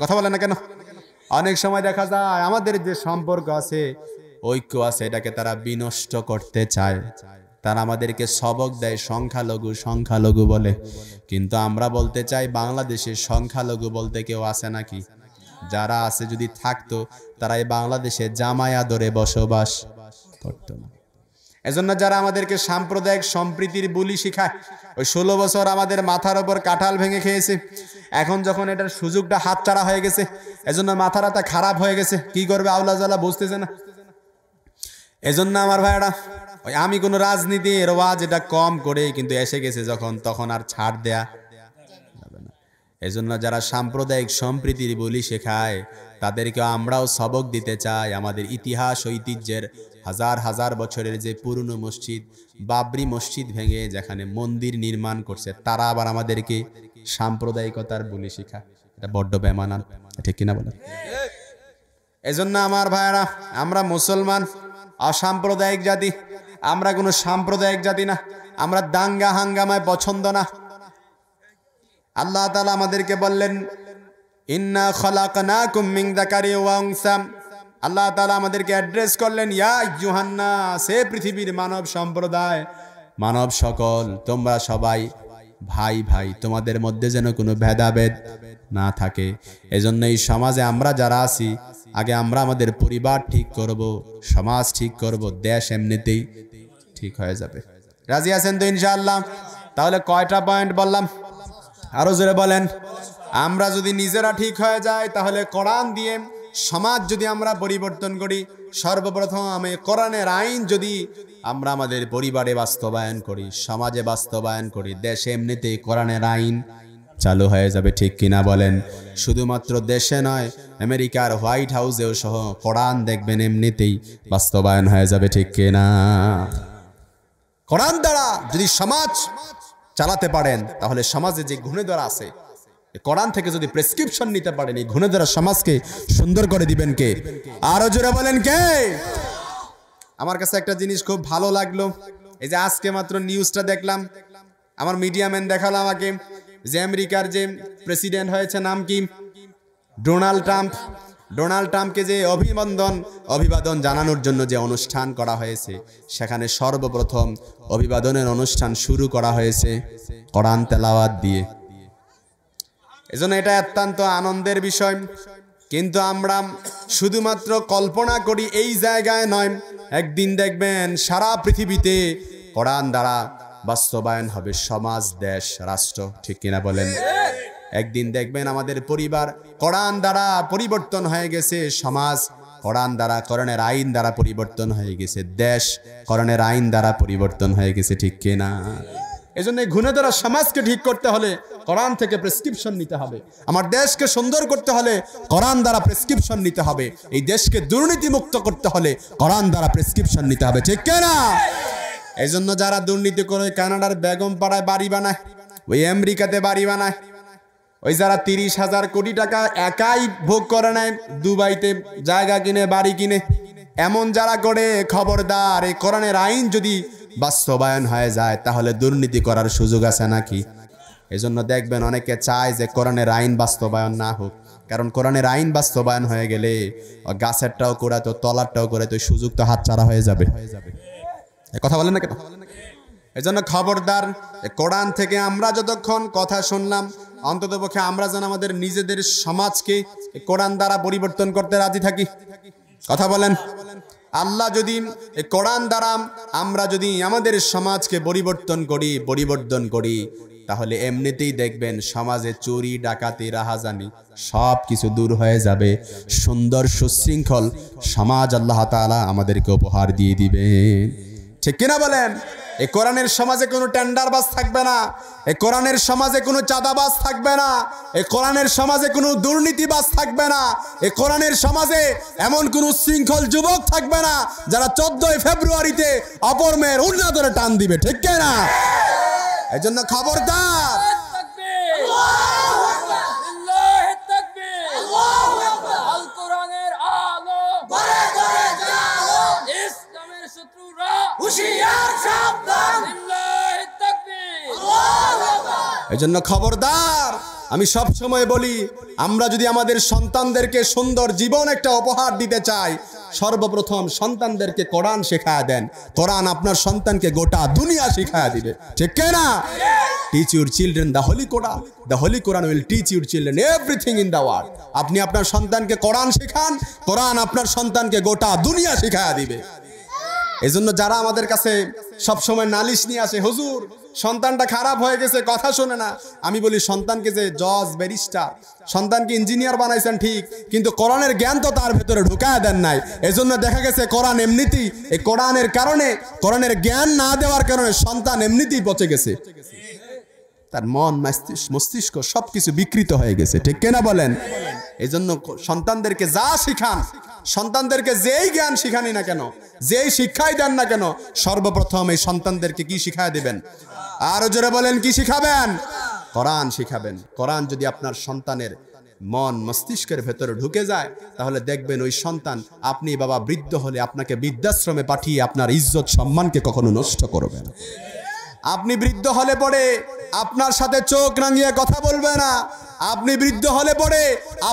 কথা বলে না কেন? অনেক সময় দেখা যায় আমাদের যে সম্পর্ক আছে, ঐক্য আছে, এটাকে তারা বিনষ্ট করতে চায়। তারা আমাদেরকে সবক দেয় সংখ্যালঘু সংখ্যালঘু বলে। কিন্তু আমরা বলতে চাই বাংলাদেশে সংখ্যালঘু বলতে কেউ আছে নাকি? যারা আছে যদি থাকতো তারা এই বাংলাদেশে জামাই আদরে বসবাস করতো না। এজন্য যারা আমাদেরকে সাম্প্রদায়িক সম্প্রীতির বুলি শিখায়, ওই 16 বছর আমাদের মাথার ওপর কাঁঠাল ভেঙে খেয়েছে। এখন যখন এটার সুযোগটা হাতছাড়া হয়ে গেছে, এজন্য মাথাটা খারাপ হয়ে গেছে, কি করবে আল্লাহ জালা বুঝতেছে না। এজন্য আমার ভাইরা, ওই আমি কোনো রাজনীতির ওয়াজ এটা কম করে, কিন্তু এসে গেছে যখন, তখন আর ছাড় দেয়া যাবে না। এজন্য যারা সাম্প্রদায়িক সম্প্রীতির বুলি শেখায় তাদেরকে আমরাও সবক দিতে চাই। আমাদের ইতিহাস ঐতিহ্যের হাজার হাজার বছরের যে পুরনো মসজিদ, বাবরি মসজিদ ভেঙে যেখানে মন্দির নির্মাণ করছে, তারা আবার আমাদেরকে সাম্প্রদায়িকতার বুলি শেখায়। এটা বড্ড বেমানান, ঠিক কিনা বলেন? এজন্য আমার ভাইরা, আমরা মুসলমান অসাম্প্রদায়িক জাতি, আমরা কোনো সাম্প্রদায়িক জাতি না। আমরা দাঙ্গা হাঙ্গামায় পছন্দ না। আল্লাহ তাআলা আমাদেরকে বললেন ইন্না খালাকনাকুম মিন যাকারি ওয়া উনসা। আল্লাহ তাআলা আমাদেরকে অ্যাড্রেস করলেন ইয়া আইয়ুহান নাস, হে পৃথিবীর মানব সম্প্রদায়, মানব সকল, তোমরা সবাই ভাই ভাই, তোমাদের মধ্যে যেন কোনো ভেদাভেদ না থাকে। এজন্য এই সমাজে আমরা যারা আছি, আগে আমরা আমাদের পরিবার ঠিক করব, সমাজ ঠিক করব, দেশ এমনিতেই ঠিক হয়ে যাবে। রাজি আছেন তো ইনশাআল্লাহ? তাহলে কয়টা পয়েন্ট বললাম? আরো জোরে বলেন। আমরা যদি নিজেরা ঠিক হয়ে যায়, তাহলে কোরআন দিয়ে সমাজ যদি আমরা পরিবর্তন করি, সর্বপ্রথম আমি কোরআনের আইন যদি আমরা আমাদের পরিবারে বাস্তবায়ন করি, সমাজে বাস্তবায়ন করি, দেশে এমনিতেই কোরআনের আইন চালু হয়ে যাবে, ঠিক কিনা বলেন? শুধুমাত্র দেশে নয়, আমেরিকার হোয়াইট হাউসেও সহ কোরআন দেখবেন এমনিতেই বাস্তবায়ন হয়ে যাবে, ঠিক কিনা? কোরআন দ্বারা যদি সমাজ চালাতে পারেন, তাহলে সমাজে যে গুণেধরা আছে, কোরআন থেকে যদি প্রেসক্রিপশন নিতে পারেন, এই গুণেধরা সমাজকে সুন্দর করে দিবেন কে? আরো জোরে বলেন কে? আমার কাছে একটা জিনিস খুব ভালো লাগলো, এই যে আজকে মাত্র নিউজটা দেখলাম, আমার মিডিয়া ম্যান দেখালো আমাকে, যে আমেরিকার যে প্রেসিডেন্ট হয়েছে, নাম কি? Donald Trump. ডোনাল্ড ট্রাম্পকে যে অভিবাদন জানানোর জন্য যে অনুষ্ঠান করা হয়েছে, সেখানে সর্বপ্রথম অভিবাদনের অনুষ্ঠান শুরু করা হয়েছে কোরআন তেলাওয়াত দিয়ে। এজন্য এটা অত্যন্ত আনন্দের বিষয়। কিন্তু আমরা শুধুমাত্র কল্পনা করি এই জায়গায় নয়, একদিন দেখবেন সারা পৃথিবীতে কোরআন দ্বারা বাস্তবায়ন হবে, সমাজ, দেশ, রাষ্ট্র, ঠিক কিনা বলেন? একদিন দেখবেন আমাদের পরিবার কোরআন দ্বারা পরিবর্তন হয়ে গেছে, সমাজ কোরআন দ্বারা, কোরআনের আইন দ্বারা পরিবর্তন হয়ে গেছে, দেশ কোরআনের আইন দ্বারা পরিবর্তন হয়ে গেছে, ঠিক কিনা? এজন্য গুণেধরা সমাজকে ঠিক করতে হলে কোরআন থেকে প্রেসক্রিপশন নিতে হবে। আমার দেশকে সুন্দর করতে হলে কোরআন দ্বারা প্রেসক্রিপশন নিতে হবে। এই দেশকে দুর্নীতি মুক্ত করতে হলে কোরআন দ্বারা প্রেসক্রিপশন নিতে হবে, ঠিক কিনা? এই জন্য যারা দুর্নীতি করে কানাডার বেগম পাড়ায় বাড়ি বানায়, ওই আমেরিকাতে বাড়ি বানায়, ওই যারা 30,000 কোটি টাকা একাই ভোগ করে নেয়, দুবাইতে জায়গা কিনে, বাড়ি কিনে, এমন যারা করে, খবরদার, এই কোরআনের আইন যদি বাস্তবায়ন হয়ে যায় তাহলে দুর্নীতি করার সুযোগ আছে নাকি? এজন্য দেখবেন অনেকে চায় যে কোরআনের আইন বাস্তবায়ন না হোক, কারণ কোরআনের আইন বাস্তবায়ন হয়ে গেলে গাছেরটাও করে তো তলারটাও করে তো সুযোগ তো হাতছাড়া হয়ে যাবে। কথা বলেন না কেন? এজন্য খবরদার, কোরআন থেকে আমরা যতক্ষণ কথা শুনলাম, অন্ততপক্ষে আমরা যেন আমাদের নিজেদের সমাজকে কোরআন দ্বারা পরিবর্তন করতে রাজি থাকি। কথা বলেন। আল্লাহ যদি কোরআন দ্বারা আমরা যদি আমাদের সমাজকে পরিবর্তন করি, তাহলে এমনিতেই দেখবেন সমাজে চুরি, ডাকাতি, রাহাজানি সব কিছু দূর হয়ে যাবে। সুন্দর সুশৃঙ্খল সমাজ আল্লাহ তাআলা আমাদেরকে উপহার দিয়ে দিবেন। ঠিক কিনা বলেন? এই কোরআনের সমাজে কোনো টেন্ডারবাজ থাকবে না, এই কোরআনের সমাজে কোনো চাঁদাবাজ থাকবে না, এই কোরআনের সমাজে কোনো দুর্নীতিবাজ থাকবে না, এই কোরআনের সমাজে এমন কোনো শৃঙ্খল যুবক থাকবে না যারা 14 ফেব্রুয়ারিতে অপর মেয়ের উন্না ধরে টান দিবে। ঠিক কিনা? এই জন্য খবরদার। এজন্য খবরদার। আমি সব সময় বলি, আমরা যদি আমাদের সন্তানদেরকে সুন্দর জীবন একটা উপহার দিতে চাই, সর্বপ্রথম সন্তানদেরকে কোরআন শেখায় দেন। কোরআন আপনার সন্তানকে গোটা দুনিয়া শিখায় দিবে। ঠিক না? Teach your children the Holi Quran, the Holi Quran will teach your children everything in the world. আপনি আপনার সন্তানকে কোরআন শেখান, কোরআন আপনার সন্তানকে গোটা দুনিয়া শিখায় দিবে। এজন্য যারা আমাদের কাছে সব সময় নালিশ নিয়ে আসে, হুজুর সন্তানটা খারাপ হয়ে গেছে, কথা শোনে না, আমি বলি সন্তানকে যে জজ ব্যারিস্টার, সন্তানকে ইঞ্জিনিয়ার বানাইছেন ঠিক, কিন্তু কোরআনের জ্ঞান তো তার ভেতরে ঢুকায় দেন নাই। এজন্য দেখা গেছে কোরআন এমনিতেই, এই কোরআনের কারণে, কোরআনের জ্ঞান না দেওয়ার কারণে সন্তান এমনিতেই পচে গেছে, তার মন মস্তিষ্ক সবকিছু বিকৃত হয়ে গেছে। ঠিক কিনা বলেন? এজন্য সন্তানদেরকে যা শিখান, সন্তানদেরকে যেই জ্ঞান শিখানি না কেন, যেই শিক্ষাই দেন না কেন, সর্বপ্রথম এই সন্তানদেরকে কি শিখায় দিবেন? আরো জোরে বলেন, কি শিখাবেন? কোরআন শিখাবেন। কোরআন যদি আপনার সন্তানের মন মস্তিষ্কের ভেতরে ঢুকে যায়, তাহলে দেখবেন ওই সন্তান, আপনি বাবা বৃদ্ধ হলে আপনাকে বৃদ্ধাশ্রমে পাঠিয়ে আপনার ইজ্জত সম্মানকে কখনো নষ্ট করবে না। আপনি বৃদ্ধ হলে পরে আপনার সাথে চোখ রাঙিয়ে কথা বলবে না। আপনি বৃদ্ধ হলে পরে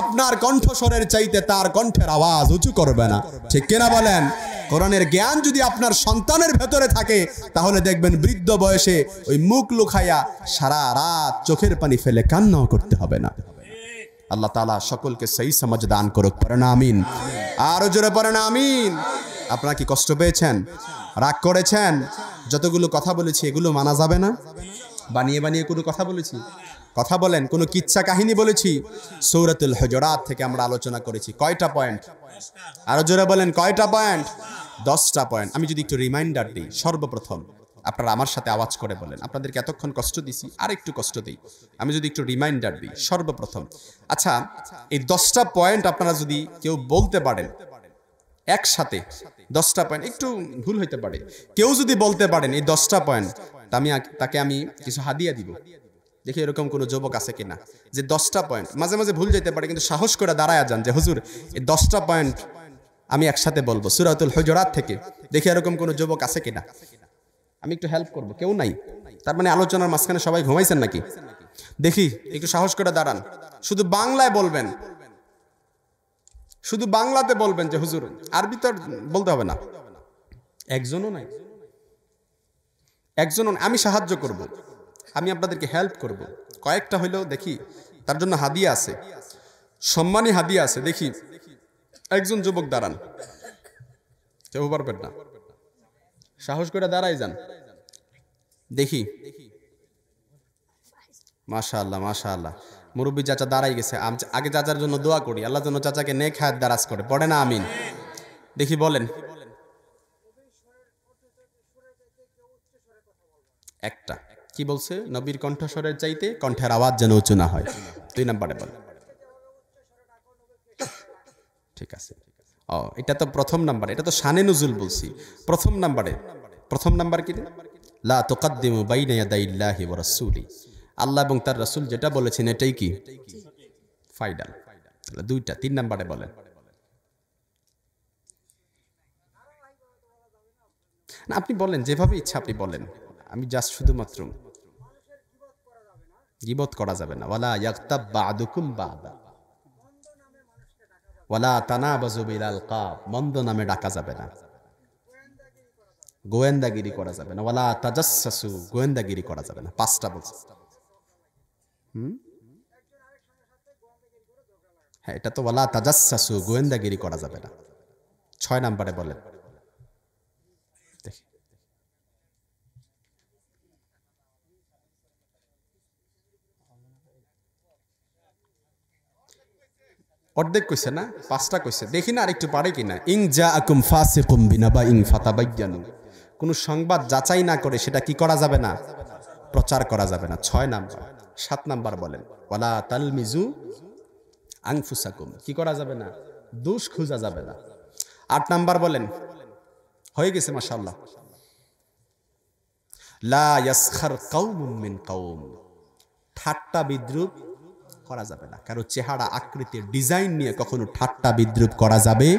আপনার কণ্ঠস্বরের চাইতে তার কণ্ঠের আওয়াজ উঁচু করবে না। ঠিক কিনা বলেন? কোরআনের জ্ঞান যদি আপনার সন্তানের ভেতরে থাকে, তাহলে দেখবেন বৃদ্ধ বয়সে ওই মুখ লুকাইয়া সারা রাত চোখের পানি ফেলে কান্নাও করতে হবে না। আল্লাহ তাআলা সকলকে সহি সমাজ দান করুক। পড়েন আমিন। আরো জোরে পড়েন আমিন। আপনারা কি কষ্ট পেয়েছেন? রাগ করেছেন? যতগুলো কথা বলেছি এগুলো মানা যাবে না? বানিয়ে বানিয়ে কোনো কথা বলেছি? কথা বলেন, কোনো কিচ্ছা কাহিনী বলেছি? সূরাতুল হুজুরাত থেকে আমরা আলোচনা করেছি। কয়টা পয়েন্ট? আরো জোরে বলেন, কয়টা পয়েন্ট? 10টা পয়েন্ট। আমি যদি একটু রিমাইন্ডার দিই, সর্বপ্রথম আপনারা আমার সাথে আওয়াজ করে বলেন, আপনাদেরকে এতক্ষণ কষ্ট দিছি, আর একটু কষ্ট দিই। আমি যদি একটু রিমাইন্ডার দিই, সর্বপ্রথম, আচ্ছা এই 10টা পয়েন্ট আপনারা যদি কেউ বলতে পারেন একসাথে, 10টা পয়েন্ট, একটু ভুল হইতে পারে, কেউ যদি বলতে পারেন এই 10টা পয়েন্ট, তাকে আমি কিছু হাদিয়া দিব। দেখি এরকম কোনো যুবক আছে কিনা যে 10টা পয়েন্ট, মাঝে মাঝে ভুল যেতে পারে, কিন্তু সাহস করে দাঁড়ায় যান যে হুজুর এই 10টা পয়েন্ট আমি একসাথে বলবো সূরাতুল হুজুরাত থেকে। দেখি এরকম কোনো যুবক আছে কিনা, আমি একটু হেল্প করব। কেউ নাই? তার মানে আলোচনার মাঝখানে সবাই ঘুমাইছেন নাকি? দেখি একটু সাহস করে দাঁড়ান। শুধু বাংলায় বলবেন, শুধু বাংলাতে বলবেন যে হুজুর, আরবি তো বলতে হবে না। একজনও নাই? একজনও? আমি সাহায্য করব, আমি আপনাদেরকে হেল্প করব। কয়েকটা হইলেও দেখি, তার জন্য হাদিয়া আছে, সম্মানী হাদিয়া আছে। দেখি একজন যুবক দাঁড়ান। কেউ পারবেন না? সাহস করে দাঁড়াই যান। দেখি। মাশাআল্লাহ মাশাআল্লাহ, মুরব্বী চাচা দাঁড়াই গেছে। আগে চাচার জন্য দোয়া করি, আল্লাহ যেন চাচাকে নেক হায়াত দারাজ করে। পড়ে না আমিন। দেখি বলেন একটা। কি বলছে? নবীর কণ্ঠস্বরের চাইতে কণ্ঠের আওয়াজ যেন উঁচু না হয়। 2 নম্বরে বল। ঠিক আছে। ও, এটা তো প্রথম নাম্বার, এটা তো শানে নুজুল বলছি। প্রথম নাম্বারে, প্রথম নাম্বার কি? লা তুকদ্দিমু বাইনা ইয়াদাইল্লাহি ওয়া রাসূলি। আল্লাহ এবং তার রাসূল যেটা বলেছেন এটাই কি ফাইনাল। তাহলে 2টা। 3 নাম্বারে বলেন। না, আপনি বলেন, যেভাবে ইচ্ছা আপনি বলেন। আমি জাস্ট শুধুমাত্র, গীবত করা যাবে না। ওয়ালা ইয়াগতাব বা'দুকুম বা'দা ওয়ালা তানাবাযু বিল আলকাব। মন্দ নামে ডাকা যাবে না, গোয়েন্দাগিরি করা যাবে না। ওয়ালা তাজাসসু, গোয়েন্দাগিরি করা যাবে না। 5টা বলছে। হ্যাঁ, এটা তো ওয়ালা তাজাসসু, গোয়েন্দাগিরি করা যাবে না। 6 নম্বরে বলেন। দেখি অর্ধেক কইছে না, 5টা কইছে। দেখি না আরেকটু পারে কিনা। ইন জাআকুম ফাসিকুম বিনাবাইন ফাতাবায়্যানু। কোনো সংবাদ যাচাই না করে সেটা কি করা যাবে না, প্রচার করা যাবে না। 6 নাম্বার। 7 নাম্বার বলেন ওয়ালা তালমিজু আনফুসাকুম, কি করা যাবে না, দোষ খোঁজা যাবে না। 8 নাম্বার বলেন, হয়ে গেছে মাশাআল্লাহ, লা ইয়াসখার কওমুম মিন কওম, ঠাট্টা বিদ্রুপ করা যাবে না। কারো চেহারা আকৃতির ডিজাইন নিয়ে কখনো ঠাট্টা বিদ্রুপ করা যাবে,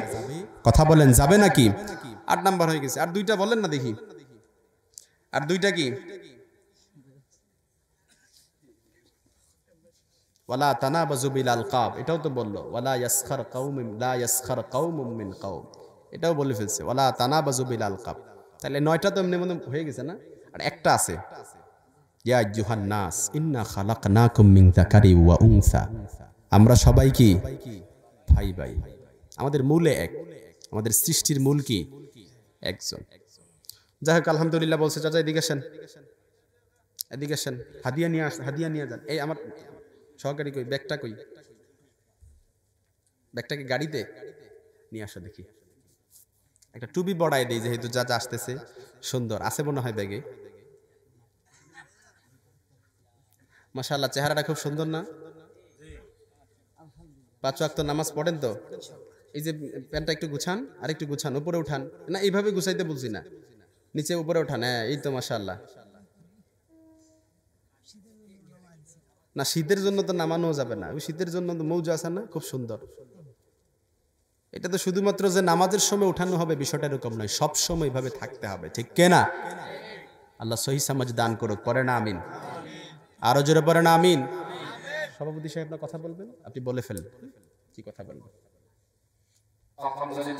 কথা বলেন যাবে নাকি? 8 নাম্বার হয়ে গেছে। আর 2টা বলেন না দেখি, আর 2টা কি? ওয়ালা তানাবাজু বিল আলকাব, এটাও তো বললো ওয়ালা ইয়াসখার কওমুম লা ইয়াসখার কওমুম মিন কওম, এটাও বলে ফেলছে ওয়ালা তানাবাজু বিল আলকাব। তাহলে 9টা তো এমনি মনে হয়ে গেছে না? আর একটা আছে, ইয়া আইয়ুহান নাস ইন্না খালাকনাকুম মিন যাকারি ওয়া উনসা, আমরা সবাই কি ভাই ভাই, আমাদের মূলে এক, আমাদের সৃষ্টির মূল কি একজন। যাই হোক আলহামদুলিল্লাহ বলছে। চাচা এদিকে আসেন, এদিকে আসেন, হাদিয়া নিয়ে আস, হাদিয়া নিয়ে যান। এই আমার সহকারী কই, ব্যাগটা কই, ব্যাগটাকে গাড়িতে নিয়ে আসো দেখি। একটা টুপি বড়াই দেই যেহেতু যা যা আসতেছে সুন্দর আছে মনে হয় ব্যাগে। মাশাআল্লাহ চেহারাটা খুব সুন্দর না? 5 ওয়াক্ত নামাজ পড়েন তো? এই যে প্যান্টটা একটু গুছান, আর একটু গুছান, উপরে উঠান না, এইভাবে গুছাইতে বলছি না, নিচে উপরে উঠান। হ্যাঁ এই তো মাশাআল্লাহ। না শীতের জন্য তো নামানো যাবে না, ওই শীতের জন্য তো মৌজা আছে না, খুব সুন্দর। এটা তো শুধুমাত্র যে নামাজের সময় উঠানো হবে বিষয়টা এরকম নয়, সব সময় এইভাবে থাকতে হবে, ঠিক কেনা? আল্লাহ সহি সমাজ দান করুক, পড়ে না আমিন। আরো জোরে পড়ে না আমিন। সভাপতি সাহেব আপনার কথা বলবেন, আপনি বলে ফেলেন কি কথা বলবেন।